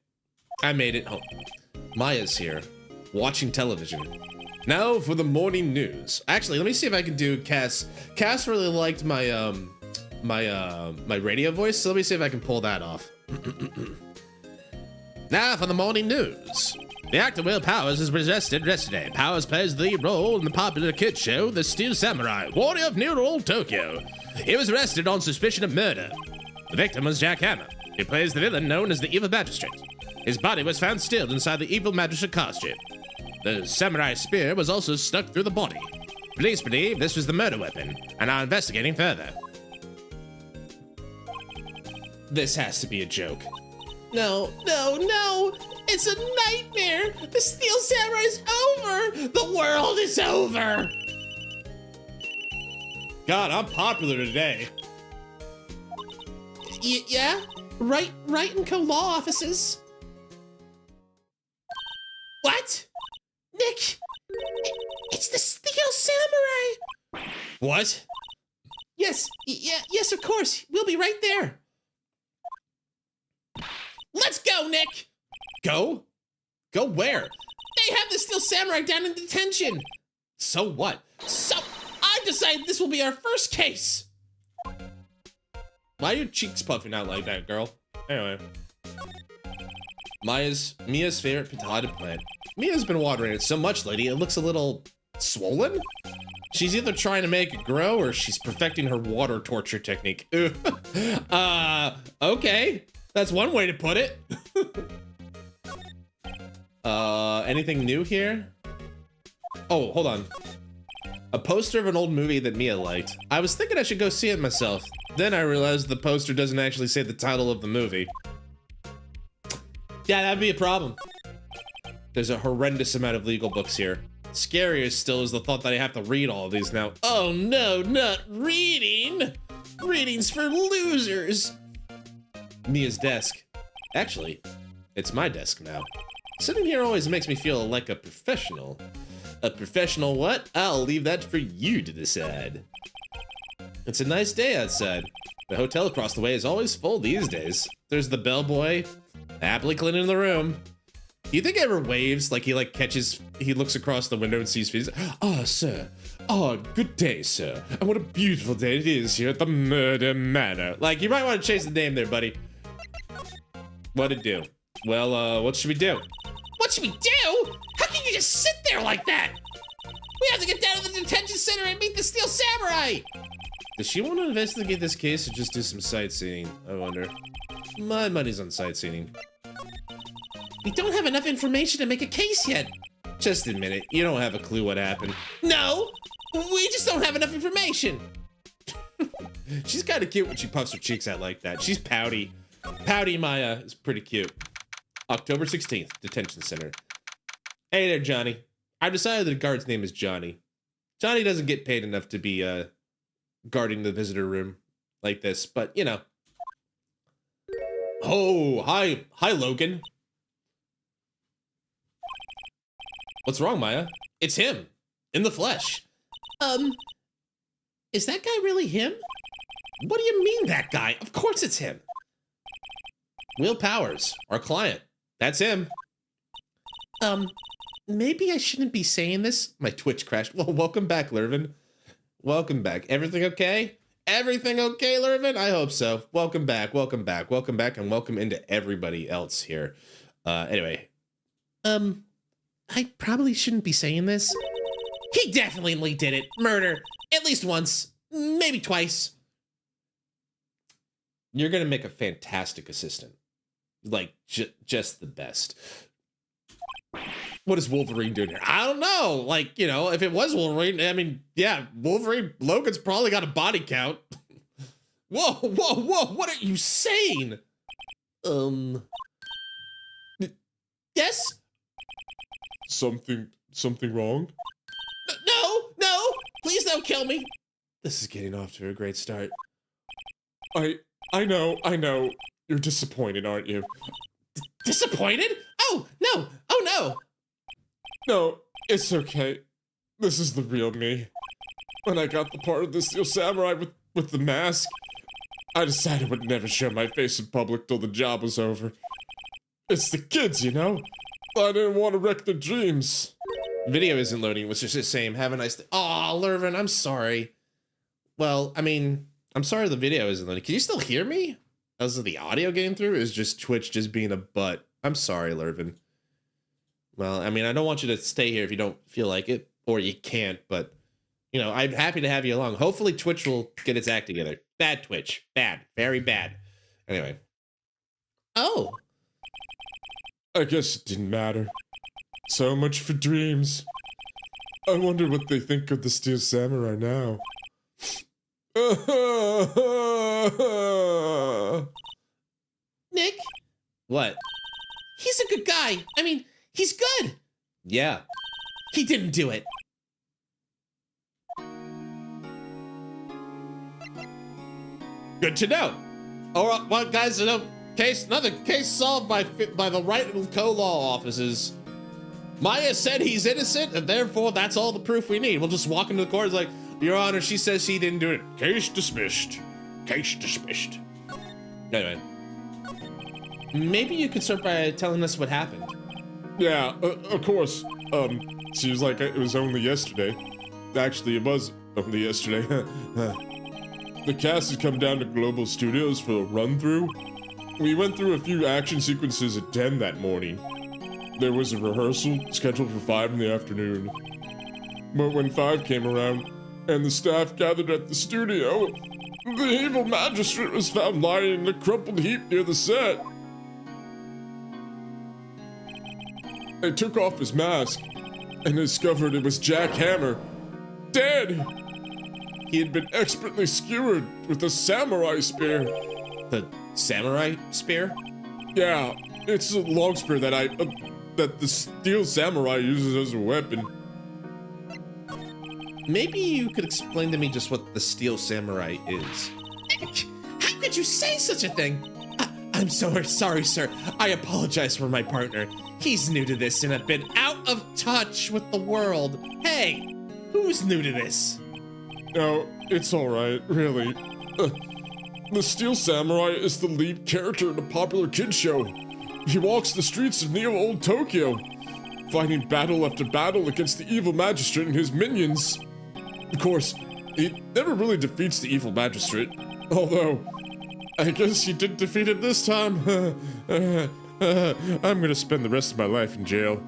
I made it home. Maya's here, watching television. Now for the morning news. Actually, let me see if I can do Cass. Cass really liked my my radio voice, so let me see if I can pull that off. Now for the morning news. The actor Will Powers was arrested yesterday. Powers plays the role in the popular kids show, The Steel Samurai, Warrior of New Old Tokyo. He was arrested on suspicion of murder. The victim was Jack Hammer. He plays the villain known as the Evil Magistrate. His body was found stilled inside the Evil Magistrate costume. The samurai spear was also stuck through the body. Police believe this was the murder weapon and are investigating further. This has to be a joke. No, no, no! It's a nightmare! The Steel Samurai's over! The world is over! God, I'm popular today. Yeah? Wright and Co. law offices. What? Nick! It's the Steel Samurai! What? Yes, yes, of course. We'll be right there. Let's go, Nick! Go? Go where? They have the Steel Samurai down in detention. So what? So, I decided this will be our first case. Why are your cheeks puffing out like that, girl? Anyway. Mia's favorite potato plant. Mia's been watering it so much lately, it looks a little swollen. She's either trying to make it grow or she's perfecting her water torture technique. Okay. That's one way to put it. Anything new here? Oh, hold on. A poster of an old movie that Mia liked. I was thinking I should go see it myself. Then I realized the poster doesn't actually say the title of the movie. Yeah, that'd be a problem. There's a horrendous amount of legal books here. Scarier still is the thought that I have to read all of these now. Oh no, not reading! Reading's for losers! Mia's desk. Actually, it's my desk now. Sitting here always makes me feel like a professional. A professional what? I'll leave that for you to decide. It's a nice day outside. The hotel across the way is always full these days. There's the bellboy, happily cleaning the room. Do you think he ever waves like he looks across the window and sees faces? Ah, sir. Ah, good day, sir. And what a beautiful day it is here at the Murder Manor. Like, you might want to change the name there, buddy. What'd it do? Well, what should we do? What should we do? How can you just sit there like that? We have to get down to the detention center and meet the Steel Samurai! Does she want to investigate this case or just do some sightseeing? I wonder. My money's on sightseeing. We don't have enough information to make a case yet. Just admit it. You don't have a clue what happened. No! We just don't have enough information. She's kind of cute when she puffs her cheeks out like that. She's pouty. Pouty Maya is pretty cute. October 16th, detention center. Hey there, Johnny. I decided the guard's name is Johnny. Johnny doesn't get paid enough to be guarding the visitor room like this, but you know. Oh, hi, Logan. What's wrong, Maya? It's him, in the flesh. Is that guy really him? What do you mean, that guy? Of course it's him. Will Powers, our client. That's him. Maybe I shouldn't be saying this. My Twitch crashed. Well, welcome back, Lurvin. Welcome back. Everything okay? Everything okay, Lurvin? I hope so. Welcome back, welcome back, welcome back, and welcome into everybody else here. Anyway. I probably shouldn't be saying this. He definitely did it. Murder. At least once. Maybe twice. You're gonna make a fantastic assistant. like just the best. What is Wolverine doing here? I don't know. Like, you know, if it was Wolverine, I mean, yeah, Wolverine, Logan's probably got a body count. Whoa, whoa, whoa, what are you saying? Yes? Something wrong? No, please don't kill me. This is getting off to a great start. I know. You're disappointed, aren't you? Disappointed? Oh, no. No, it's okay. This is the real me. When I got the part of the Steel Samurai with the mask, I decided I would never show my face in public till the job was over. It's the kids, you know? I didn't want to wreck their dreams. Video isn't loading, which is the same. Have a nice day. Aw, Lervin, I'm sorry. Well, I mean, I'm sorry the video isn't loading. Can you still hear me? Is the audio getting through? Or is just Twitch just being a butt? I'm sorry, Lervin. Well, I mean, I don't want you to stay here if you don't feel like it, or you can't, but, you know, I'm happy to have you along. Hopefully Twitch will get its act together. Bad Twitch. Bad. Very bad. Anyway. Oh. I guess it didn't matter. So much for dreams. I wonder what they think of the Steel Samurai now. Nick, What? he's a good guy. I mean, he's good. Yeah. He didn't do it. Good to know. All right, well, guys, another case solved by the Wright and Co. law offices. Maya said he's innocent, and therefore that's all the proof we need. We'll just walk into the court like, Your Honor, she says he didn't do it. Case dismissed. Case dismissed. Anyway. Maybe you could start by telling us what happened. Yeah, of course. Seems like it was only yesterday. Actually, it was only yesterday. The cast had come down to Global Studios for a run-through. We went through a few action sequences at 10 that morning. There was a rehearsal scheduled for 5 in the afternoon. But when 5 came around, and the staff gathered at the studio, the evil magistrate was found lying in a crumpled heap near the set. They took off his mask and discovered it was Jack Hammer, dead. He had been expertly skewered with a samurai spear. The samurai spear? Yeah, it's a long spear that that the Steel Samurai uses as a weapon. Maybe you could explain to me just what the Steel Samurai is. Nick, how could you say such a thing? I'm sorry, sir. I apologize for my partner. He's new to this and a bit out of touch with the world. Hey, who's new to this? No, it's alright, really. The Steel Samurai is the lead character in a popular kids show. He walks the streets of Neo-Old Tokyo, fighting battle after battle against the evil magistrate and his minions. Of course, he never really defeats the evil magistrate, although I guess he did defeat him this time. I'm gonna spend the rest of my life in jail.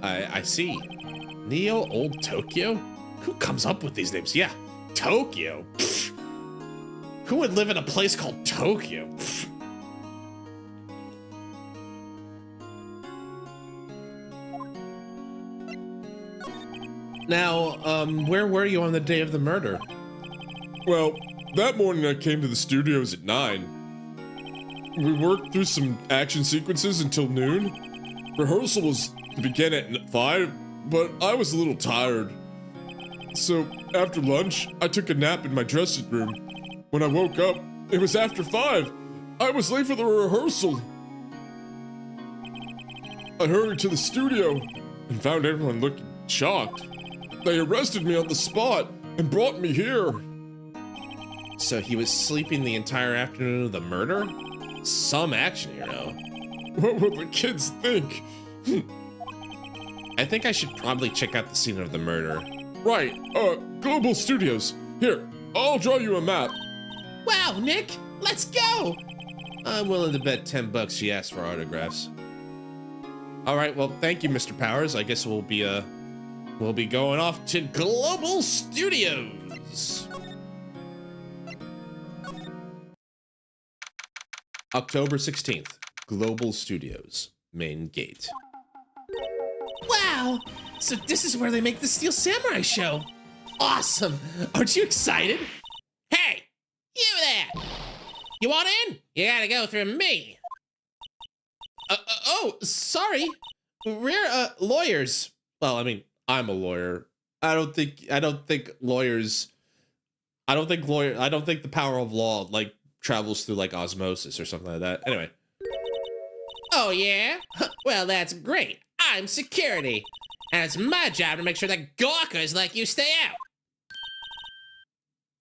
I see. Neo-Old Tokyo? Who comes up with these names? Yeah, Tokyo. Pfft. Who would live in a place called Tokyo? Pfft. Now, where were you on the day of the murder? Well, that morning I came to the studios at 9. We worked through some action sequences until noon. Rehearsal was to begin at 5, but I was a little tired. So, after lunch, I took a nap in my dressing room. When I woke up, it was after 5. I was late for the rehearsal. I hurried to the studio and found everyone looking shocked. They arrested me on the spot and brought me here. So he was sleeping the entire afternoon of the murder? Some action here, though. What will the kids think? I think I should probably check out the scene of the murder. Right, Global Studios. Here, I'll draw you a map. Wow, Nick, let's go. I'm willing to bet $10 she asked for autographs. All right, well, thank you, Mr. Powers. I guess we'll be going off to Global Studios. October 16th, Global Studios, main gate. Wow! So this is where they make the Steel Samurai show. Awesome! Aren't you excited? Hey! You there! You want in? You gotta go through me. Oh, sorry. We're lawyers. Well, I mean, I'm a lawyer. I don't think lawyers. I don't think the power of law like travels through like osmosis or something like that. Anyway. Oh yeah? Well, that's great. I'm security. And it's my job to make sure that gawkers like you stay out.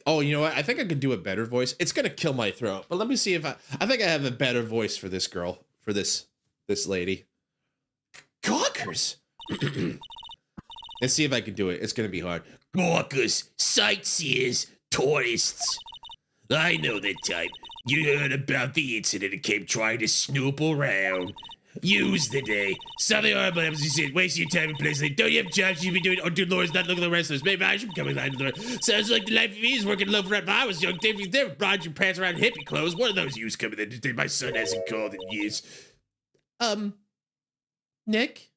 Oh, you know what? I think I could do a better voice. It's gonna kill my throat, but let me see if I think I have a better voice for this girl, for this lady. Gawkers? Let's see if I can do it. It's gonna be hard. Gawkers, sightseers, tourists. I know the type. You heard about the incident and came trying to snoop around. Use the day. Something horrible happens, you sit, waste your time in places like, don't you have jobs you be doing? Or do lawyers not look at the rest of us? Maybe I should become a line of the lawyer. Sounds like the life of me is working low for rent. When I was young, Dave, you never brought your pants around hippie clothes. What are those yous coming in today? My son hasn't called in years. Nick?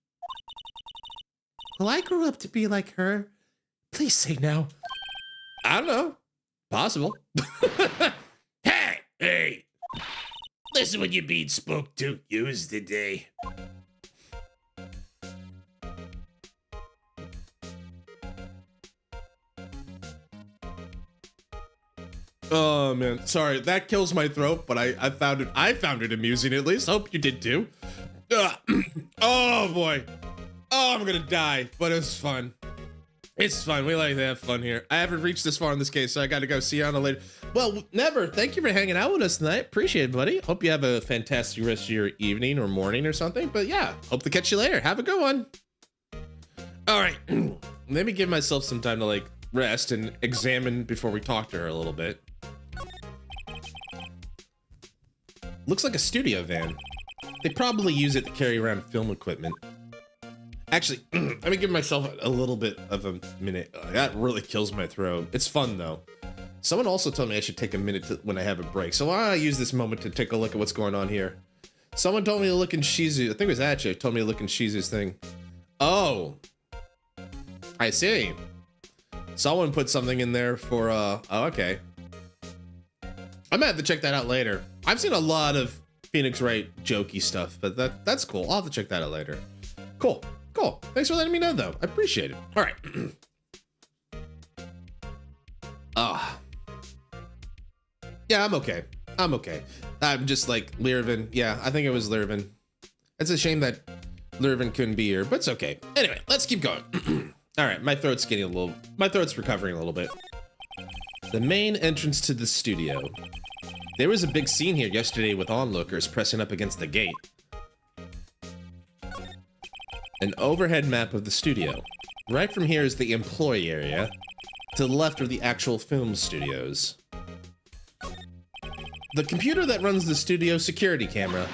Will I grow up to be like her? Please say no. I don't know. Possible. Hey! Listen when you're being spoke to. Use the day. Oh man, sorry, that kills my throat, but I found it amusing at least. Hope you did too. Oh boy. Oh, I'm gonna die, but it's fun. It's fun. We like to have fun here. I haven't reached this far in this case, so I gotta go. See you on a later. Well, Never, thank you for hanging out with us tonight. Appreciate it, buddy. Hope you have a fantastic rest of your evening or morning or something. But yeah, hope to catch you later. Have a good one. All right. Let me give myself some time to like rest and examine before we talk to her a little bit. Looks like a studio van. They probably use it to carry around film equipment. Actually, let me give myself a little bit of a minute. That really kills my throat. It's fun though. Someone also told me I should take a minute when I have a break. So why don't I use this moment to take a look at what's going on here? Someone told me to look in Shizu. I think it was Acha told me to look in Shizu's thing. Oh, I see. Someone put something in there for, oh, okay. I might have to check that out later. I've seen a lot of Phoenix Wright jokey stuff, but that's cool. I'll have to check that out later. Cool. Cool. Thanks for letting me know, though. I appreciate it. All right. Yeah, I'm okay. I'm okay. I'm just like Lirvin. Yeah, I think it was Lirvin. It's a shame that Lirvin couldn't be here, but it's okay. Anyway, let's keep going. All right, my throat's recovering a little bit. The main entrance to the studio. There was a big scene here yesterday with onlookers pressing up against the gate. An overhead map of the studio. Right from here is the employee area. To the left are the actual film studios. The computer that runs the studio security camera.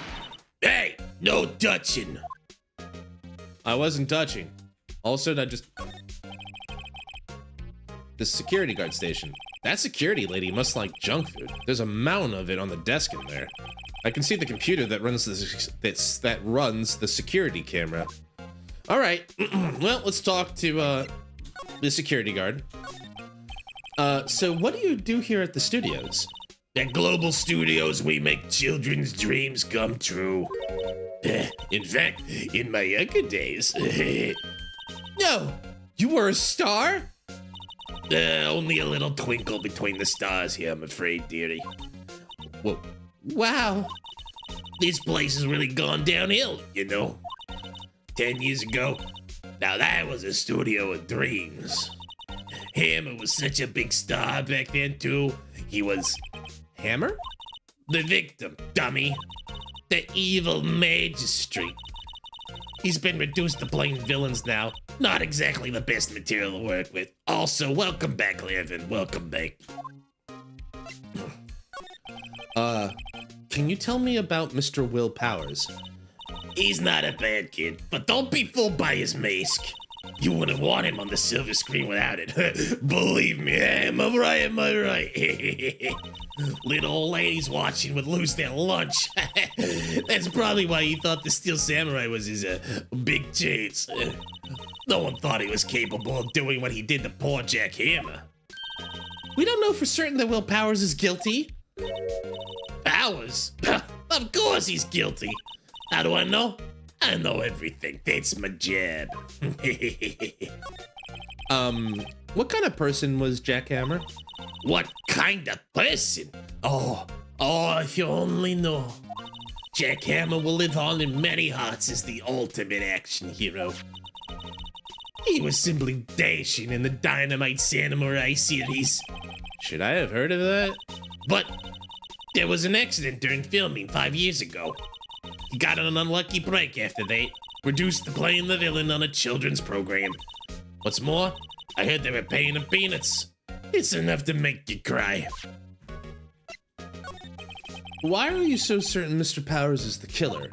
Hey, no touching. I wasn't touching. Also, not just... The security guard station. That security lady must like junk food. There's a mountain of it on the desk in there. I can see the computer that runs the security camera. All right, well, let's talk to the security guard. So what do you do here at the studios? At Global Studios, we make children's dreams come true. In fact, in my younger days... No, you were a star? Only a little twinkle between the stars here, I'm afraid, dearie. Whoa. Wow. This place has really gone downhill, you know. 10 years ago, now that was a studio of dreams. Hammer was such a big star back then, too. He was... Hammer? The victim, dummy. The evil magistrate. He's been reduced to plain villains now. Not exactly the best material to work with. Also, welcome back, Levin. Welcome back. Can you tell me about Mr. Will Powers? He's not a bad kid, but don't be fooled by his mask. You wouldn't want him on the silver screen without it. Believe me, am I right? Little old ladies watching would lose their lunch. That's probably why he thought the Steel Samurai was his big chance. No one thought he was capable of doing what he did to poor Jack Hammer. We don't know for certain that Will Powers is guilty. Powers? Of course he's guilty. How do I know? I know everything. That's my job. What kind of person was Jack Hammer? What kind of person? Oh, if you only know. Jack Hammer will live on in many hearts as the ultimate action hero. He was simply dashing in the Dynamite Samurai series. Should I have heard of that? But there was an accident during filming 5 years ago. He got an unlucky break after that, reduced to playing the villain on a children's program. What's more, I heard they were paying him peanuts. It's enough to make you cry. Why are you so certain Mr. Powers is the killer?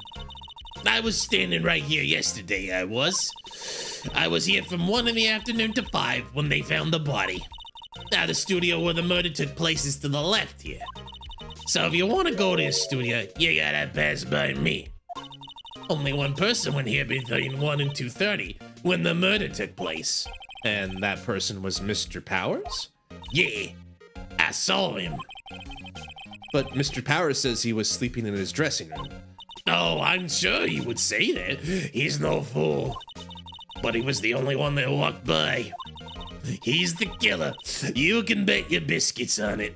I was standing right here yesterday, I was. I was here from 1 in the afternoon to 5 when they found the body. Now the studio where the murder took place is to the left here. So if you want to go to the studio, you gotta pass by me. Only one person went here between 1 and 2:30 when the murder took place. And that person was Mr. Powers? Yeah, I saw him. But Mr. Powers says he was sleeping in his dressing room. Oh, I'm sure he would say that. He's no fool. But he was the only one that walked by. He's the killer. You can bet your biscuits on it.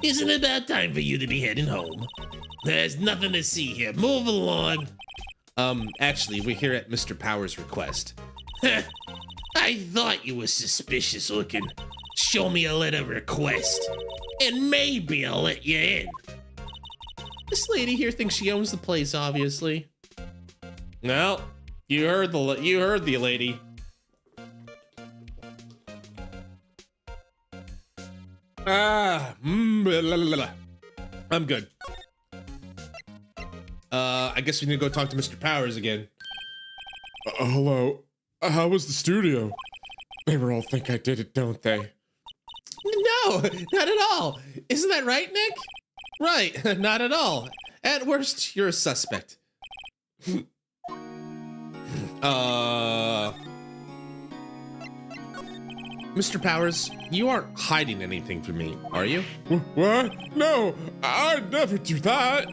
Isn't it about time for you to be heading home? There's nothing to see here. Move along. Actually, we're here at Mr. Powers' request. I thought you were suspicious looking. Show me a letter request, and maybe I'll let you in. This lady here thinks she owns the place, obviously. No, you heard the lady. I'm good. I guess we need to go talk to Mr. Powers again. Hello. How was the studio? They all think I did it, don't they? No, not at all. Isn't that right, Nick? Right, not at all. At worst, you're a suspect. Mr. Powers, you aren't hiding anything from me, are you? What? No, I'd never do that.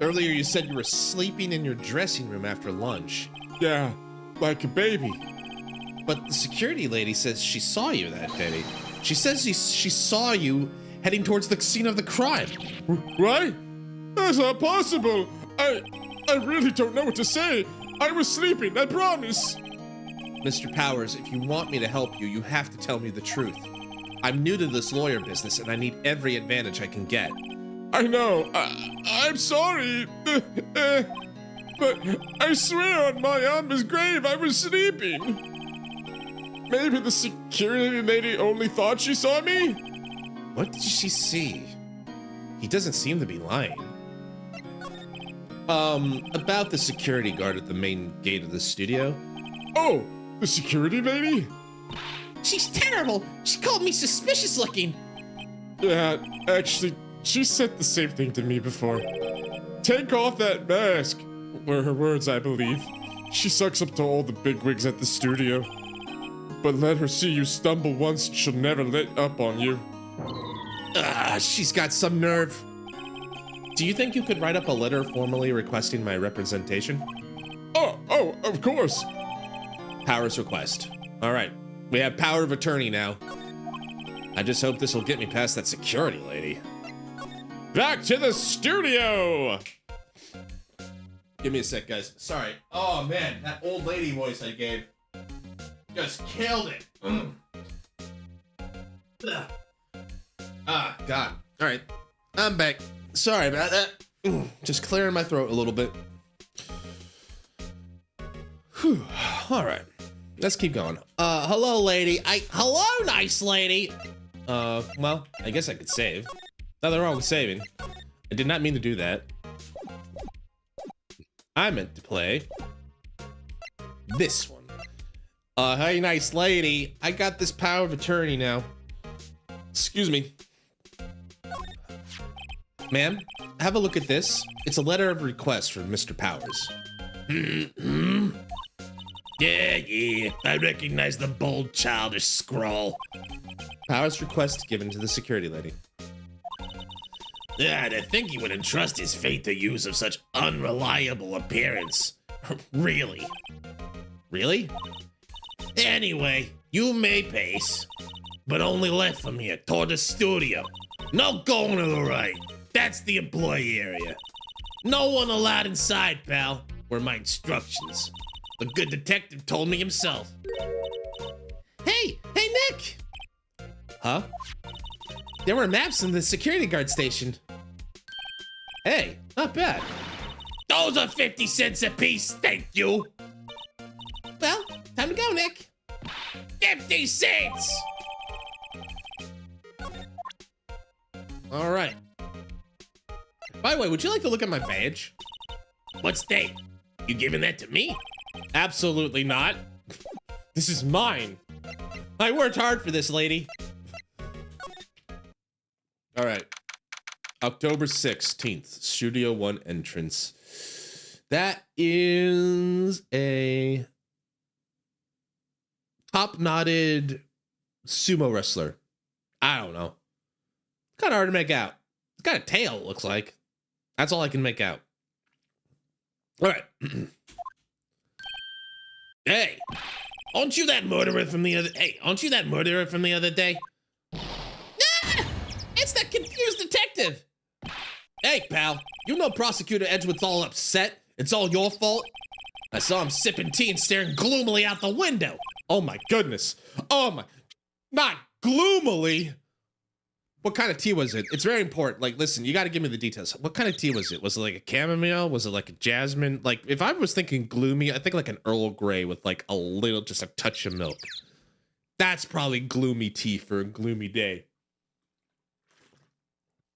Earlier you said you were sleeping in your dressing room after lunch. Yeah, like a baby. But the security lady says she saw you that day. She says she saw you heading towards the scene of the crime. What? That's not possible. I really don't know what to say. I was sleeping, I promise. Mr. Powers, if you want me to help you, you have to tell me the truth. I'm new to this lawyer business and I need every advantage I can get. I know. I'm sorry. But I swear on my Amber's grave I was sleeping. Maybe the security lady only thought she saw me? What did she see? He doesn't seem to be lying. About the security guard at the main gate of the studio. Oh, the security lady? She's terrible. She called me suspicious looking. Yeah, actually, she said the same thing to me before. Take off that mask, were her words, I believe. She sucks up to all the bigwigs at the studio. But let her see you stumble once, she'll never let up on you. She's got some nerve. Do you think you could write up a letter formally requesting my representation? Oh, of course. Powers request. All right, we have power of attorney now. I just hope this will get me past that security lady. Back to the studio! Give me a sec, guys. Sorry. Oh, man, that old lady voice I gave just killed it. Ah, God. All right, I'm back. Sorry about that. Just clearing my throat a little bit. Whew. All right, let's keep going. Hello, lady. Hello, nice lady. Well, I guess I could save. Nothing wrong with saving. I did not mean to do that. I meant to play this one. Hey, nice lady. I got this power of attorney now. Excuse me. Ma'am, have a look at this. It's a letter of request from Mr. Powers. Yeah, I recognize the bold, childish scrawl. Powers request given to the security lady. Yeah, to think he would entrust his fate to use of such unreliable appearance. Really? Really? Anyway, you may pace, but only left from here toward the studio. No going to the right. That's the employee area. No one allowed inside, pal, were my instructions. The good detective told me himself. Hey, Nick! Huh? There were maps in the security guard station. Hey, not bad. Those are 50 cents apiece, thank you. Well, time to go, Nick. 50 cents! All right. By the way, would you like to look at my badge? What's that? You giving that to me? Absolutely not. This is mine. I worked hard for this, lady. All right. October 16th, Studio 1 entrance. That is a top-knotted sumo wrestler. I don't know. Kind of hard to make out. It's got a tail, it looks like. That's all I can make out. All right. Hey, aren't you that murderer from the other? Hey, aren't you that murderer from the other day? Ah! It's that confused detective. Hey, pal, you know Prosecutor Edgewood's all upset. It's all your fault. I saw him sipping tea and staring gloomily out the window. Oh my goodness. Oh my, not gloomily. What kind of tea was it? It's very important. Like, listen, you got to give me the details. What kind of tea was it? Was it like a chamomile? Was it like a jasmine? Like, if I was thinking gloomy, I think like an Earl Grey with like a little, just a touch of milk. That's probably gloomy tea for a gloomy day.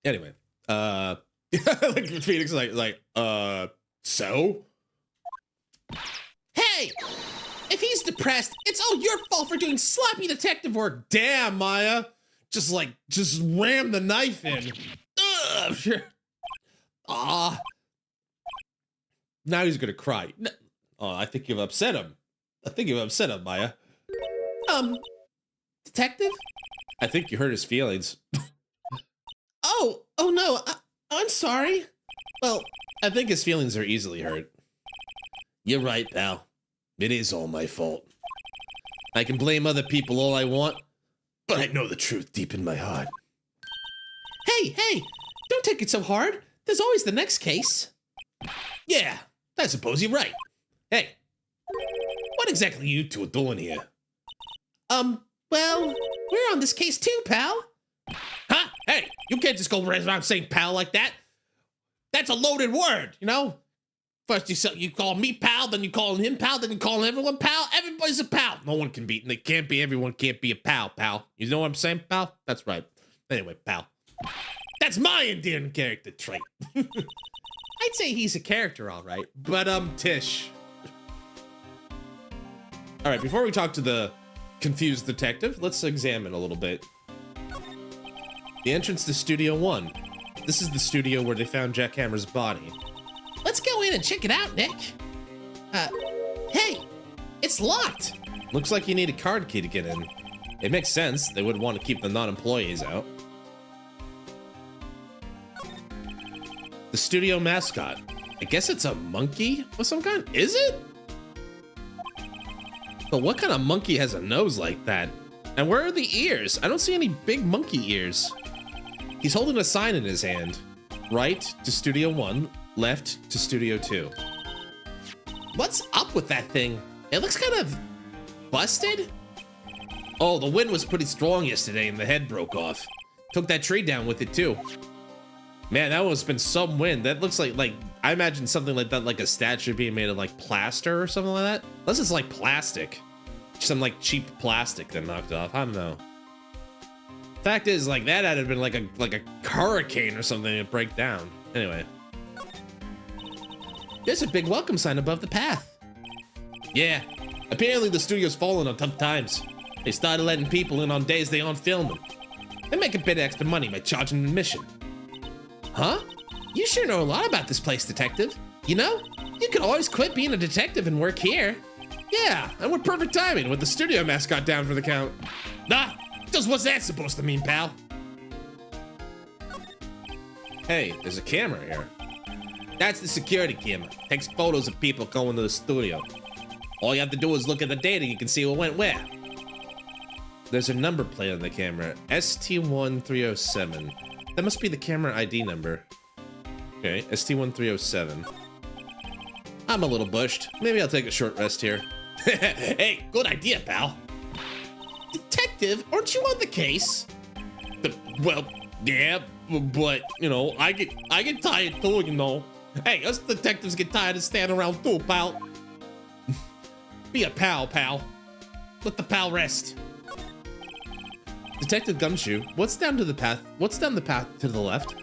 Anyway, like Phoenix is like, so? Hey, if he's depressed, it's all your fault for doing sloppy detective work. Damn, Maya. Just ram the knife in. Ugh, sure. Ah. Now he's gonna cry. Oh, I think you've upset him. Maya. Detective? I think you hurt his feelings. Oh no, I'm sorry. Well, I think his feelings are easily hurt. You're right, pal. It is all my fault. I can blame other people all I want, But I know the truth deep in my heart. Hey, don't take it so hard. There's always the next case. Yeah, I suppose you're right. Hey, what exactly you two are doing here? Well, we're on this case too, pal. Huh? Hey, you can't just go around saying pal like that. That's a loaded word, you know? First you call me pal, then you call him pal, then you call everyone pal. Everybody's a pal. No one can be, and it can't be, everyone can't be a pal. You know what I'm saying, pal? That's right. Anyway, pal. That's my endearing character trait. I'd say he's a character, all right. But Tish. All right, before we talk to the confused detective, let's examine a little bit. The entrance to Studio 1. This is the studio where they found Jack Hammer's body. Let's go in and check it out, Nick. Hey, it's locked. Looks like you need a card key to get in. It makes sense. They would want to keep the non-employees out. The studio mascot. I guess it's a monkey of some kind. Is it? But what kind of monkey has a nose like that? And where are the ears? I don't see any big monkey ears. He's holding a sign in his hand. Right to Studio 1, left to Studio 2. What's up with that thing? It looks kind of busted. Oh, the wind was pretty strong yesterday and the head broke off. Took that tree down with it too. Man, that must have been some wind. That looks like I imagine something like that, like a statue being made of like plaster or something like that. Unless it's like plastic. Some like cheap plastic that knocked off. I don't know. Fact is, like that had been like a hurricane or something to break down. Anyway. There's a big welcome sign above the path. Yeah, apparently the studio's fallen on tough times. They started letting people in on days they aren't filming. and make a bit of extra money by charging admission. Huh? You sure know a lot about this place, detective. You know, you could always quit being a detective and work here. Yeah, and with perfect timing with the studio mascot down for the count. Nah, just what's that supposed to mean, pal? Hey, there's a camera here. That's the security camera. Takes photos of people going to the studio. All you have to do is look at the data, you can see what went where. There's a number plate on the camera, ST1307. That must be the camera ID number. Okay, ST1307. I'm a little bushed. Maybe I'll take a short rest here. Hey, good idea, pal. Detective, aren't you on the case? Well, yeah, but you know, I get tired too, you know. Hey, us detectives get tired of standing around too, pal. Be a pal, pal. Let the pal rest. Detective Gumshoe, what's down the path to the left?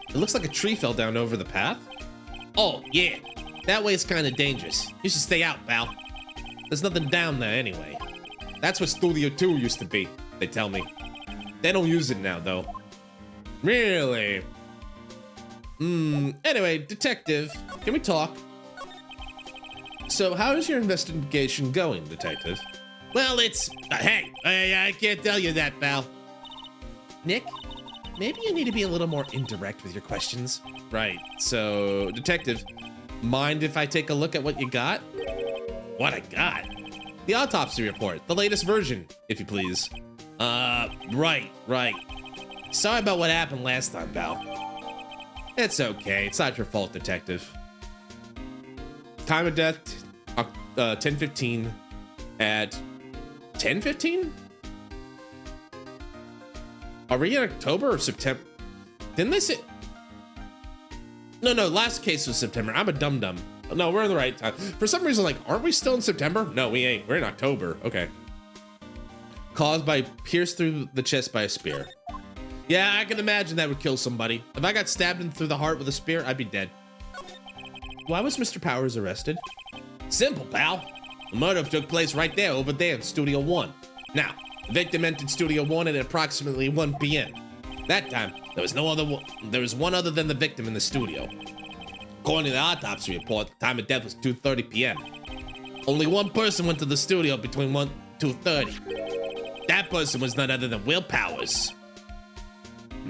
It looks like a tree fell down over the path. Oh, yeah. That way it's kind of dangerous. You should stay out, pal. There's nothing down there anyway. That's what Studio 2 used to be, they tell me. They don't use it now, though. Really? Anyway, detective, can we talk? So, how is your investigation going, detective? Well, it's... hey, I can't tell you that, pal. Nick, maybe you need to be a little more indirect with your questions. Right, so, detective, mind if I take a look at what you got? What I got? The autopsy report, the latest version, if you please. Right. Sorry about what happened last time, pal. It's okay, it's not your fault, detective. Time of death, 10:15 at 10:15? Are we in October or September? Didn't they say? No, last case was September. I'm a dum-dum. No, we're in the right time. For some reason, like, aren't we still in September? No, we ain't. We're in October. Okay. Caused by pierced through the chest by a spear. Yeah, I can imagine that would kill somebody. If I got stabbed in through the heart with a spear, I'd be dead. Why was Mr. Powers arrested? Simple, pal. The murder took place right there, over there in Studio 1. Now, the victim entered Studio 1 at approximately 1 p.m. That time, there was one other than the victim in the studio. According to the autopsy report, the time of death was 2:30 p.m. Only one person went to the studio between 1 and 2:30. That person was none other than Will Powers.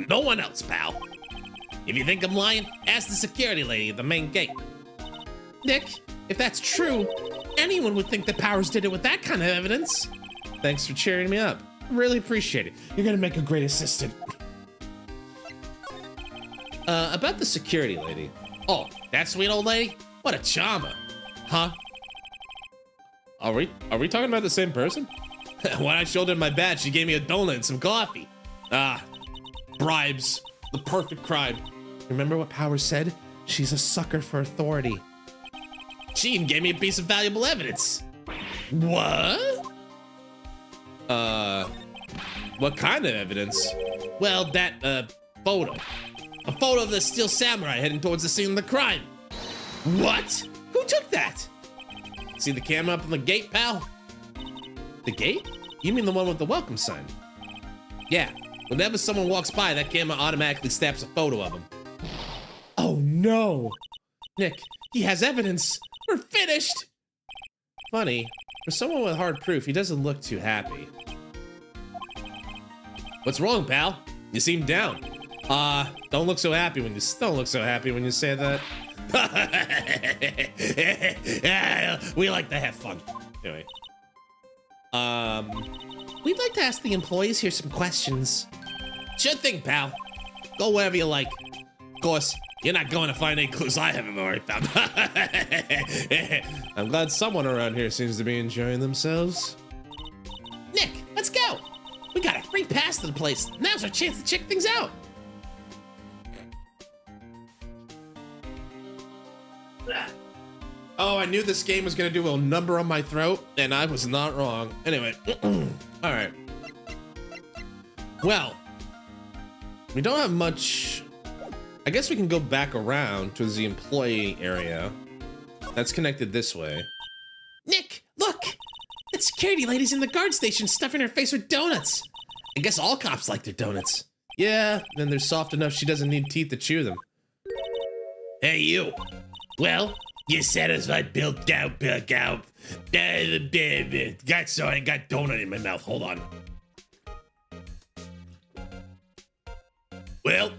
No one else, pal. If you think I'm lying, ask the security lady at the main gate. Nick, if that's true, anyone would think that Powers did it with that kind of evidence. Thanks for cheering me up. Really appreciate it. You're gonna make a great assistant. About the security lady. Oh, that sweet old lady? What a charmer. Huh? Are we talking about the same person? When I showed her my badge, she gave me a donut and some coffee. Bribes. The perfect crime. Remember what Powers said? She's a sucker for authority. She even gave me a piece of valuable evidence. What? What kind of evidence? Well, that, photo. A photo of the Steel Samurai heading towards the scene of the crime. What? Who took that? See the camera up on the gate, pal? The gate? You mean the one with the welcome sign? Yeah. Whenever someone walks by, that camera automatically snaps a photo of them. Oh no! Nick, he has evidence! We're finished! Funny, for someone with hard proof, he doesn't look too happy. What's wrong, pal? You seem down. Don't look so happy when you say that. We like to have fun. Anyway. We'd like to ask the employees here some questions. Sure thing, pal. Go wherever you like. Of course, you're not going to find any clues I haven't already found. I'm glad someone around here seems to be enjoying themselves. Nick, let's go. We got a free pass to the place. Now's our chance to check things out. Oh, I knew this game was gonna do a number on my throat, and I was not wrong. Anyway, all right. Well, we don't have much. I guess we can go back around to the employee area. That's connected this way. Nick, look! That security lady's in the guard station stuffing her face with donuts. I guess all cops like their donuts. Yeah, then they're soft enough she doesn't need teeth to chew them. Hey, you. Well, you satisfied, Bill Gow. Got sorry, I got donut in my mouth. Hold on. Well,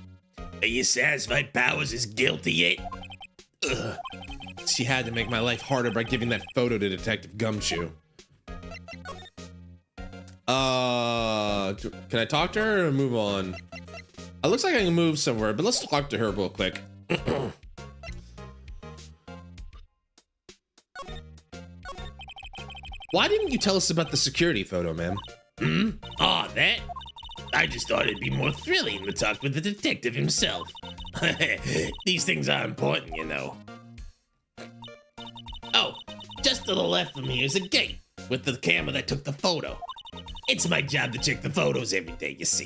are you satisfied Powers is guilty yet? Ugh. She had to make my life harder by giving that photo to Detective Gumshoe. Can I talk to her or move on? It looks like I can move somewhere, but let's talk to her real quick. Why didn't you tell us about the security photo, man? Oh, that? I just thought it'd be more thrilling to talk with the detective himself. These things are important, you know. Oh, just to the left of me is a gate with the camera that took the photo. It's my job to check the photos every day, you see.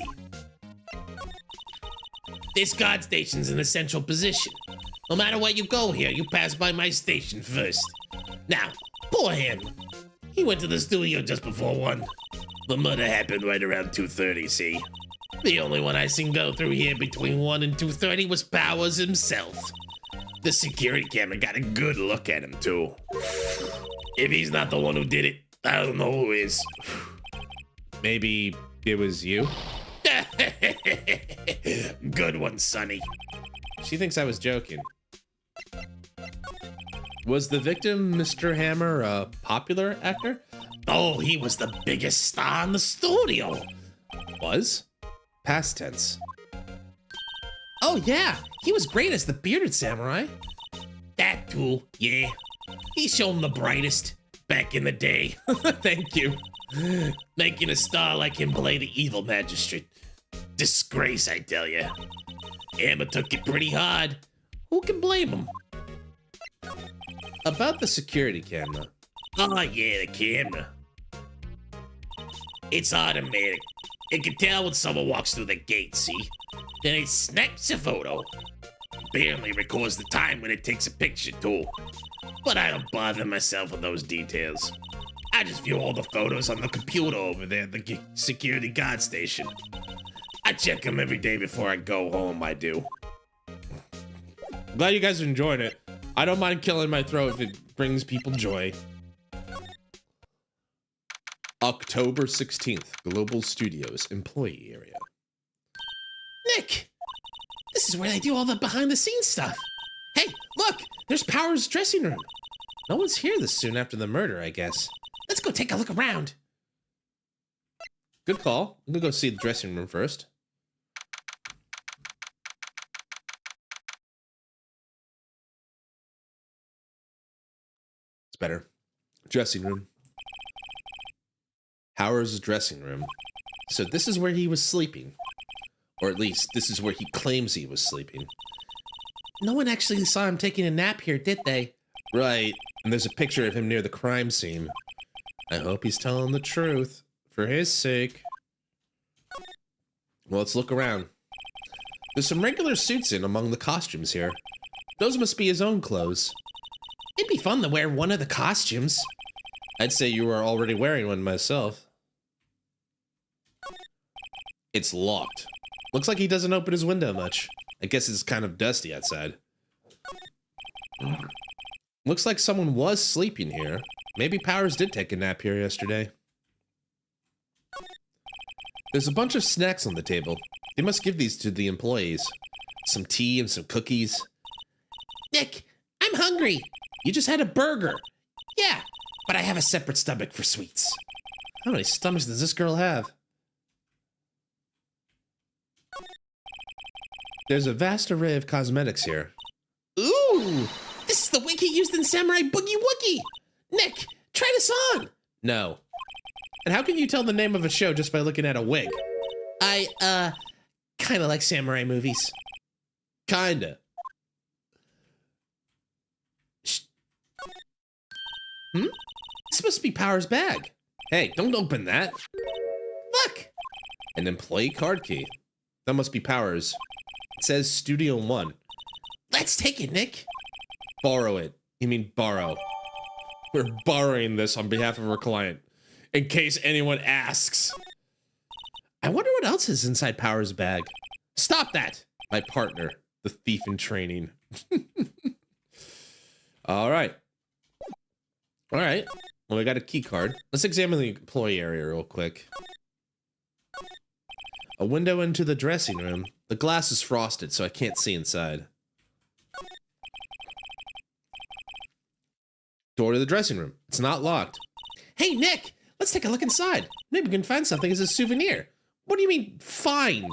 This guard station's in a central position. No matter where you go here, you pass by my station first. Now, poor him. He went to the studio just before 1. The murder happened right around 2:30, see? The only one I seen go through here between 1 and 2:30 was Powers himself. The security camera got a good look at him, too. If he's not the one who did it, I don't know who is. Maybe it was you? Good one, Sonny. She thinks I was joking. Was the victim, Mr. Hammer, a popular actor? Oh, he was the biggest star in the studio. Was? Past tense. Oh yeah, he was great as the bearded samurai. That too, yeah. He shone the brightest back in the day. Thank you. Making a star like him play the evil magistrate. Disgrace, I tell ya. Emma took it pretty hard. Who can blame him? About the security camera. Oh, yeah, the camera. It's automatic. It can tell when someone walks through the gate, see? Then it snaps a photo. Barely records the time when it takes a picture, too. But I don't bother myself with those details. I just view all the photos on the computer over there at the security guard station. I check them every day before I go home, I do. Glad you guys are enjoying it. I don't mind killing my throat if it brings people joy. October 16th, Global Studios employee area. Nick, this is where they do all the behind the scenes stuff. Hey, look, there's Powers' dressing room. No one's here this soon after the murder, I guess. Let's go take a look around. Good call. I'm gonna go see the dressing room first. It's better. Dressing room. Howard's dressing room. So this is where he was sleeping. Or at least, this is where he claims he was sleeping. No one actually saw him taking a nap here, did they? Right. And there's a picture of him near the crime scene. I hope he's telling the truth. For his sake. Well, let's look around. There's some regular suits in among the costumes here. Those must be his own clothes. It'd be fun to wear one of the costumes. I'd say you were already wearing one myself. It's locked. Looks like he doesn't open his window much. I guess it's kind of dusty outside. Looks like someone was sleeping here. Maybe Powers did take a nap here yesterday. There's a bunch of snacks on the table. They must give these to the employees. Some tea and some cookies. Nick, I'm hungry. You just had a burger. Yeah, but I have a separate stomach for sweets. How many stomachs does this girl have? There's a vast array of cosmetics here. Ooh, this is the wig he used in Samurai Boogie Woogie. Nick, try this on. No. And how can you tell the name of a show just by looking at a wig? I, kind of like samurai movies. Kinda. This must be Powers' bag. Hey, don't open that. Look. An employee card key. That must be Powers. It says Studio 1. Let's take it, Nick. Borrow it. You mean borrow. We're borrowing this on behalf of our client. In case anyone asks. I wonder what else is inside Power's bag. Stop that! My partner, the thief in training. All right. All right. Well, we got a key card. Let's examine the employee area real quick. A window into the dressing room. The glass is frosted, so I can't see inside. Door to the dressing room. It's not locked. Hey, Nick, let's take a look inside. Maybe we can find something as a souvenir. What do you mean, find?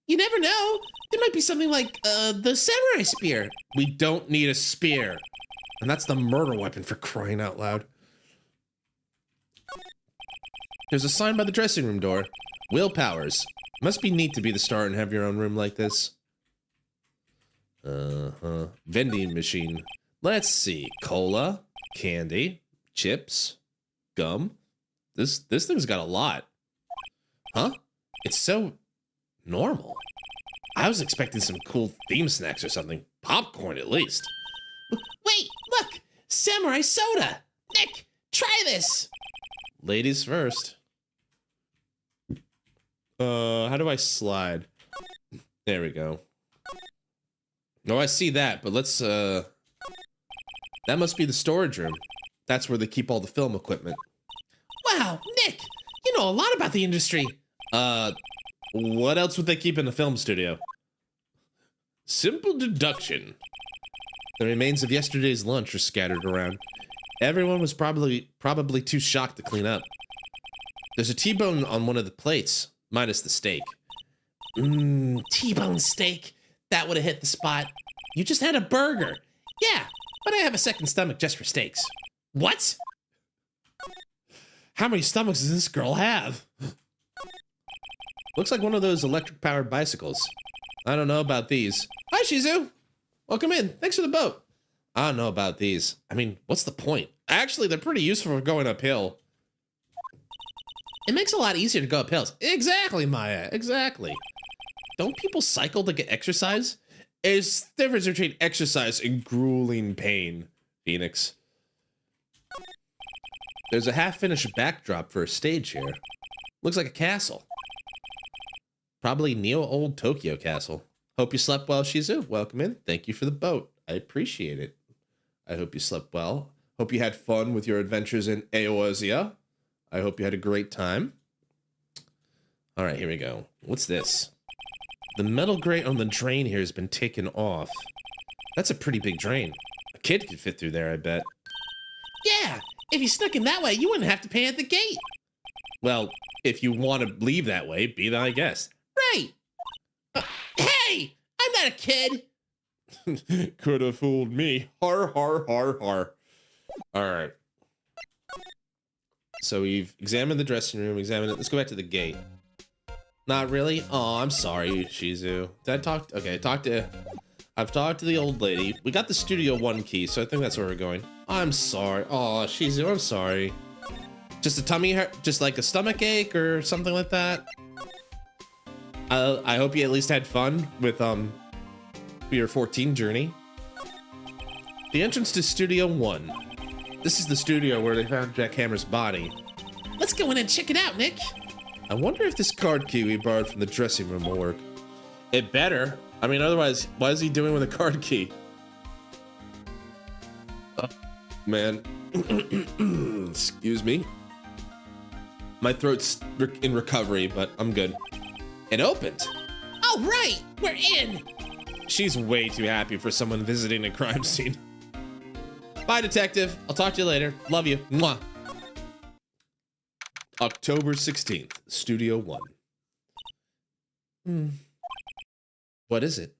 You never know. There might be something like, the samurai spear. We don't need a spear. And that's the murder weapon, for crying out loud. There's a sign by the dressing room door. Will Powers. Must be neat to be the star and have your own room like this. Vending machine. Let's see. Cola, candy, chips, gum. This thing's got a lot. Huh? It's so normal. I was expecting some cool theme snacks or something. Popcorn, at least. Wait, look! Samurai soda! Nick, try this! Ladies first. How do I slide? There we go. Oh, I see that, but let's, that must be the storage room. That's where they keep all the film equipment. Wow, Nick! You know a lot about the industry! What else would they keep in the film studio? Simple deduction. The remains of yesterday's lunch are scattered around. Everyone was probably too shocked to clean up. There's a T-bone on one of the plates, minus the steak. T-bone steak. That would have hit the spot. You just had a burger. Yeah, but I have a second stomach just for steaks. What? How many stomachs does this girl have? Looks like one of those electric-powered bicycles. I don't know about these. Hi, Shizu. Welcome in. Thanks for the boat. I don't know about these. I mean, what's the point? Actually, they're pretty useful for going uphill. It makes it a lot easier to go up hills. Exactly, Maya. Exactly. Don't people cycle to get exercise? There's the difference between exercise and grueling pain, Phoenix. There's a half-finished backdrop for a stage here. Looks like a castle. Probably Neo-old Tokyo Castle. Hope you slept well, Shizu. Welcome in. Thank you for the boat. I appreciate it. I hope you slept well. Hope you had fun with your adventures in Eorzea. I hope you had a great time. All right, here we go. What's this? The metal grate on the drain here has been taken off. That's a pretty big drain. A kid could fit through there, I bet. Yeah, if you snuck in that way, you wouldn't have to pay at the gate. Well, if you want to leave that way, be my guest. Right. Hey, I'm not a kid. Could have fooled me. Har, har, har, har. All right. So we've examined the dressing room, examined it. Let's go back to the gate. Not really? Oh, I'm sorry, Shizu. Did I talk? Okay, I've talked to the old lady. We got the Studio 1 key, so I think that's where we're going. I'm sorry. Oh, Shizu, I'm sorry. Just a tummy hurt? Just like a stomach ache or something like that? I hope you at least had fun with, your 14 journey. The entrance to Studio 1. This is the studio where they found Jack Hammer's body. Let's go in and check it out, Nick. I wonder if this card key we borrowed from the dressing room will work. It better. I mean, otherwise, what is he doing with a card key? Oh, man. Excuse me. My throat's in recovery, but I'm good. It opened. Oh, right. We're in. She's way too happy for someone visiting a crime scene. Bye, detective. I'll talk to you later. Love you. Mwah. October 16th, Studio 1. What is it?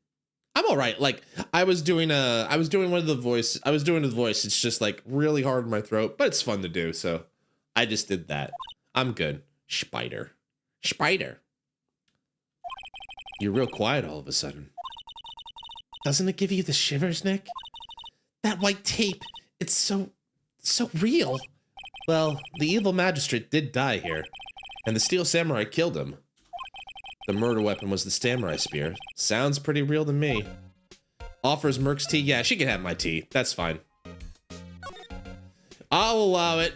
I'm all right. Like, I was doing one of the voice. It's just like really hard in my throat, but it's fun to do. So I just did that. I'm good. Spider. You're real quiet all of a sudden. Doesn't it give you the shivers, Nick? That white tape, it's so real. Well, the evil magistrate did die here, and the steel samurai killed him. The murder weapon was the samurai spear. Sounds pretty real to me. Offers Merc's tea? Yeah, she can have my tea. That's fine. I'll allow it.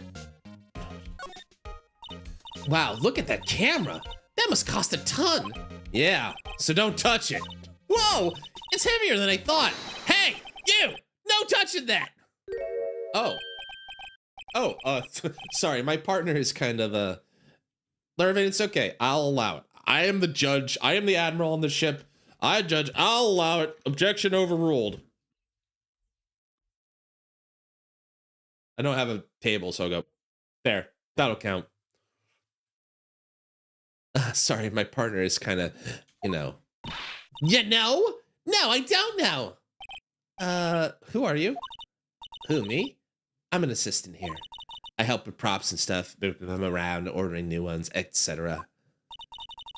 Wow, look at that camera. That must cost a ton. Yeah, so don't touch it. Whoa, it's heavier than I thought. Hey, you! No touching that! Oh. Sorry, my partner is kind of Lervin, it's okay. I'll allow it. I am the judge. I am the admiral on the ship. I judge. I'll allow it. Objection overruled. I don't have a table, so I'll go. There. That'll count. Sorry, my partner is kind of, You know? No, I don't know. who are you? Who, me? I'm an assistant here. I help with props and stuff, move them around, ordering new ones, etc.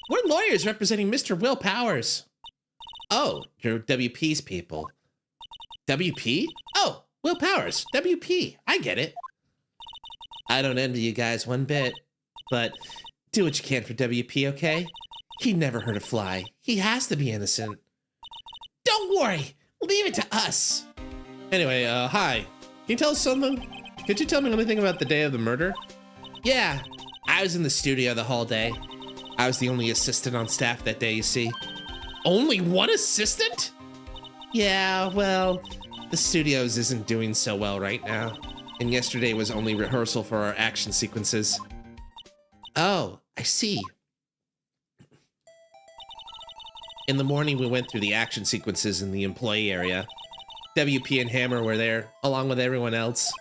We're lawyers representing Mr. Will Powers. Oh, you're WP's people. WP? Oh, Will Powers, WP. I get it. I don't envy you guys one bit, but do what you can for WP, okay? He never hurt a fly. He has to be innocent. Don't worry. Leave it to us. Anyway, hi. Can you tell us something? Could you tell me anything about the day of the murder? Yeah, I was in the studio the whole day. I was the only assistant on staff that day, you see. Only one assistant? Yeah, well, the studios isn't doing so well right now. And yesterday was only rehearsal for our action sequences. Oh, I see. In the morning, we went through the action sequences in the employee area. WP and Hammer were there, along with everyone else.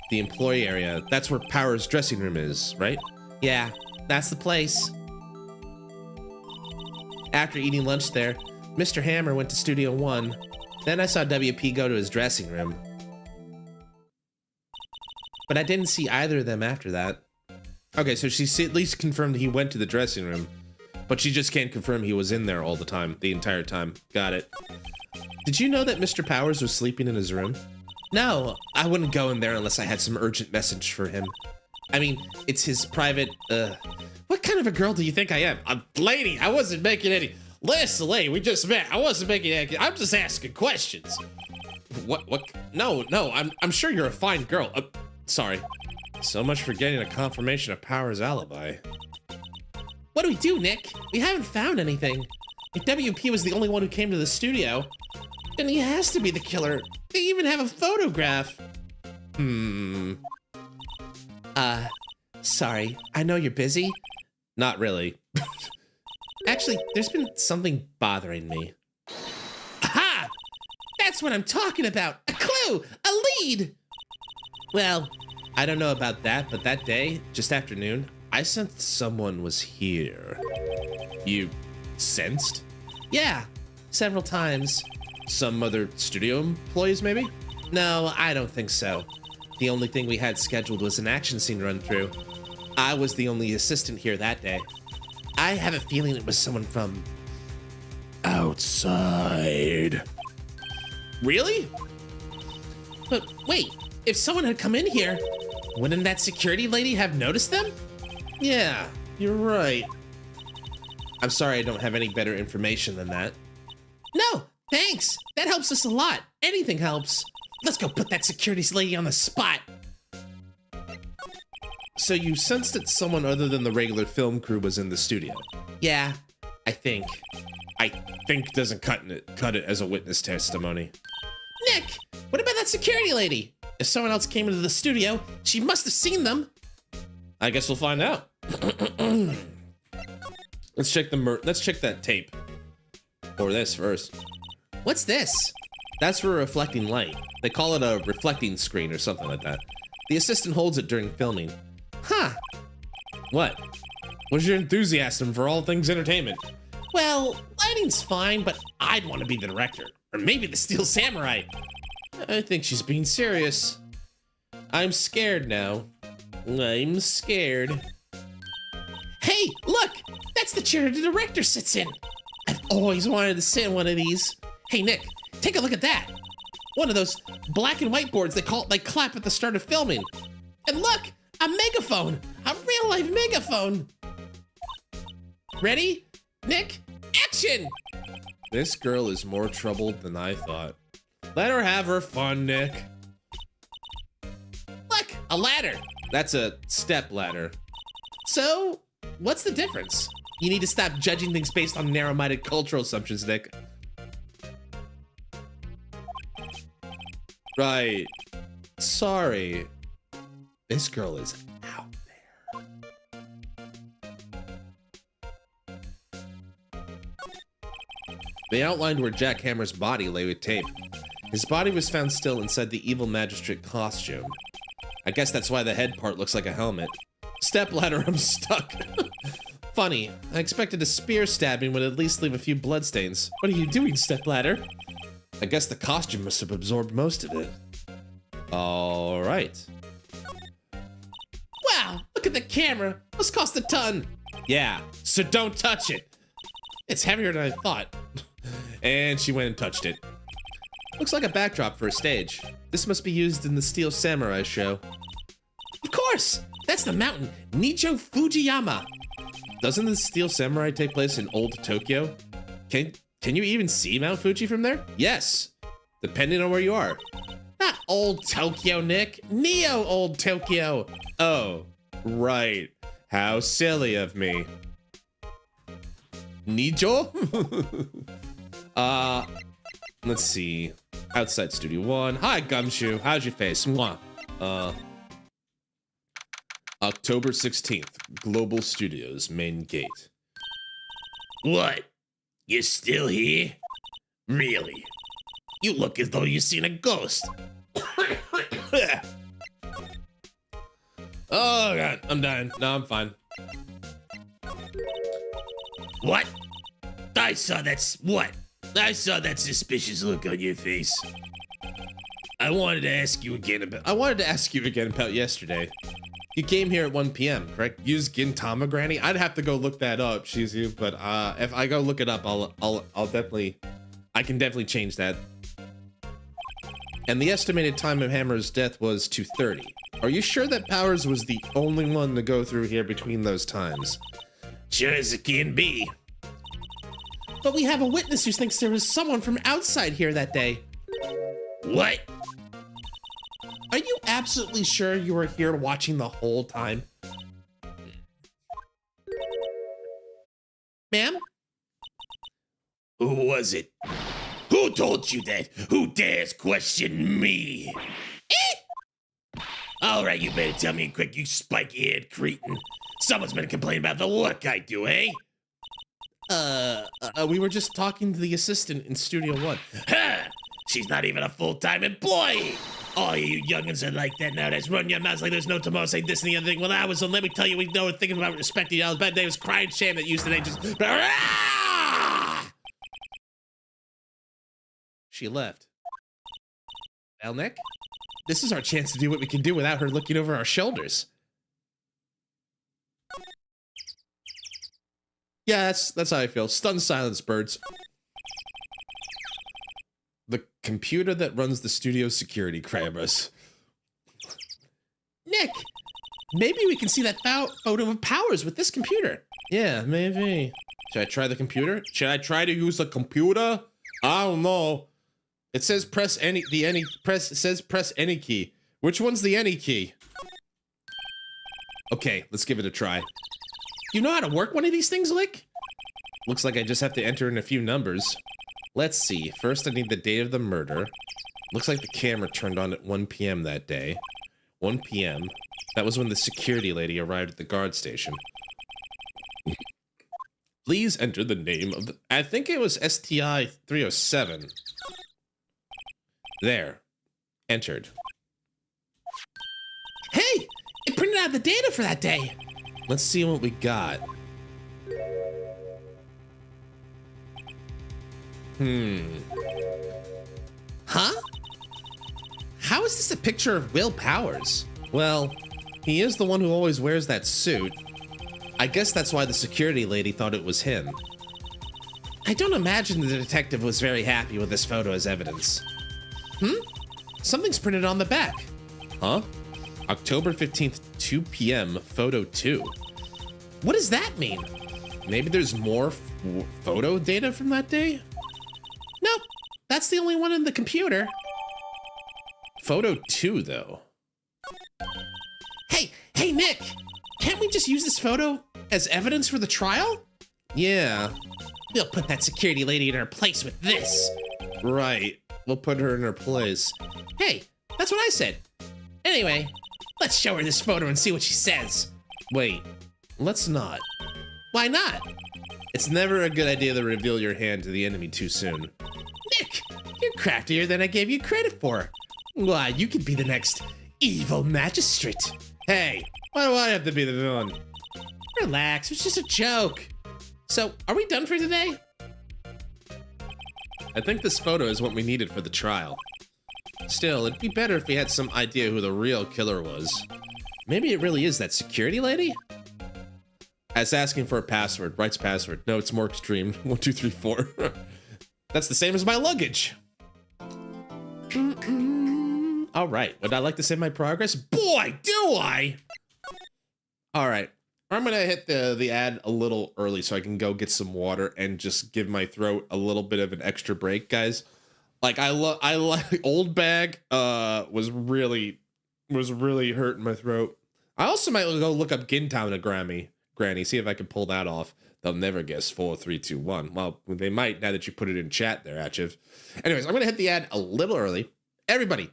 The employee area. That's where Power's dressing room is, right? Yeah, that's the place. After eating lunch there, Mr. Hammer went to Studio 1. Then I saw WP go to his dressing room. But I didn't see either of them after that. Okay, so she at least confirmed he went to the dressing room, but she just can't confirm he was in there all the time, the entire time. Got it. Did you know that Mr. Powers was sleeping in his room? No, I wouldn't go in there unless I had some urgent message for him. I mean, it's his private, What kind of a girl do you think I am? A lady, I wasn't making any... Listen, lady, we just met. I wasn't making any... I'm just asking questions. What? No, I'm sure you're a fine girl. Sorry. So much for getting a confirmation of Power's alibi. What do we do, Nick? We haven't found anything. If WP was the only one who came to the studio, then he has to be the killer. They even have a photograph. Sorry. I know you're busy. Not really. Actually, there's been something bothering me. Aha! That's what I'm talking about. A clue! A lead! Well, I don't know about that, but that day, just after noon, I sensed someone was here. You sensed? Yeah, several times. Some other studio employees, maybe? No, I don't think so. The only thing we had scheduled was an action scene run through. I was the only assistant here that day. I have a feeling it was someone from outside. Really? But wait, if someone had come in here, wouldn't that security lady have noticed them? Yeah, you're right. I'm sorry I don't have any better information than that. No, thanks. That helps us a lot. Anything helps. Let's go put that security lady on the spot. So you sensed that someone other than the regular film crew was in the studio? Yeah, I think. I think doesn't cut it as a witness testimony. Nick, what about that security lady? If someone else came into the studio, she must have seen them. I guess we'll find out. Let's check that tape. Or this first. What's this? That's for reflecting light. They call it a reflecting screen or something like that. The assistant holds it during filming. Huh. What? What's your enthusiasm for all things entertainment? Well, lighting's fine, but I'd want to be the director. Or maybe the Steel Samurai. I think she's being serious. I'm scared now. I'm scared. Hey, look! That's the chair the director sits in. I've always wanted to sit in one of these. Hey, Nick, take a look at that. One of those black and white boards they clap at the start of filming. And look, a megaphone, a real life megaphone. Ready? Nick, action! This girl is more troubled than I thought. Let her have her fun, Nick. Look, a ladder. That's a step ladder. So, what's the difference? You need to stop judging things based on narrow-minded cultural assumptions, Nick. Right. Sorry. This girl is out there. They outlined where Jack Hammer's body lay with tape. His body was found still inside the evil magistrate costume. I guess that's why the head part looks like a helmet. Stepladder, I'm stuck. Funny, I expected a spear stabbing would at least leave a few bloodstains. What are you doing, Stepladder? I guess the costume must have absorbed most of it. All right. Wow, look at the camera. Must cost a ton. Yeah, so don't touch it. It's heavier than I thought. And she went and touched it. Looks like a backdrop for a stage. This must be used in the Steel Samurai show. Of course! That's the mountain, Nijo Fujiyama. Doesn't the Steel Samurai take place in Old Tokyo? Can you even see Mount Fuji from there? Yes, depending on where you are. Not Old Tokyo, Nick. Neo Old Tokyo. Oh, right. How silly of me. Nijo? Let's see. Outside Studio 1. Hi, Gumshoe. How's your face? Mwah. October 16th. Global Studios, main gate. What? You still here? Really? You look as though you've seen a ghost. Oh, God. I'm dying. No, I'm fine. What? I saw that suspicious look on your face. I wanted to ask you again about yesterday. You came here at 1 p.m., correct? Use Gintama Granny? I'd have to go look that up, Shizu, but if I go look it up, I can definitely change that. And the estimated time of Hammer's death was 2:30. Are you sure that Powers was the only one to go through here between those times? Sure as it can be. But we have a witness who thinks there was someone from outside here that day. What? Are you absolutely sure you were here watching the whole time? Ma'am? Who was it? Who told you that? Who dares question me? All right, you better tell me quick, you spiky-haired cretin. Someone's been complaining about the work I do, eh? We were just talking to the assistant in Studio 1. Ha! She's not even a full-time employee. All you youngins are like that nowadays. Run your mouths like there's no tomorrow, say this and the other thing. When I was on, let me tell you, we know thinking about respecting y'all's bad day was crying shame that used today just... She left. Well, Nick, this is our chance to do what we can do without her looking over our shoulders. Yeah, that's how I feel. Stunned silence, birds. The computer that runs the studio security cameras. Nick, maybe we can see that photo of Powers with this computer. Yeah, maybe. Should I try the computer? Should I try to use the computer? I don't know. It says press any key. Which one's the any key? Okay, let's give it a try. You know how to work one of these things, Lick? Looks like I just have to enter in a few numbers. Let's see. First, I need the date of the murder. Looks like the camera turned on at 1 p.m. that day. 1 p.m. That was when the security lady arrived at the guard station. Please enter the name of the... I think it was STI 307. There. Entered. Hey! It printed out the data for that day! Let's see what we got. Huh? How is this a picture of Will Powers? Well, he is the one who always wears that suit. I guess that's why the security lady thought it was him. I don't imagine the detective was very happy with this photo as evidence. Something's printed on the back. Huh? October 15th, 2 p.m., photo 2. What does that mean? Maybe there's more photo data from that day? Nope, that's the only one in the computer. Photo 2, though. Hey, Nick! Can't we just use this photo as evidence for the trial? Yeah, We'll put that security lady in her place with this. right. We'll put her in her place. Hey, that's what I said. Anyway, let's show her this photo and see what she says. Wait, let's not. Why not? It's never a good idea to reveal your hand to the enemy too soon. Nick, you're craftier than I gave you credit for. Why, you could be the next evil magistrate. Hey, why do I have to be the villain? Relax, it's just a joke. So, are we done for today? I think this photo is what we needed for the trial. Still, it'd be better if we had some idea who the real killer was. Maybe it really is that security lady? As asking for a password. Wright's password. No, it's more extreme. 1, 2, 3, 4. That's the same as my luggage. All right. Would I like to say my progress? Boy, do I! All right. I'm gonna hit the ad a little early so I can go get some water and just give my throat a little bit of an extra break, guys. Like I like old bag was really hurting my throat. I also might go look up Gintown to Granny, see if I can pull that off. They'll never guess 4, 3, 2, 1. Well, they might now that you put it in chat there, Achiv. Anyways, I'm gonna hit the ad a little early. Everybody,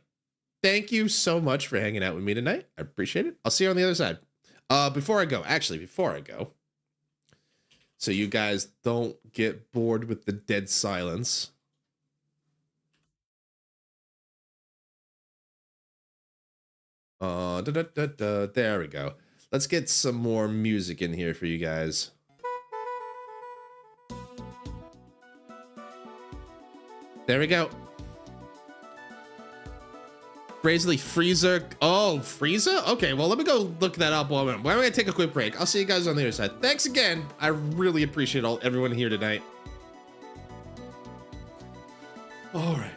thank you so much for hanging out with me tonight. I appreciate it. I'll see you on the other side. Before I go, so you guys don't get bored with the dead silence. There we go. Let's get some more music in here for you guys. There we go. Brazily Frieza. Oh, Frieza? Okay, well, let me go look that up while I'm going to take a quick break. I'll see you guys on the other side. Thanks again. I really appreciate everyone here tonight. All right.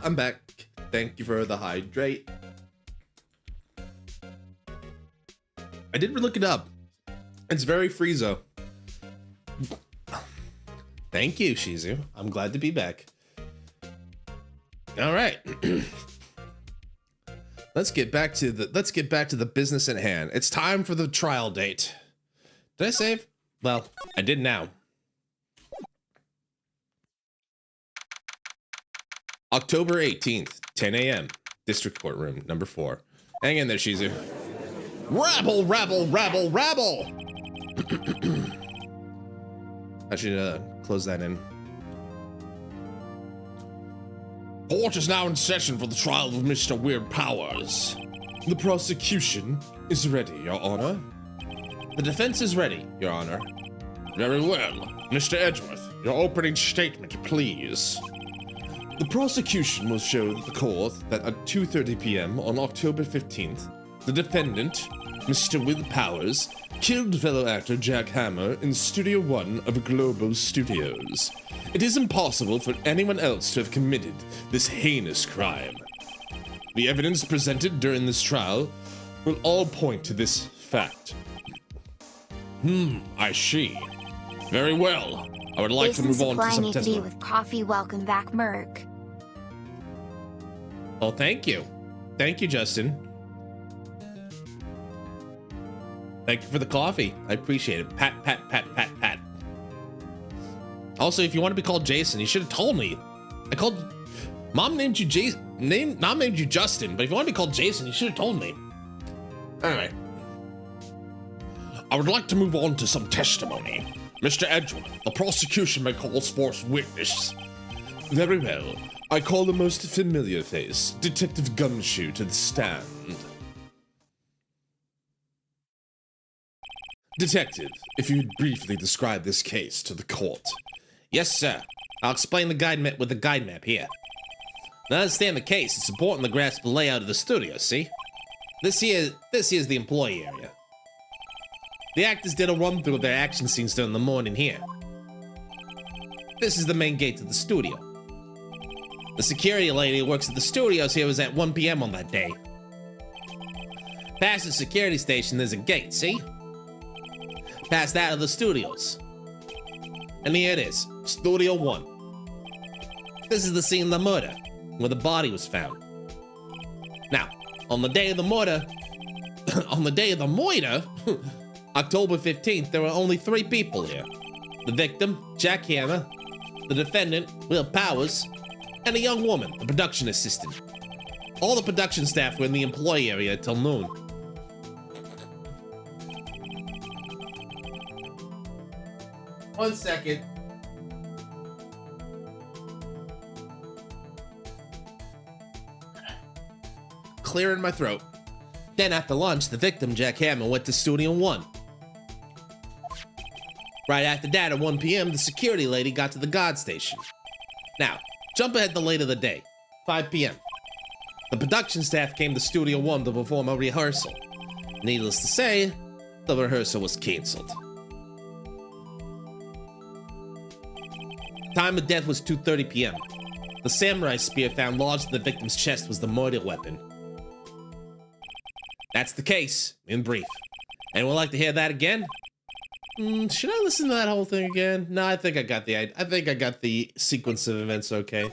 I'm back. Thank you for the hydrate. I did look it up. It's very Friezo. Thank you, Shizu. I'm glad to be back. All right. Let's get back to the business at hand. It's time for the trial date. Did I save? Well, I did now. October 18th, 10 a.m. District Court Room, number 4. Hang in there, Shizu. Rabble, rabble, rabble, rabble! I should close that in. Court is now in session for the trial of Mr. Weird Powers. The prosecution is ready, Your Honor. The defense is ready, Your Honor. Very well. Mr. Edgeworth, your opening statement, please. The prosecution will show the court that at 2:30 p.m. on October 15th, the defendant, Mr. Will Powers, killed fellow actor Jack Hammer in Studio 1 of Global Studios. It is impossible for anyone else to have committed this heinous crime. The evidence presented during this trial will all point to this fact. I see. Very well. I would like to move on to some testimony. with coffee. Welcome back, Merc. Oh, thank you. Thank you, Justin. Thank you for the coffee. I appreciate it. Pat, pat, pat, pat, pat. Also, if you want to be called Jason, you should have told me. Mom named you Mom named you Justin, but if you want to be called Jason, you should have told me. Anyway. I would like to move on to some testimony. Mr. Edgeworth, the prosecution may call forth witness. Very well. I call the most familiar face, Detective Gumshoe, to the stand. Detective, if you'd briefly describe this case to the court. Yes, sir. I'll explain the guide map with the guide map here. To understand the case, it's important to grasp the layout of the studio, see? This here is the employee area. The actors did a run-through of their action scenes during the morning here. This is the main gate to the studio. The security lady who works at the studios here was at 1 p.m. on that day. Past the security station, there's a gate, see? Past that of the studios. And here it is, Studio 1. This is the scene of the murder, where the body was found. Now, on the day of the murder, October 15th, there were only 3 people here. The victim, Jack Hammer, the defendant, Will Powers, and a young woman, the production assistant. All the production staff were in the employee area till noon. One second. Clearing my throat. Then after lunch, the victim, Jack Hammer, went to Studio 1. Right after that, at 1 p.m., the security lady got to the guard station. Now, jump ahead to later the day, 5 p.m. The production staff came to Studio 1 to perform a rehearsal. Needless to say, the rehearsal was canceled. Time of death was 2:30 p.m. The samurai spear found lodged in the victim's chest was the murder weapon. That's the case, in brief. Anyone like to hear that again? Should I listen to that whole thing again? No, I think I got the sequence of events okay.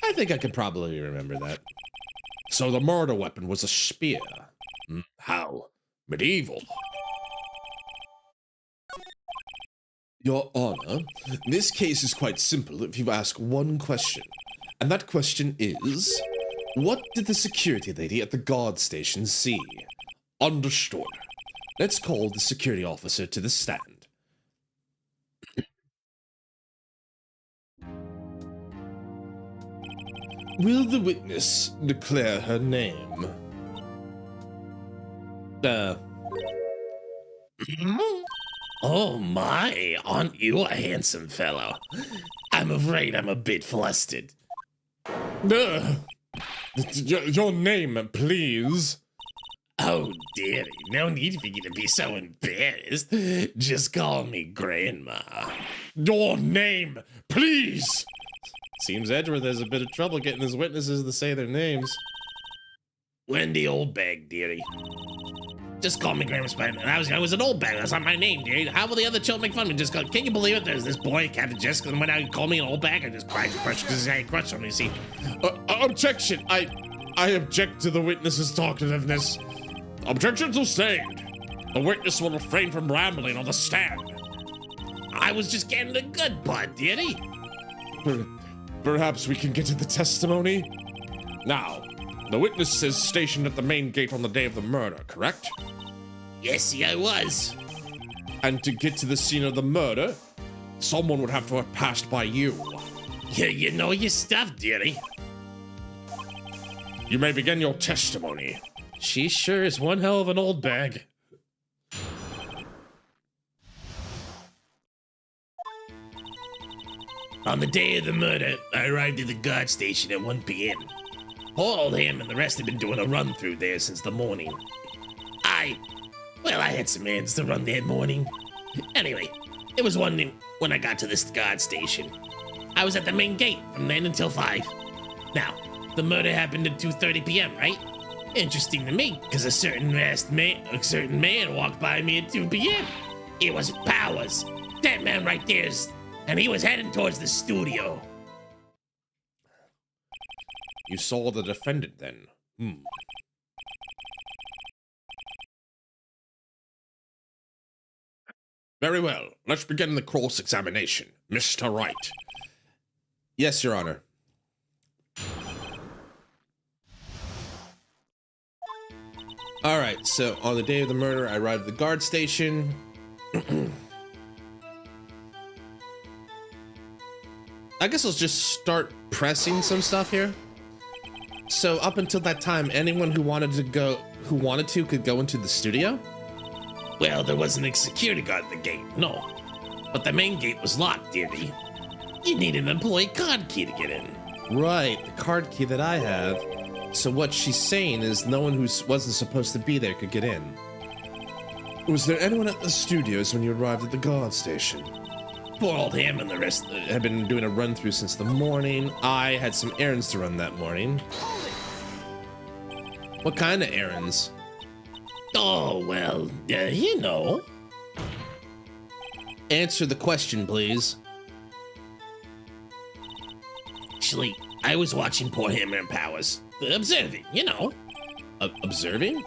I think I could probably remember that. So the murder weapon was a spear. How medieval. Your Honor, this case is quite simple if you ask one question. And that question is, what did the security lady at the guard station see? Understood. Let's call the security officer to the stand. Will the witness declare her name? Oh my, aren't you a handsome fellow? I'm afraid I'm a bit flustered. Your name, please. Oh dearie, no need for you to be so embarrassed. Just call me Grandma. Your name, please. Seems Edgeworth has a bit of trouble getting his witnesses to say their names. Wendy Oldbag, dearie. Just call me Grandma Spider. I was an old bag. That's not my name, dude. How will the other children make fun of me? Just go, can you believe it? There's this boy, Captain Jessica, and went out and called me an old bag. I just cried and crushed because he had a crush on me, see? Objection! I object to the witness's talkativeness. Objection sustained. The witness will refrain from rambling on the stand. I was just getting the good part, dearie. Perhaps we can get to the testimony? Now, the witness is stationed at the main gate on the day of the murder, correct? Yes, see, I was. And to get to the scene of the murder, someone would have to have passed by you. Yeah, you know your stuff, dearie. You may begin your testimony. She sure is one hell of an old bag. On the day of the murder, I arrived at the guard station at 1 p.m. Poor old him and the rest had been doing a run through there since the morning. I had some errands to run that morning. Anyway, it was 1 when I got to this guard station. I was at the main gate from then until 5. Now, the murder happened at 2:30 p.m., right? Interesting to me, because a certain man walked by me at 2 p.m. It was Powers. That man right there's, and he was heading towards the studio. You saw the defendant then? Very well. Let's begin the cross-examination. Mr. Wright. Yes, Your Honor. All right, so on the day of the murder, I arrived at the guard station. I guess I'll just start pressing some stuff here. So up until that time, anyone who wanted to could go into the studio? Well, there wasn't a security guard at the gate, no. But the main gate was locked, dearie. You need an employee card key to get in. Right, the card key that I have. So what she's saying is no one who wasn't supposed to be there could get in. Was there anyone at the studios when you arrived at the guard station? Poor old him and the rest Had been doing a run through since the morning. I had some errands to run that morning. What kind of errands? Oh, well, you know. Answer the question, please. Actually, I was watching poor Hammer and Powers. Observing, you know. Observing?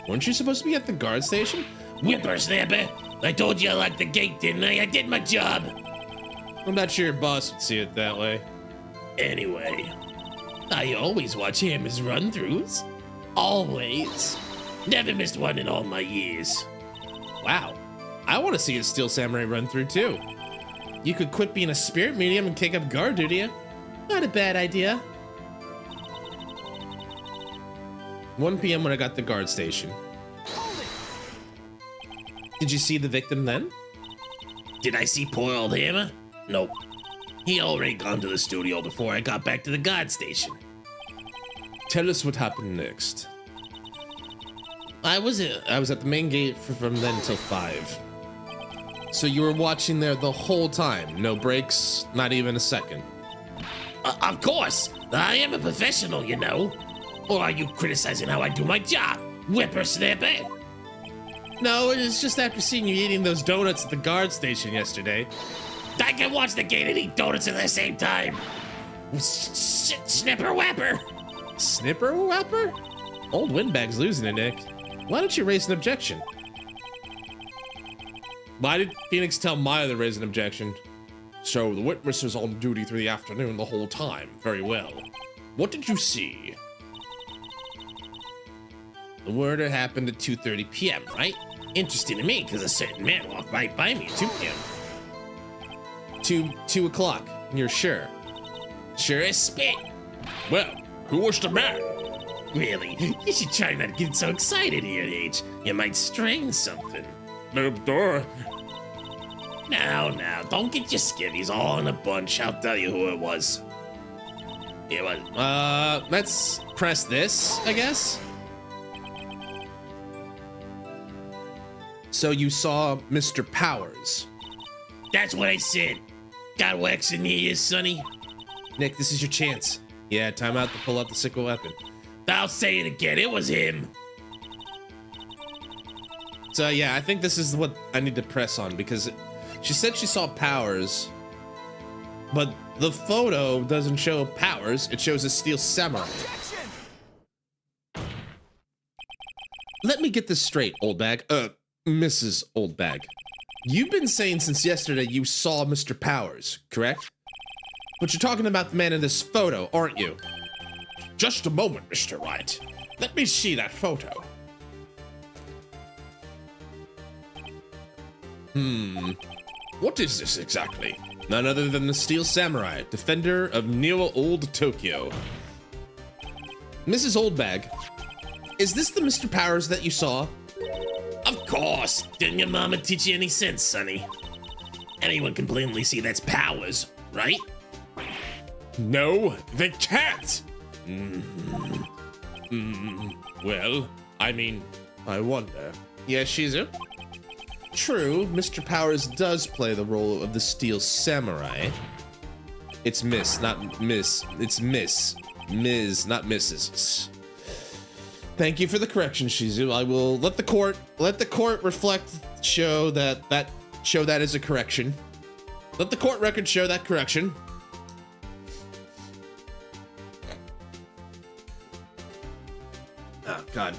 Weren't you supposed to be at the guard station? Whippersnapper! I told you I locked the gate, didn't I? I did my job! I'm not sure your boss would see it that way. Anyway, I always watch Hammer's run-throughs. Always. Never missed one in all my years. Wow. I want to see a Steel Samurai run through too. You could quit being a spirit medium and kick up guard duty. Not a bad idea. 1 p.m. when I got to the guard station. Did you see the victim then? Did I see poor old Hammer? Nope. He already gone to the studio before I got back to the guard station. Tell us what happened next. I was at the main gate from then till 5. So you were watching there the whole time? No breaks? Not even a second? Of course! I am a professional, you know. Or are you criticizing how I do my job? Whippersnapper! No, it's just after seeing you eating those donuts at the guard station yesterday. I can watch the gate and eat donuts at the same time. Snipper Whapper! Snipper Whapper? Old Windbag's losing it, Nick. Why don't you raise an objection? Why did Phoenix tell Maya to raise an objection? So the witness was on duty through the afternoon the whole time. Very well. What did you see? The murder happened at 2:30 p.m., right? Interesting to me, because a certain man walked right by me at 2 p.m. 2 o'clock. You're sure? Sure as spit. Well, who was the man? Really, you should try not to get so excited at your age. You might strain something. Duh. Now, don't get your skivvies all in a bunch. I'll tell you who it was. It was... Let's press this, I guess. So you saw Mr. Powers. That's what I said. Got wax in your ears, Sonny? Nick, this is your chance. Yeah, time out to pull out the sickle weapon. I'll say it again. It was him. So yeah, I think this is what I need to press on because she said she saw powers, but the photo doesn't show powers. It shows a steel samurai. Objection! Let me get this straight, old bag. Mrs. Old Bag. You've been saying since yesterday you saw Mr. Powers, correct? But you're talking about the man in this photo, aren't you? Just a moment, Mr. Wright. Let me see that photo. What is this exactly? None other than the Steel Samurai, defender of Neo Old Tokyo. Mrs. Old Bag, is this the Mr. Powers that you saw? Of course. Didn't your mama teach you any sense, Sonny? Anyone can plainly see that's Powers, right? No, they can't. Well, I mean, I wonder. Yeah, Shizu. True, Mr. Powers does play the role of the Steel Samurai. It's Miss, not Miss. It's Miss. Ms., not Mrs. Thank you for the correction, Shizu. I will let the court show that is a correction. Let the court record show that correction. Oh God.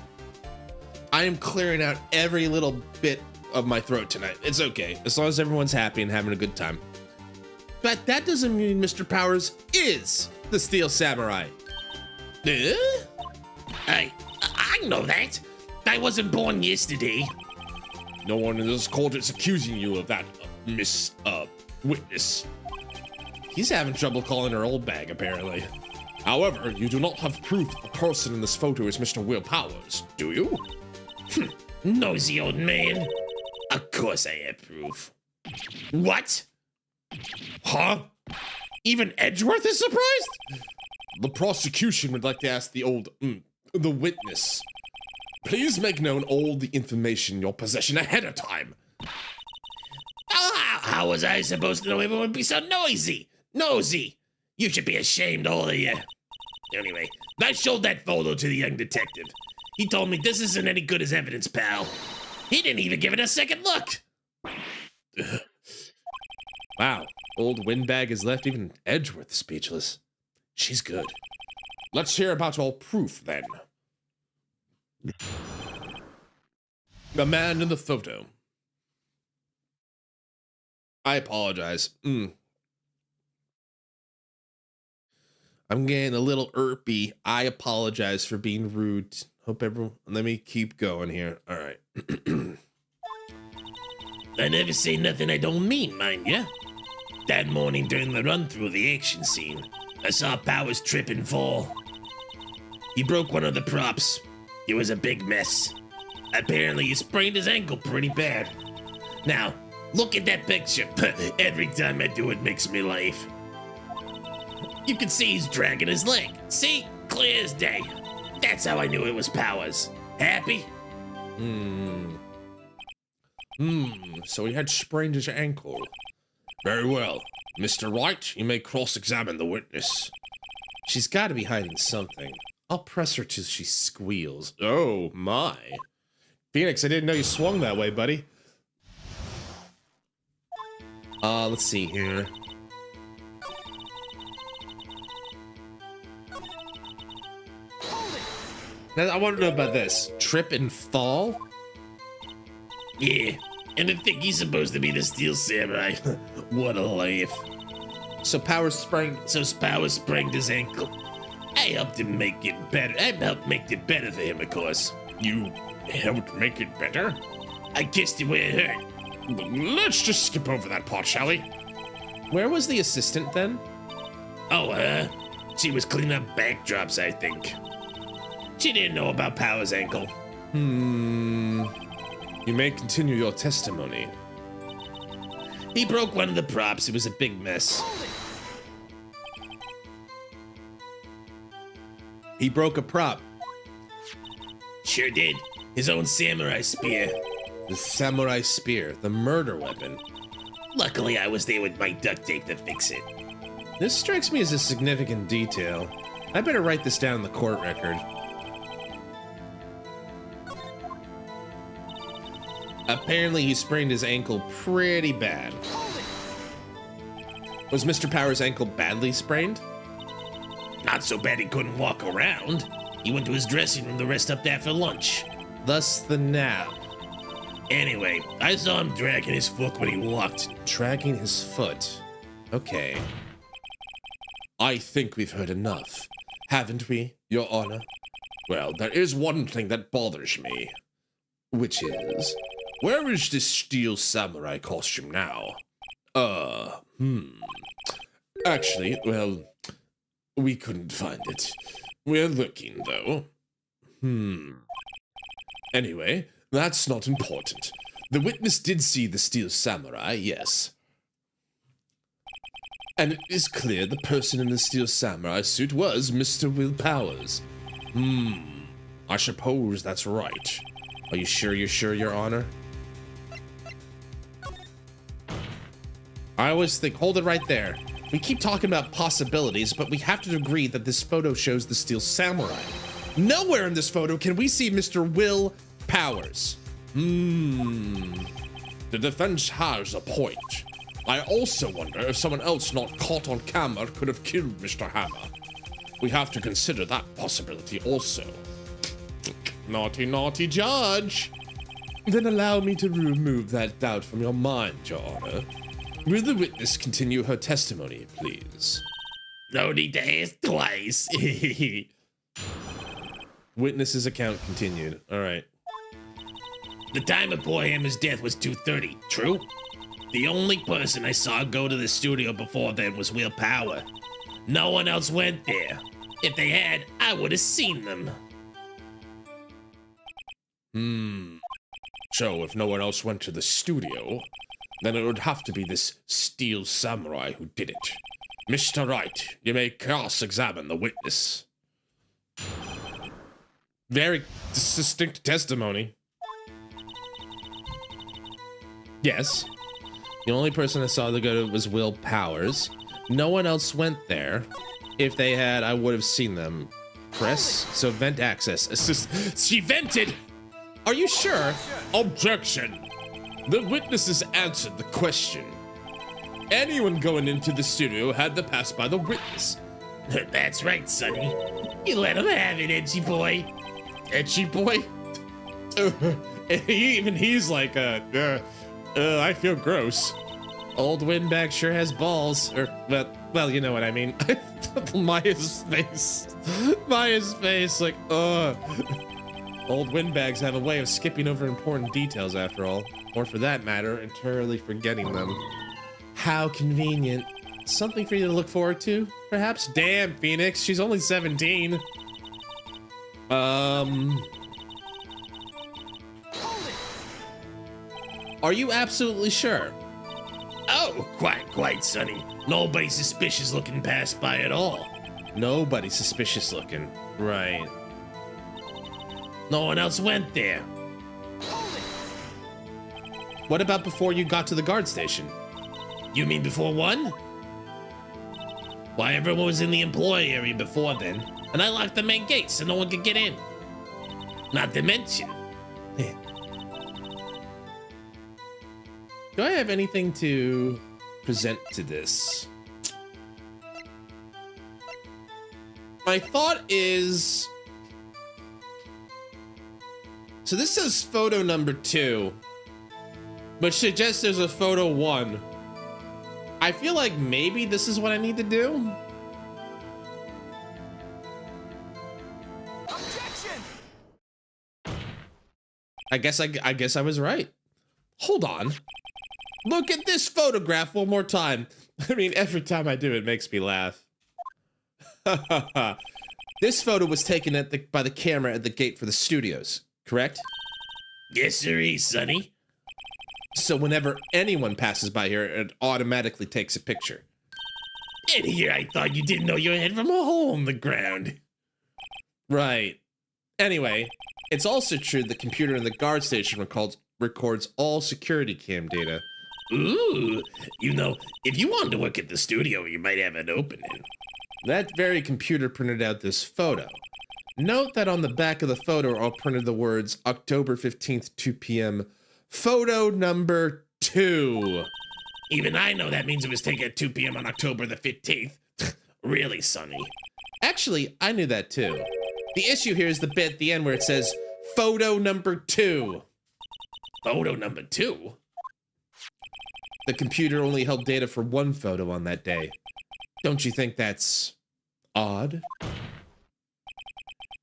I am clearing out every little bit of my throat tonight. It's okay, as long as everyone's happy and having a good time. But that doesn't mean Mr. Powers is the Steel Samurai. Hey, I know that. I wasn't born yesterday. No one in this court is accusing you of that, Miss, Witness. He's having trouble calling her old bag, apparently. However, you do not have proof the person in this photo is Mr. Will Powers, do you? Nosy old man. Of course I have proof. What? Huh? Even Edgeworth is surprised? The prosecution would like to ask the witness. Please make known all the information in your possession ahead of time. How was I supposed to know everyone would be so nosy? Nosy! You should be ashamed, all of you. Anyway, I showed that photo to the young detective. He told me this isn't any good as evidence, pal. He didn't even give it a second look. Wow, old Windbag has left even Edgeworth speechless. She's good. Let's hear about your proof, then. The man in the photo. I apologize. I'm getting a little irpy. I apologize for being rude. Hope everyone... Let me keep going here. All right. I never say nothing I don't mean, mind ya. That morning during the run through the action scene, I saw Powers trip and fall. He broke one of the props. It was a big mess. Apparently he sprained his ankle pretty bad. Now, look at that picture. Every time I do it makes me laugh. You can see he's dragging his leg. See? Clear as day. That's how I knew it was Powers. Happy? So he had sprained his ankle. Very well. Mr. Wright, you may cross-examine the witness. She's got to be hiding something. I'll press her till she squeals. Oh, my. Phoenix, I didn't know you swung that way, buddy. Let's see here. Now, I want to know about this. Trip and fall? Yeah. And I think he's supposed to be the Steel Samurai. What a laugh. So Powers sprained... So Powers sprained his ankle. I helped him make it better. I helped make it better for him, of course. You helped make it better? I kissed him where it hurt. Let's just skip over that part, shall we? Where was the assistant then? Oh, she was cleaning up backdrops, I think. She didn't know about Powers' ankle. You may continue your testimony. He broke one of the props. It was a big mess. He broke a prop. Sure did. His own samurai spear. The samurai spear, the murder weapon. Luckily, I was there with my duct tape to fix it. This strikes me as a significant detail. I better write this down in the court record. Apparently he sprained his ankle pretty bad. Was Mr. Power's ankle badly sprained? Not so bad he couldn't walk around. He went to his dressing room to rest up after lunch. Thus the nap. Anyway, I saw him dragging his foot when he walked. Dragging his foot. Okay. I think we've heard enough, haven't we, Your Honor? Well, there is one thing that bothers me. Which is? Where is this steel samurai costume now? Actually, well, we couldn't find it. We're looking, though. Anyway, that's not important. The witness did see the steel samurai, yes. And it is clear the person in the steel samurai suit was Mr. Will Powers. I suppose that's right. Are you sure you're sure, Your Honor? I always think, hold it right there. We keep talking about possibilities, but we have to agree that this photo shows the steel samurai. Nowhere in this photo can we see Mr. Will Powers. The defense has a point. I also wonder if someone else not caught on camera could have killed Mr. Hammer. We have to consider that possibility also. Naughty, naughty judge. Then allow me to remove that doubt from your mind, Your Honor. Will the witness continue her testimony, please? No need to ask twice. Witness's account continued. All right. The time of poor Hammer's death was 2:30, true? The only person I saw go to the studio before then was Will Power. No one else went there. If they had, I would have seen them. So if no one else went to the studio, then it would have to be this steel samurai who did it. Mr. Wright, you may cross-examine the witness. Very distinct testimony. Yes. The only person I saw to go to was Will Powers. No one else went there. If they had, I would have seen them. Press. So vent access. Assist. She vented! Are you sure? Objection! The witnesses answered the question. Anyone going into the studio had to pass by the witness. That's right, Sonny. You let him have it, edgy boy. Edgy boy? Even he's like, I feel gross. Old Windbag sure has balls. Or, well, you know what I mean. Maya's face. Maya's face, like, Old Windbags have a way of skipping over important details after all. Or for that matter, entirely forgetting them. How convenient. Something for you to look forward to, perhaps? Damn, Phoenix, she's only 17. Are you absolutely sure? Oh, quite, Sonny. Nobody suspicious looking passed by at all. Nobody suspicious looking. Right. No one else went there. What about before you got to the guard station? You mean before one? Why, everyone was in the employee area before then, and I locked the main gate so no one could get in. Not to mention. Do I have anything to present to this? My thought is... So this says photo number 2, which suggests there's a photo 1. I feel like maybe this is what I need to do. Objection! I guess I was right. Hold on. Look at this photograph one more time. I mean, every time I do, it makes me laugh. This photo was taken by the camera at the gate for the studios, correct? Yes, sirree, Sonny. So whenever anyone passes by here, it automatically takes a picture. And here I thought you didn't know your head from a hole in the ground. Right. Anyway, it's also true the computer in the guard station records all security cam data. Ooh, you know, if you wanted to work at the studio, you might have an opening. That very computer printed out this photo. Note that on the back of the photo are printed the words October 15th, 2 p.m. Photo number 2. Even I know that means it was taken at 2 p.m. on October the 15th. Really, Sonny? Actually, I knew that too. The issue here is the bit at the end where it says photo number 2. Photo number 2? The computer only held data for one photo on that day. Don't you think that's odd?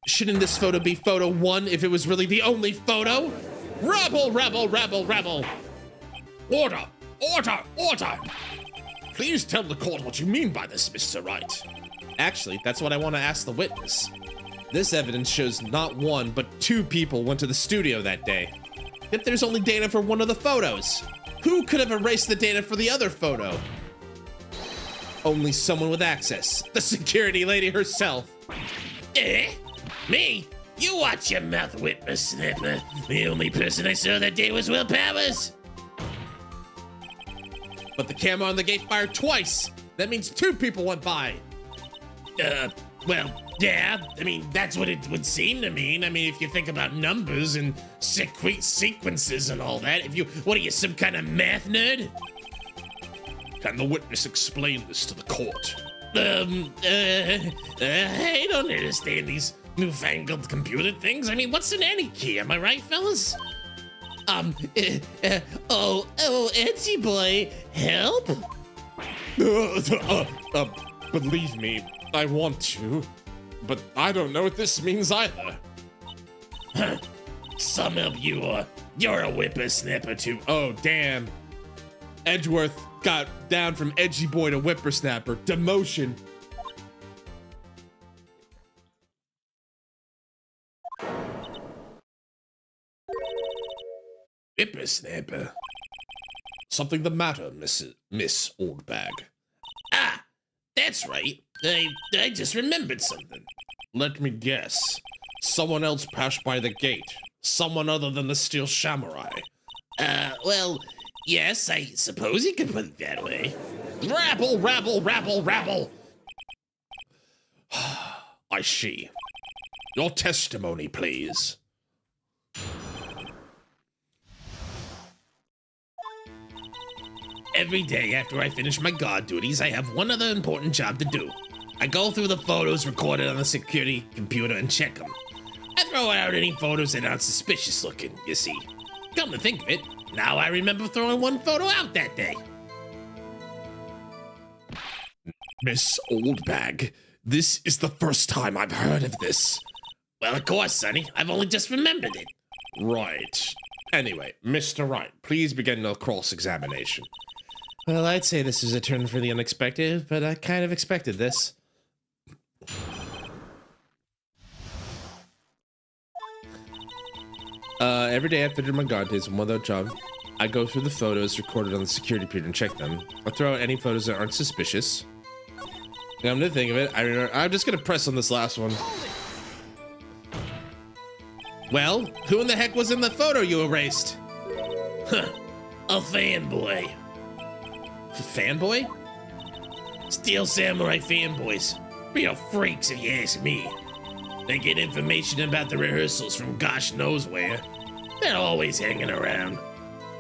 Shouldn't this photo be photo 1 if it was really the only photo? Rebel, rebel, rebel, rebel. Order! Order! Order! Please tell the court what you mean by this, Mr. Wright. Actually, that's what I want to ask the witness. This evidence shows not 1, but 2 people went to the studio that day. Yet there's only data for one of the photos. Who could have erased the data for the other photo? Only someone with access. The security lady herself. Eh? Me? You watch your mouth, whippersnapper. The only person I saw that day was Will Powers. But the camera on the gate fired twice. That means 2 people went by. Well, yeah. I mean, that's what it would seem to mean. I mean, if you think about numbers and sequences and all that. What are you, some kind of math nerd? Can the witness explain this to the court? I don't understand these newfangled computer things. I mean, what's an any key? Am I right, fellas? Etsy boy, help? Believe me, I want to, but I don't know what this means either. Some help you, you're a whippersnapper too. Oh, damn. Edgeworth got down from edgy boy to whippersnapper. Demotion. Whippersnapper? Something the matter, Miss Oldbag? Ah, that's right. I just remembered something. Let me guess. Someone else passed by the gate. Someone other than the Steel Samurai. Well, yes, I suppose you could put it that way. Rabble, rabble, rabble, rabble! I see. Your testimony, please. Every day after I finish my guard duties, I have one other important job to do. I go through the photos recorded on the security computer and check them. I throw out any photos that aren't suspicious looking, you see. Come to think of it, now I remember throwing one photo out that day. Miss Oldbag, this is the first time I've heard of this. Well, of course, Sonny. I've only just remembered it. Right. Anyway, Mr. Wright, please begin the cross-examination. Well, I'd say this is a turn for the unexpected, but I kind of expected this. Every day after my guard days and one other job, I go through the photos recorded on the security computer and check them. I throw out any photos that aren't suspicious. Come to think of it, I'm just gonna press on this last one. Well, who in the heck was in the photo you erased? Huh. A fanboy. Fanboy? Steel Samurai fanboys. Real freaks, if you ask me. They get information about the rehearsals from gosh knows where. They're always hanging around.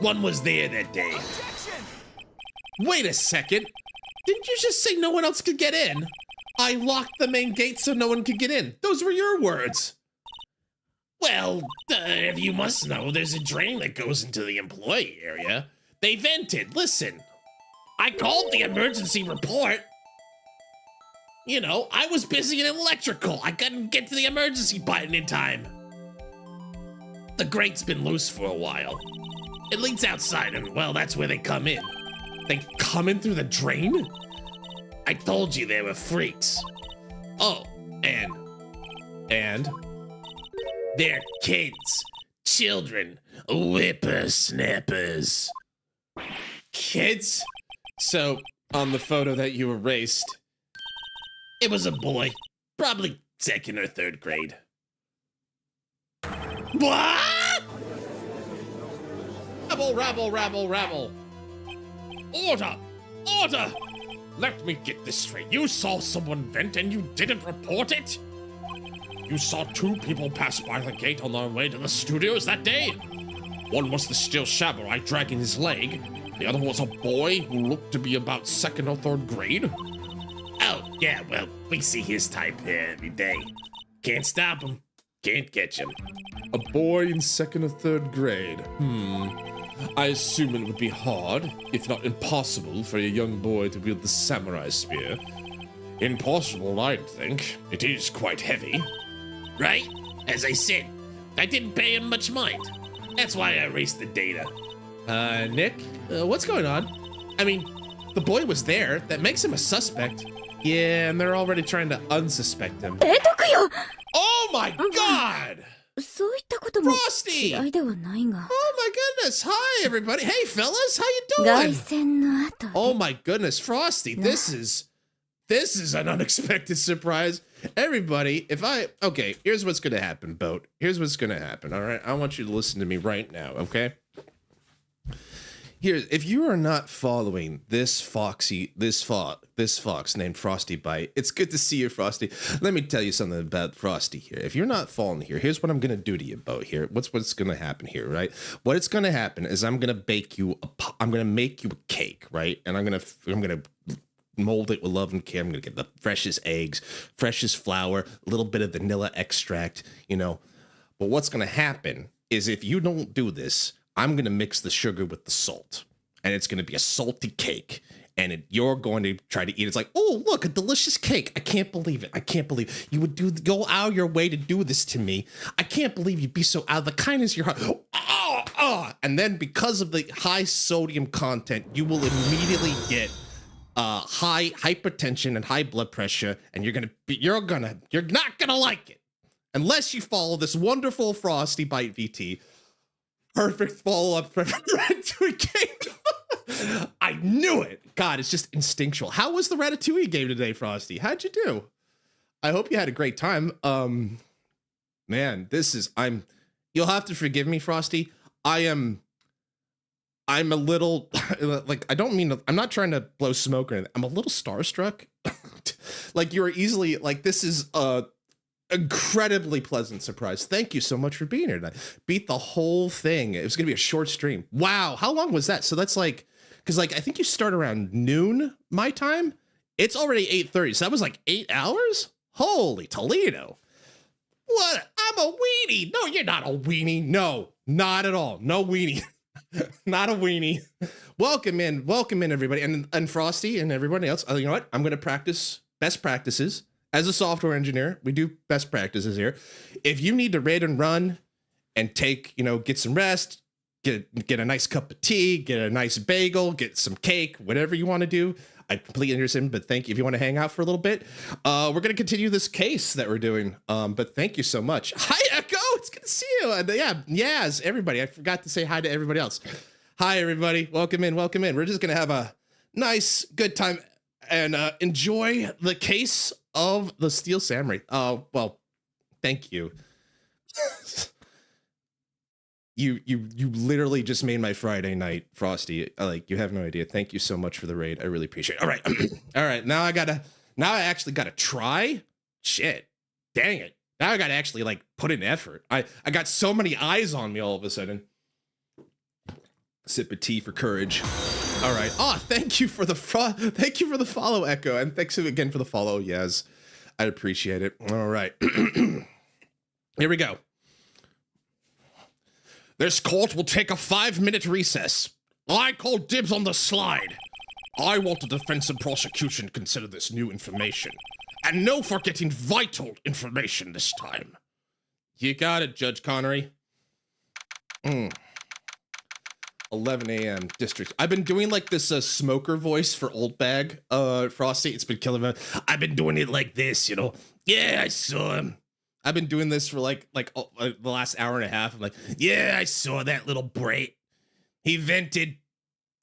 One was there that day. Objection! Wait a second. Didn't you just say no one else could get in? I locked the main gate so no one could get in. Those were your words. Well, if you must know, there's a drain that goes into the employee area. They vented. Listen, I called the emergency report. You know, I was busy in electrical. I couldn't get to the emergency button in time. The grate's been loose for a while. It leads outside, and, well, that's where they come in. They come in through the drain? I told you they were freaks. Oh, and they're kids, children, whippersnappers. Kids? So, on the photo that you erased, it was a boy, probably 2nd or 3rd grade. what? Rabble, rabble, rabble, rabble. Order! Order! Let me get this straight. You saw someone vent and you didn't report it? You saw 2 people pass by the gate on their way to the studios that day? One was the steel Shabarai dragging his leg. The other was a boy who looked to be about 2nd or 3rd grade. Oh, yeah, well, we see his type here every day. Can't stop him. Can't catch him. A boy in 2nd or 3rd grade. I assume it would be hard, if not impossible, for a young boy to wield the samurai spear. Impossible, I'd think. It is quite heavy. Right? As I said, I didn't pay him much mind. That's why I erased the data. Nick, what's going on? I mean, the boy was there. That makes him a suspect. Yeah, and they're already trying to unsuspect him. 得得よ Oh my god! そういったことも Frosty! 嫌いではないが Oh my goodness! Hi, everybody! Hey, fellas! How you 凱 doing? 旋の後 Oh my goodness, Frosty! This is an unexpected surprise. Everybody, okay, here's what's gonna happen, Boat. Here's what's gonna happen, all right? I want you to listen to me right now, okay? If you are not following this fox named Frosty Bite, it's good to see you, Frosty. Let me tell you something about Frosty here. If you're not following here, here's what I'm gonna do to you, Boat. Here, what's gonna happen here, right? What's gonna happen is I'm gonna make you a cake, right? And I'm gonna mold it with love and care. I'm gonna get the freshest eggs, freshest flour, a little bit of vanilla extract, you know. But what's gonna happen is if you don't do this, I'm gonna mix the sugar with the salt, and it's gonna be a salty cake. And you're going to try to eat it. It's like, oh, look, a delicious cake. I can't believe it. I can't believe you would go out of your way to do this to me. I can't believe you'd be so out of the kindness of your heart. And then because of the high sodium content, you will immediately get high hypertension and high blood pressure, and you're not gonna like it unless you follow this wonderful Frosty Bite VT. Perfect follow-up for Ratatouille game. I knew it. God, it's just instinctual. How was the Ratatouille game today, Frosty? How'd you do? I hope you had a great time. Man, you'll have to forgive me, Frosty. I'm a little, like, I'm not trying to blow smoke or anything. I'm a little starstruck. Like, you were easily, like, this is incredibly pleasant surprise. Thank you so much for being here tonight. Beat the whole thing. It was gonna be a short stream. Wow, how long was that? So that's like, because like I think you start around noon my time. It's already 8:30, so that was like 8 hours. Holy Toledo! What? I'm a weenie. No, you're not a weenie. No, not at all. No weenie. Not a weenie. Welcome in, everybody, and Frosty and everybody else. You know what? I'm gonna practice best practices. As a software engineer, we do best practices here. If you need to raid and run and get some rest, get a nice cup of tea, get a nice bagel, get some cake, whatever you want to do, I completely understand, but thank you. If you want to hang out for a little bit, we're going to continue this case that we're doing. But thank you so much. Hi, Echo. It's good to see you. Yaz, everybody. I forgot to say hi to everybody else. Hi, everybody. Welcome in. We're just going to have a nice, good time and enjoy the case of the Steel Samurai. Oh, well, thank you. You literally just made my Friday night, Frosty. Like, you have no idea. Thank you so much for the raid. I really appreciate it. All right. All right. Now I actually gotta try. Shit. Dang it. Now I gotta actually like put in effort. I got so many eyes on me all of a sudden. Sip of tea for courage. All right. Oh, thank you for the follow, Echo, and thanks again for the follow. Yes, I appreciate it. All right. Here we go. This court will take a 5-minute recess. I call dibs on the slide. I want the defense and prosecution to consider this new information. And no forgetting vital information this time. You got it, Judge Connery. 11 a.m. district. I've been doing like this smoker voice for Old Bag, Frosty. It's been killing me. I've been doing it like this, you know. Yeah, I saw him. I've been doing this for like the last hour and a half. I'm like, yeah, I saw that little brat. He vented.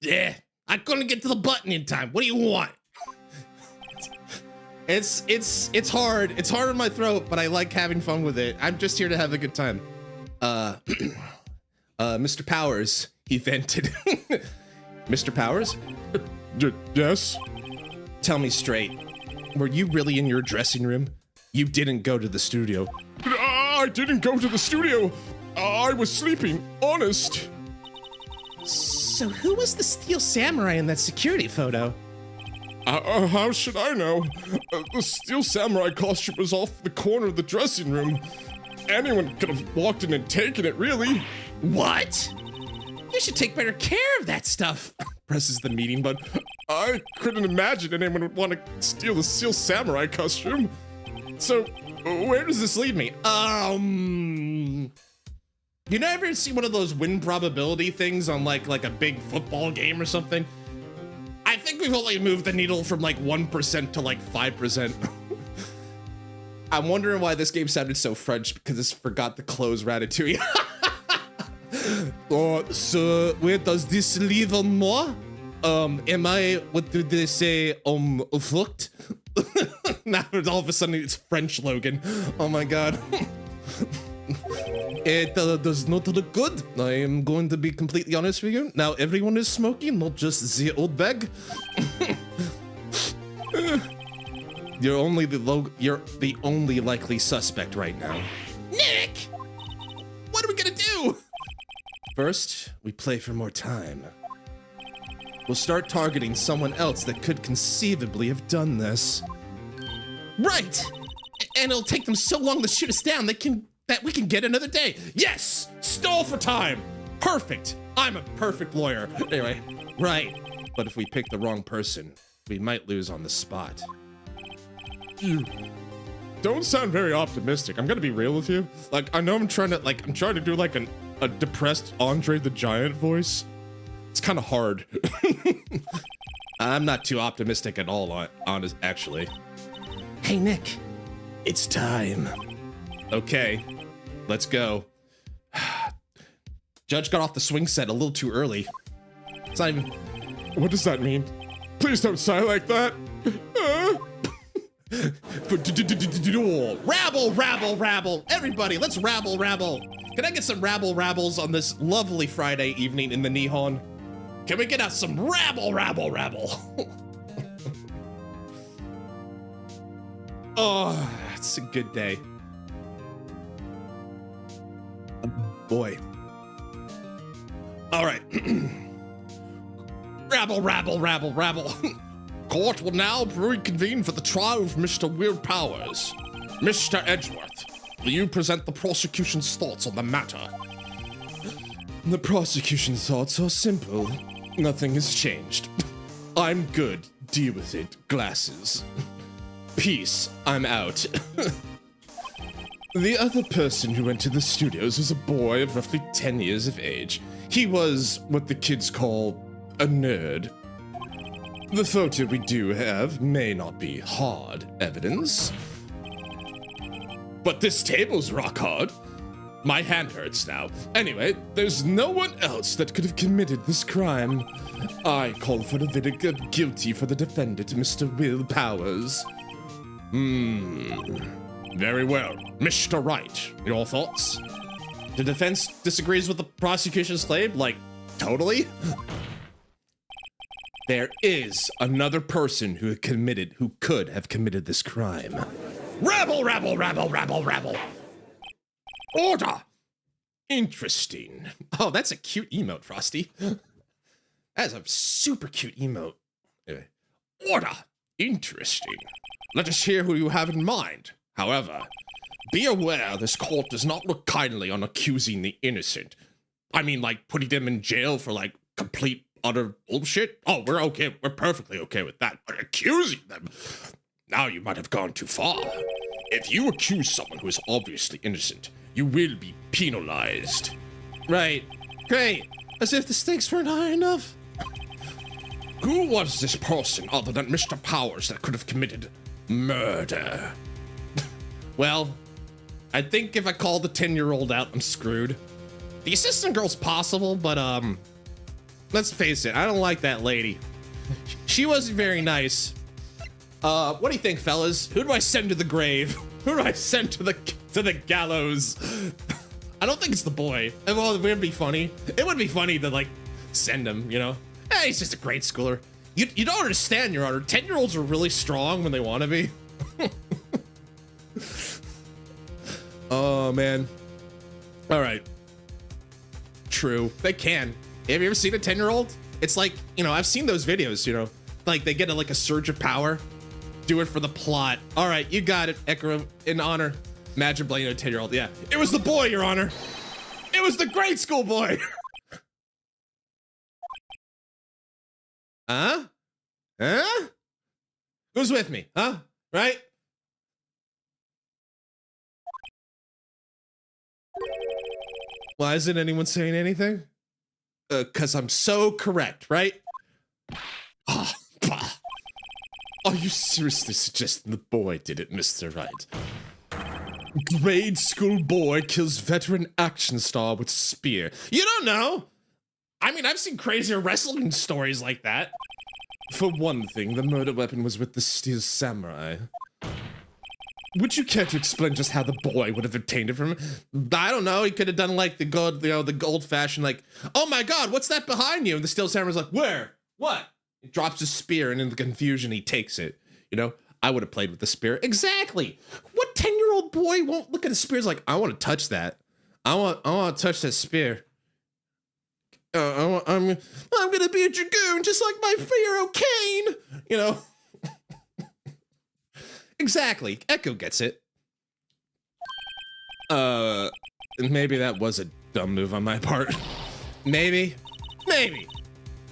Yeah, I couldn't get to the button in time. What do you want? It's hard. It's hard in my throat, but I like having fun with it. I'm just here to have a good time. Mr. Powers, he vented. Mr. Powers? Yes? Tell me straight, were you really in your dressing room? You didn't go to the studio. I didn't go to the studio. I was sleeping, honest. So who was the Steel Samurai in that security photo? How should I know? The Steel Samurai costume was off the corner of the dressing room. Anyone could have walked in and taken it, really. What? You should take better care of that stuff. Presses the meeting button. I couldn't imagine anyone would want to steal the Steel Samurai costume. So, Where does this leave me? You never see one of those win probability things on like a big football game or something? I think we've only moved the needle from like 1% to like 5%. I'm wondering why this game sounded so French, because it's forgot to close Ratatouille. So where does this leave moi? What did they say? Fucked? Now all of a sudden it's French Logan. Oh my god. It does not look good. I am going to be completely honest with you. Now everyone is smoking, not just the old bag. You're the only likely suspect right now. Nick! What are we gonna do? First, we play for more time. We'll start targeting someone else that could conceivably have done this. Right! And it'll take them so long to shoot us down that we can get another day. Yes! Stall for time! Perfect! I'm a perfect lawyer. Anyway, right. But if we pick the wrong person, we might lose on the spot. you don't sound very optimistic. I'm gonna be real with you. Like, I know I'm trying to do like a depressed Andre the Giant voice. It's kind of hard. I'm not too optimistic at all, honest, actually. Hey, Nick. It's time. Okay, let's go. Judge got off the swing set a little too early. It's not even... What does that mean? Please don't sigh like that. Rabble, rabble, rabble. Everybody, let's rabble, rabble. Can I get some rabble, rabbles on this lovely Friday evening in the Nihon? Can we get out some rabble, rabble, rabble? Oh, it's a good day. Boy. All right. Rabble, rabble, rabble, rabble. Court will now reconvene for the trial of Mr. Will Powers. Mr. Edgeworth, will you present the prosecution's thoughts on the matter? The prosecution's thoughts are simple. Nothing has changed. I'm good. Deal with it. Glasses. Peace. I'm out. The other person who went to the studios was a boy of roughly 10 years of age. He was what the kids call a nerd. The photo we do have may not be hard evidence, but this table's rock hard. My hand hurts now. Anyway, there's no one else that could have committed this crime. I call for the verdict of guilty for the defendant, Mr. Will Powers. Very well. Mr. Wright, your thoughts? The defense disagrees with the prosecution's claim? Like, totally? There is another person who could have committed this crime. Rabble, rabble, rabble, rabble, rabble. Order! Interesting. Oh, that's a cute emote, Frosty. That's a super cute emote. Anyway. Order! Interesting. Let us hear who you have in mind. However, be aware this court does not look kindly on accusing the innocent. I mean, like, putting them in jail for, like, complete, utter bullshit? Oh, we're okay. We're perfectly okay with that. But accusing them? Now you might have gone too far. If you accuse someone who is obviously innocent, you will be penalized. Right. Great. As if the stakes weren't high enough. Who was this person other than Mr. Powers that could have committed murder? Well, I think if I call the 10-year-old out, I'm screwed. The assistant girl's possible, but let's face it, I don't like that lady. She wasn't very nice. What do you think, fellas? Who do I send to the grave? Who do I send to the gallows? I don't think it's the boy. Well, it would be funny. It would be funny to, like, send him, you know? He's just a grade schooler. You don't understand, Your Honor. 10-year-olds are really strong when they want to be. Oh, man. All right. True. They can. Have you ever seen a 10-year-old? It's like, you know, I've seen those videos, you know, like they get like a surge of power. Do it for the plot. All right, you got it, Ekram. In honor. Imagine blaming a 10-year-old. Yeah, it was the boy, Your Honor. It was the grade school boy. Huh? Huh? Who's with me? Huh? Right? Why isn't anyone saying anything? Cause I'm so correct, right? Oh, bah. Are you seriously suggesting the boy did it, Mr. Wright? Grade school boy kills veteran action star with spear. You don't know. I mean, I've seen crazier wrestling stories like that. For one thing, the murder weapon was with the steel samurai. Would you care to explain just how the boy would have obtained it from him? I don't know. He could have done like the gold, you know, the old-fashioned like, oh my God, what's that behind you? And the steel samurai's like, where? What? He drops his spear, and in the confusion, he takes it. You know, I would have played with the spear. Exactly. What 10-year-old boy won't look at a spear? Is like, I want to touch that. I want to touch that spear. I'm gonna be a dragoon just like my hero Kane. You know. Exactly. Echo gets it. Maybe that was a dumb move on my part. Maybe.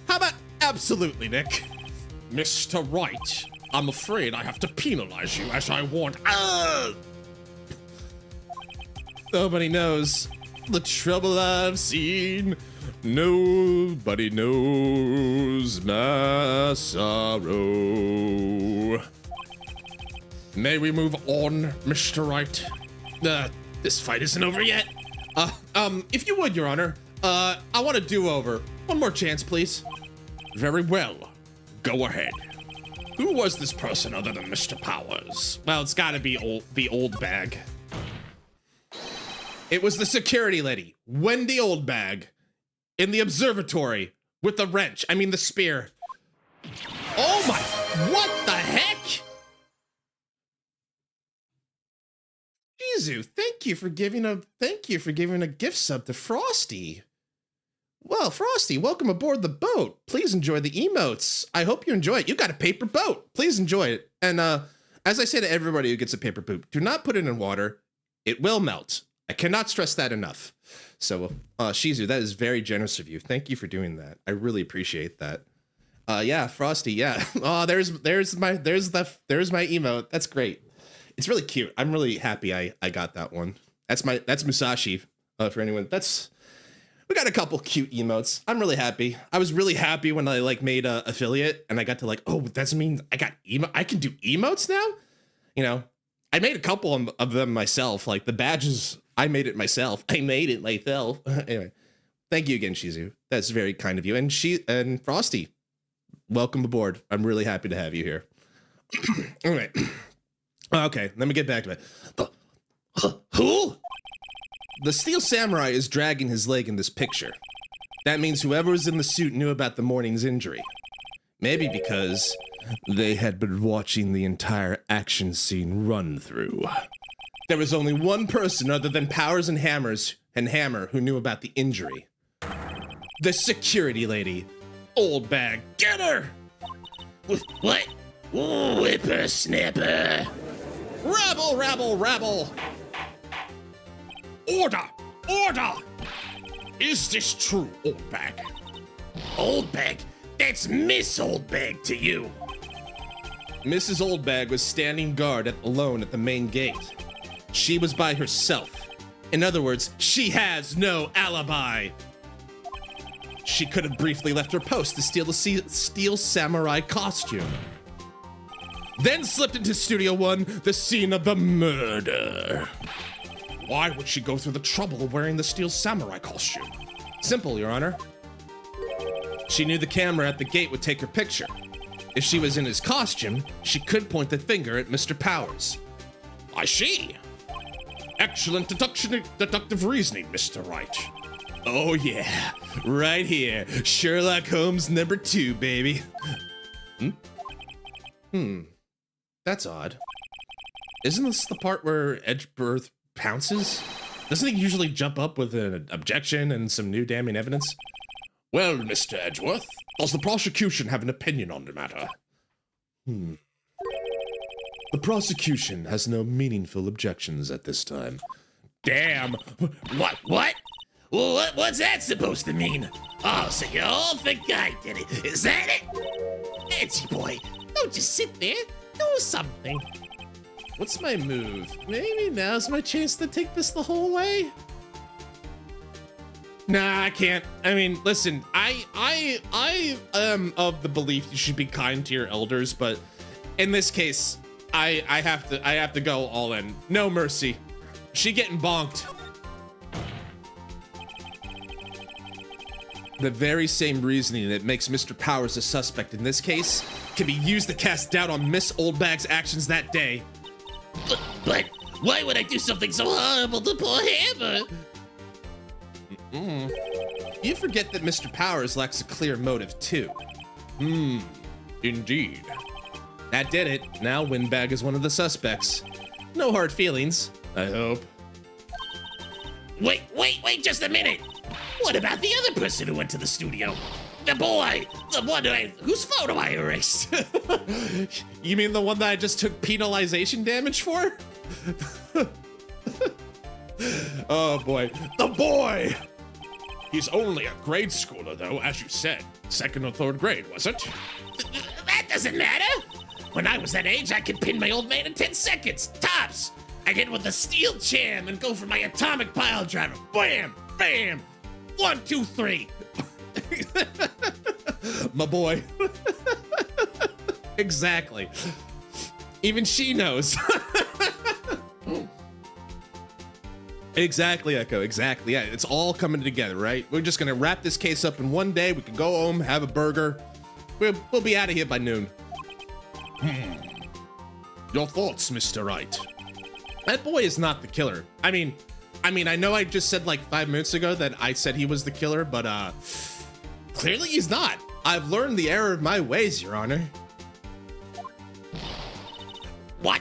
How about absolutely, Nick? Mr. Wright, I'm afraid I have to penalize you as I want. Nobody knows the trouble I've seen. Nobody knows my sorrow. May we move on, Mr. Wright? This fight isn't over yet. If you would, Your Honor, I want a do-over. One more chance, please. Very well. Go ahead. Who was this person other than Mr. Powers? Well, it's gotta be old bag. It was the security lady, Wendy Oldbag, in the observatory with the wrench. I mean, the spear. Oh my, what the heck? Shizu, thank you for giving a gift sub to Frosty. Well, Frosty, welcome aboard the boat. Please enjoy the emotes. I hope you enjoy it. You got a paper boat. Please enjoy it. And as I say to everybody who gets a paper boat, do not put it in water. It will melt. I cannot stress that enough. So, Shizu, that is very generous of you. Thank you for doing that. I really appreciate that. Yeah, Frosty, yeah. Oh, there's my emote. That's great. It's really cute. I'm really happy I got that one. That's Musashi. For anyone, we got a couple cute emotes. I'm really happy. I was really happy when I like made a affiliate and I got to like, oh, that means I got I can do emotes now. You know, I made a couple of them myself. Like the badges, I made it myself. Anyway, thank you again, Shizu. That's very kind of you. And Frosty, welcome aboard. I'm really happy to have you here. All right. Okay, let me get back to it. Who? The steel samurai is dragging his leg in this picture. That means whoever was in the suit knew about the morning's injury. Maybe because they had been watching the entire action scene run through. There was only one person other than Powers and Hammer who knew about the injury. The security lady. Old bag. Get her! What? Whippersnapper. Rabble! Order! Order! Is this true, Oldbag? Oldbag? That's Miss Oldbag to you. Mrs. Oldbag was standing guard alone at the main gate. She was by herself. In other words, she has no alibi. She could have briefly left her post to steal the steel samurai costume. Then slipped into Studio One, the scene of the murder. Why would she go through the trouble of wearing the steel samurai costume? Simple, Your Honor. She knew the camera at the gate would take her picture. If she was in his costume, she could point the finger at Mr. Powers. I see. Excellent deductive reasoning, Mr. Wright. Oh yeah, right here. Sherlock Holmes #2, baby. That's odd. Isn't this the part where Edgeworth pounces? Doesn't he usually jump up with an objection and some new damning evidence? Well, Mr. Edgeworth, does the prosecution have an opinion on the matter? The prosecution has no meaningful objections at this time. Damn. What? Well, what's that supposed to mean? Oh, so you all think I did it. Is that it? Edgy boy, don't just sit there. Do something. What's my move? Maybe now's my chance to take this the whole way? Nah, I can't. I mean, listen, I am of the belief you should be kind to your elders, but in this case, I have to go all in. No mercy. She getting bonked. The very same reasoning that makes Mr. Powers a suspect in this case can be used to cast doubt on Miss Oldbag's actions that day. But why would I do something so horrible to poor Hammer? You forget that Mr. Powers lacks a clear motive too. Indeed. That did it. Now Windbag is one of the suspects. No hard feelings, I hope. Wait just a minute. What about the other person who went to the studio? The boy, whose photo I erased. You mean the one that I just took penalization damage for? Oh boy, the boy! He's only a grade schooler, though, as you said. Second or third grade, was it? That doesn't matter. When I was that age, I could pin my old man in 10 seconds, tops. I get with a steel chair and go for my atomic pile driver. Bam, bam, 1, 2, 3. My boy. Exactly. Even she knows. Exactly, Echo. Exactly. Yeah, it's all coming together, right? We're just gonna wrap this case up in one day. We can go home, have a burger. We'll be out of here by noon. Your thoughts, Mr. Wright? That boy is not the killer. I mean, I know I just said like 5 minutes ago that I said he was the killer, but clearly he's not. I've learned the error of my ways, Your Honor. What?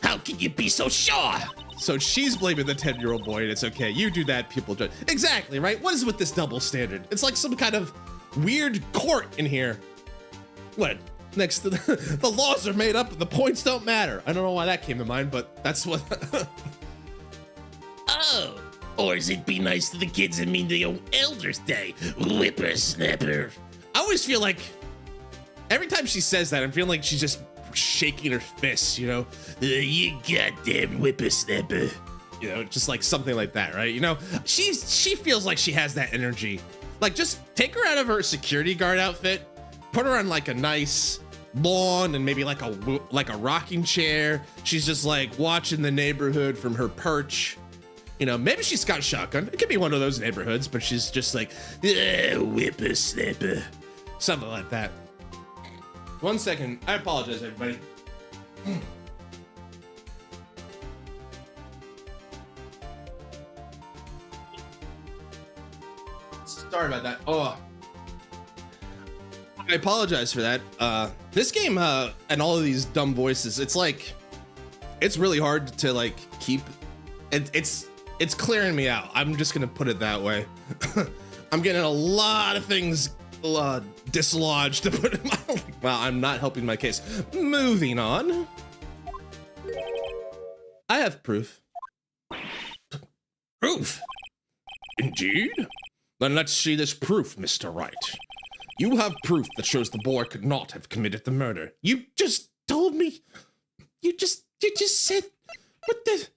How can you be so sure? So she's blaming the 10-year-old boy, and it's okay. You do that, people judge. Exactly, right? What is with this double standard? It's like some kind of weird court in here. What? Next to the laws are made up and the points don't matter. I don't know why that came to mind, but that's what. Oh, or is it be nice to the kids and mean to your elders day? Whippersnapper. I always feel like every time she says that, I'm feeling like she's just shaking her fists, you know? You goddamn whippersnapper. You know, just like something like that, right? You know, she feels like she has that energy. Like, just take her out of her security guard outfit, put her on like a nice lawn and maybe like a rocking chair. She's just like watching the neighborhood from her perch. You know, maybe she's got a shotgun. It could be one of those neighborhoods, but she's just like, whippersnapper. something like that. 1 second. I apologize, everybody. Sorry about that. Oh, I apologize for that. This game and all of these dumb voices, it's like, it's really hard to like keep. It's clearing me out. I'm just gonna put it that way. I'm getting a lot of things dislodged to put in my. Well, I'm not helping my case. Moving on. I have proof. Proof? Indeed? Then let's see this proof, Mr. Wright. You have proof that shows the boy could not have committed the murder. You just told me. You just said. What the?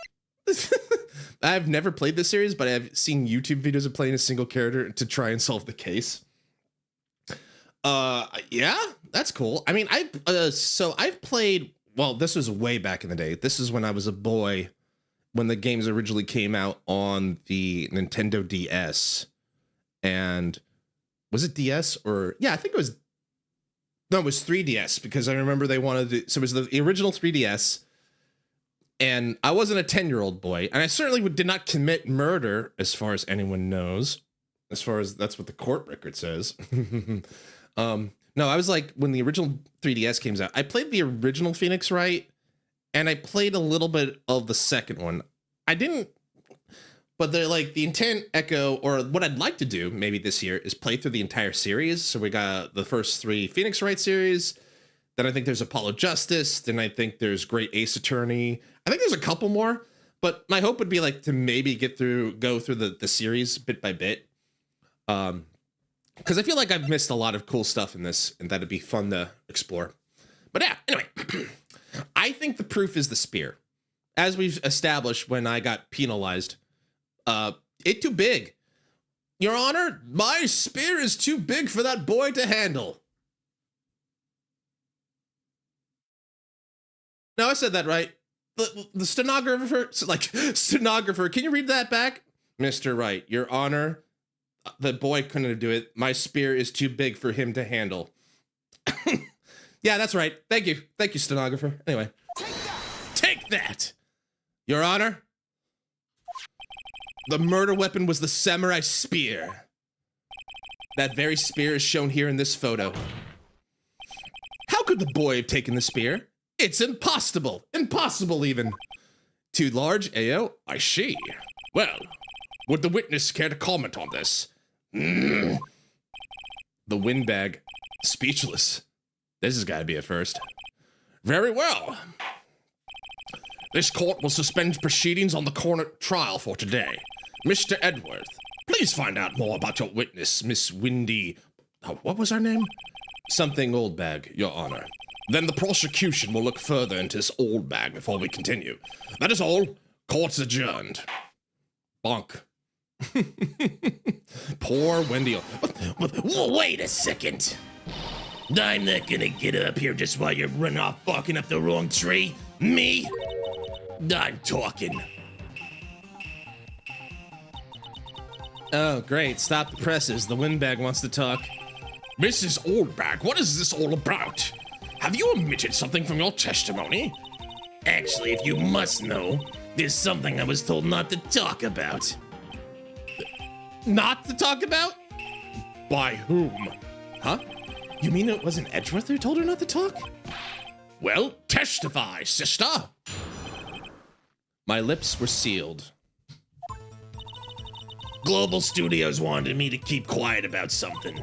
I've never played this series, but I've seen YouTube videos of playing a single character to try and solve the case. Yeah, that's cool. I mean, I've played. Well, this was way back in the day. This is when I was a boy, when the games originally came out on the Nintendo DS. And was it DS or yeah, I think it was. No, it was 3DS because I remember they wanted to. So it was the original 3DS. And I wasn't a 10-year-old boy, and I certainly did not commit murder, as far as anyone knows. As far as that's what the court record says. No, I was like, when the original 3DS came out, I played the original Phoenix Wright, and I played a little bit of the second one. I didn't, but they're like the intent echo, or what I'd like to do maybe this year is play through the entire series. So we got the first 3 Phoenix Wright series. Then I think there's Apollo Justice. Then I think there's Great Ace Attorney. I think there's a couple more, but my hope would be like to maybe go through the series bit by bit. Because I feel like I've missed a lot of cool stuff in this, and that'd be fun to explore. But yeah, anyway, I think the proof is the spear. As we've established when I got penalized, it too big. Your Honor, my spear is too big for that boy to handle. No, I said that right. The stenographer, can you read that back? Mr. Wright, Your Honor, the boy couldn't do it. My spear is too big for him to handle. Yeah, that's right. Thank you, stenographer. Anyway. Take that! Your Honor, the murder weapon was the samurai spear. That very spear is shown here in this photo. How could the boy have taken the spear? It's impossible. Impossible, even. Too large, Ayo? I see. Well, would the witness care to comment on this? The windbag. Speechless. This has got to be a first. Very well. This court will suspend proceedings on the corner trial for today. Mr. Edworth, please find out more about your witness, Miss Windy... Oh, what was her name? Something Oldbag, Your Honor. Then the prosecution will look further into this old bag before we continue. That is all. Court's adjourned. Bonk. Poor Wendy. Wait a second. I'm not gonna get up here just while you're running off barking up the wrong tree. Me? I'm talking. Oh, great. Stop the presses. The windbag wants to talk. Mrs. Oldbag, what is this all about? Have you omitted something from your testimony? Actually, if you must know, there's something I was told not to talk about. Not to talk about? By whom? Huh? You mean it wasn't Edgeworth who told her not to talk? Well, testify, sister. My lips were sealed. Global Studios wanted me to keep quiet about something.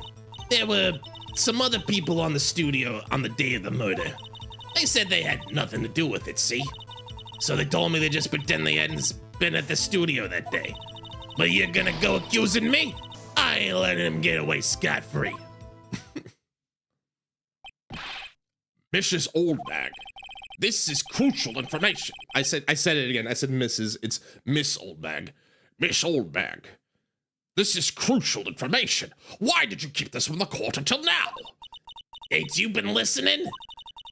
There were some other people on the studio on the day of the murder. They said they had nothing to do with it, see? So they told me to just pretend they hadn't been at the studio that day. But you're gonna go accusing me? I ain't letting him get away scot-free. Mrs. Oldbag, this is crucial information. I said it again. I said Mrs. It's Miss Oldbag. Miss Oldbag, this is crucial information. Why did you keep this from the court until now? Ain't you been listening?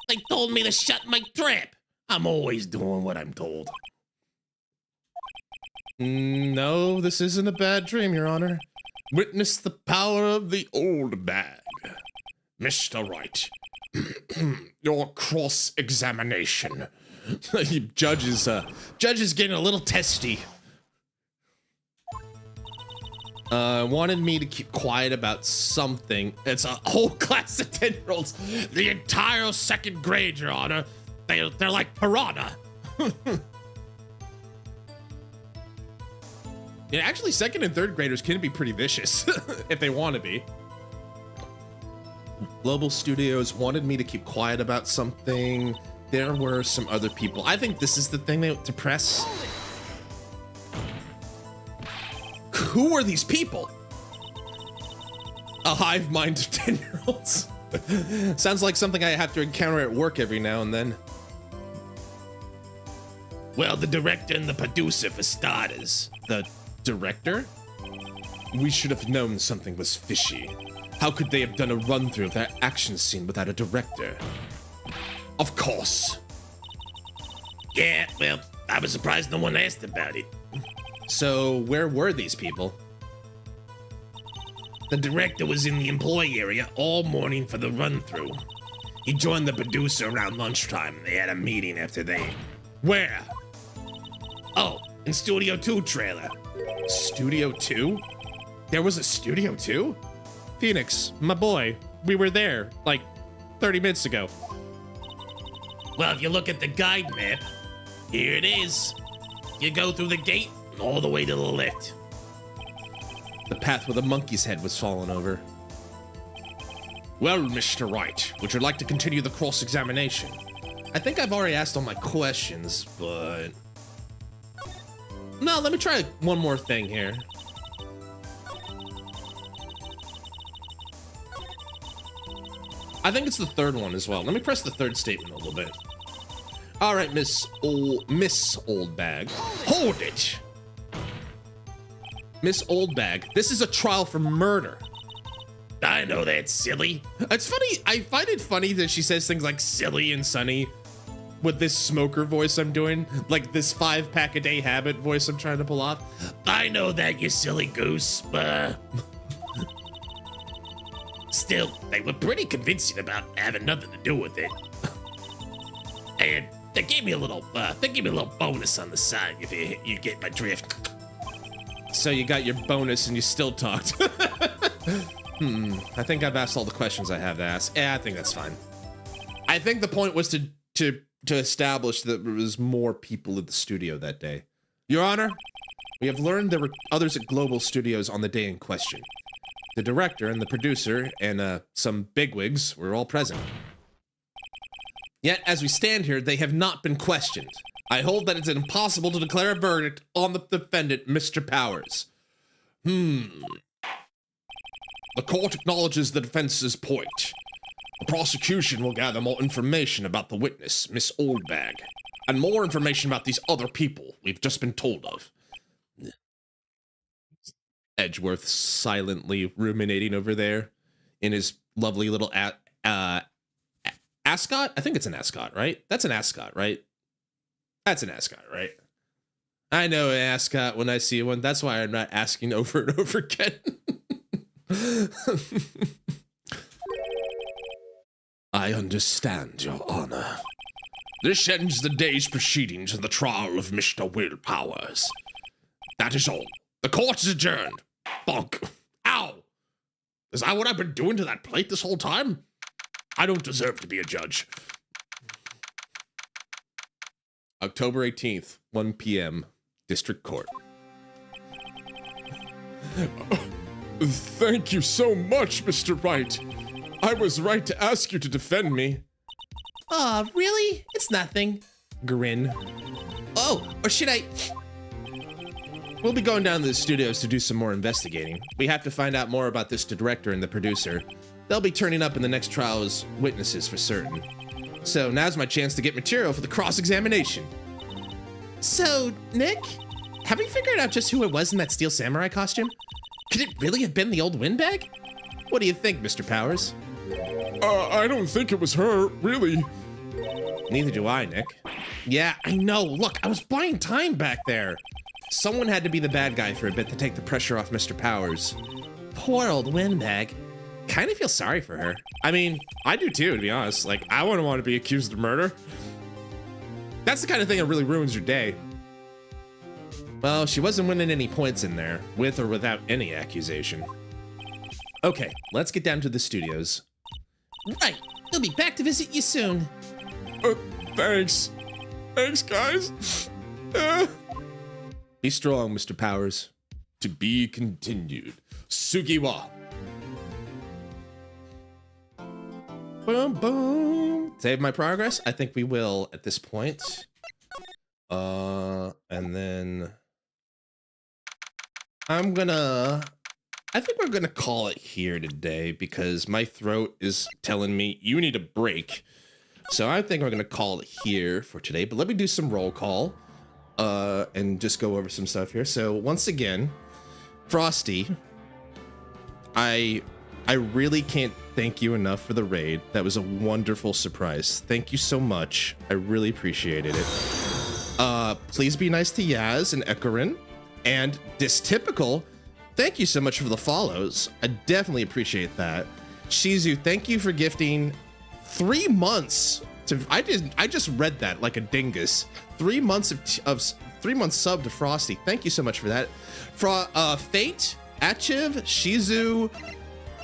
They told me to shut my trap. I'm always doing what I'm told. No, this isn't a bad dream, Your Honor. Witness the power of the old bag. Mr. Wright, your cross-examination. Judge is getting a little testy. Wanted me to keep quiet about something. It's a whole class of 10-year-olds. The entire second grade, Your Honor. They're like piranha. Yeah, actually, second and third graders can be pretty vicious if they want to be. Global Studios wanted me to keep quiet about something. There were some other people. I think this is the thing to press. Who are these people? A hive mind of 10-year-olds. Sounds like something I have to encounter at work every now and then. Well, the director and the producer, for starters. The director? We should have known something was fishy. How could they have done a run-through of that action scene without a director? Of course. Yeah, well, I was surprised no one asked about it. So, where were these people? The director was in the employee area all morning for the run-through. He joined the producer around lunchtime. They had a meeting after they... Where? Oh, in Studio 2 trailer. Studio 2? There was a Studio 2? Phoenix, my boy, we were there like 30 minutes ago. Well, if you look at the guide map, here it is. You go through the gate and all the way to the left. The path where the monkey's head was fallen over. Well, Mr. Wright, would you like to continue the cross-examination? I think I've already asked all my questions, but... No, let me try one more thing here. I think it's the third one as well. Let me press the third statement a little bit. All right, Miss Oldbag. Hold it! Miss Oldbag, this is a trial for murder. I know that's silly. It's funny, I find it funny that she says things like silly and sunny with this smoker voice I'm doing, like this 5-pack-a-day habit voice I'm trying to pull off. I know that, you silly goose, but... Still, they were pretty convincing about having nothing to do with it. And they gave me a little bonus on the side if you get my drift. So you got your bonus and you still talked. I think I've asked all the questions I have to ask. Yeah, I think that's fine. I think the point was to establish that there was more people at the studio that day. Your Honor, we have learned there were others at Global Studios on the day in question. The director and the producer and some bigwigs were all present. Yet, as we stand here, they have not been questioned. I hold that it's impossible to declare a verdict on the defendant, Mr. Powers. The court acknowledges the defense's point. The prosecution will gather more information about the witness, Miss Oldbag, and more information about these other people we've just been told of. Edgeworth silently ruminating over there in his lovely little ascot. I think it's an ascot, right? That's an ascot, right? That's an ascot, right? I know an ascot when I see one. That's why I'm not asking over and over again. I understand, Your Honor. This ends the day's proceedings in the trial of Mr. Will Powers. That is all. The court is adjourned. Bonk. Ow! Is that what I've been doing to that plate this whole time? I don't deserve to be a judge. October 18th, 1 p.m., District Court. Thank you so much, Mr. Wright. I was right to ask you to defend me. Aw, really? It's nothing. Grin. Oh, or should I... We'll be going down to the studios to do some more investigating. We have to find out more about this director and the producer. They'll be turning up in the next trial as witnesses for certain. So now's my chance to get material for the cross-examination. So, Nick, have we figured out just who it was in that steel samurai costume? Could it really have been the old windbag? What do you think, Mr. Powers? I don't think it was her, really. Neither do I, Nick. Yeah, I know. Look, I was buying time back there. Someone had to be the bad guy for a bit to take the pressure off Mr. Powers. Poor old windbag. Kind of feel sorry for her. I mean, I do too, to be honest. Like, I wouldn't want to be accused of murder. That's the kind of thing that really ruins your day. Well, she wasn't winning any points in there, with or without any accusation. Okay, let's get down to the studios. Right, we'll be back to visit you soon. Thanks. Thanks, guys. Be strong, Mr. Powers. To be continued. Sugiwa. Boom, boom. Save my progress? I think we will at this point. And then I think we're gonna call it here today because my throat is telling me you need a break. So I think we're gonna call it here for today, but let me do some roll call and just go over some stuff here. So once again, Frosty, I really can't thank you enough for the raid. That was a wonderful surprise. Thank you so much. I really appreciated it. Please be nice to Yaz and Ekarin. And Dystypical, thank you so much for the follows. I definitely appreciate that. Shizu, thank you for gifting 3 months to, I just read that like a dingus. 3 months of 3 months sub to Frosty. Thank you so much for that. Fate, Achiv, Shizu,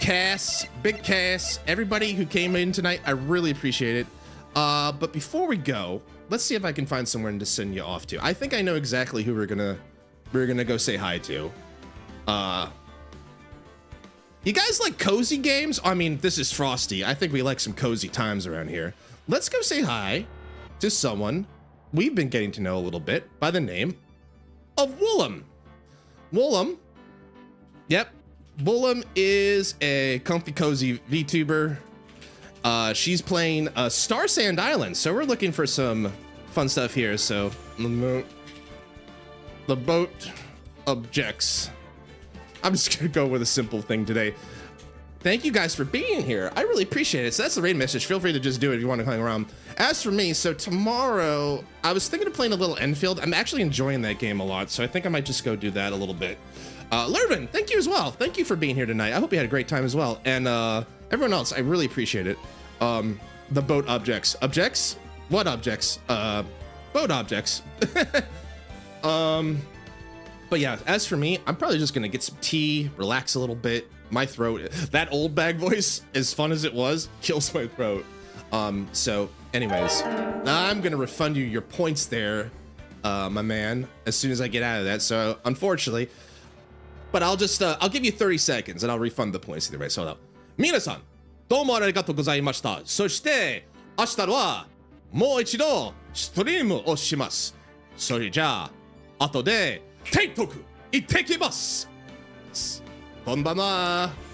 Cass, Big Cass, everybody who came in tonight, I really appreciate it. But before we go, let's see if I can find somewhere to send you off to. I think I know exactly who we're gonna go say hi to. You guys like cozy games? I mean, this is Frosty. I think we like some cozy times around here. Let's go say hi to someone we've been getting to know a little bit by the name of Woolham. Woolham, yep. Woolham is a comfy cozy VTuber. She's playing Star Sand Island, so we're looking for some fun stuff here. So the boat objects. I'm just gonna go with a simple thing today. Thank you guys for being here. I really appreciate it. So that's the raid message. Feel free to just do it if you want to hang around. As for me, so tomorrow I was thinking of playing a little Enfield. I'm actually enjoying that game a lot, so I think I might just go do that a little bit. Lervin, thank you as well. Thank you for being here tonight. I hope you had a great time as well. And everyone else, I really appreciate it. The boat objects. Objects? What objects? Boat objects. But yeah, as for me, I'm probably just gonna get some tea, relax a little bit. My throat, that old bag voice, as fun as it was, kills my throat. So anyways, I'm gonna refund you your points there, my man, as soon as I get out of that. So unfortunately, but I'll just, I'll give you 30 seconds and I'll refund the points either way. So, 皆さん、どうもありがとうございました。そして、明日はもう一度ストリームをします。それじゃあ、後で、テイトク行ってきます。こんばんは。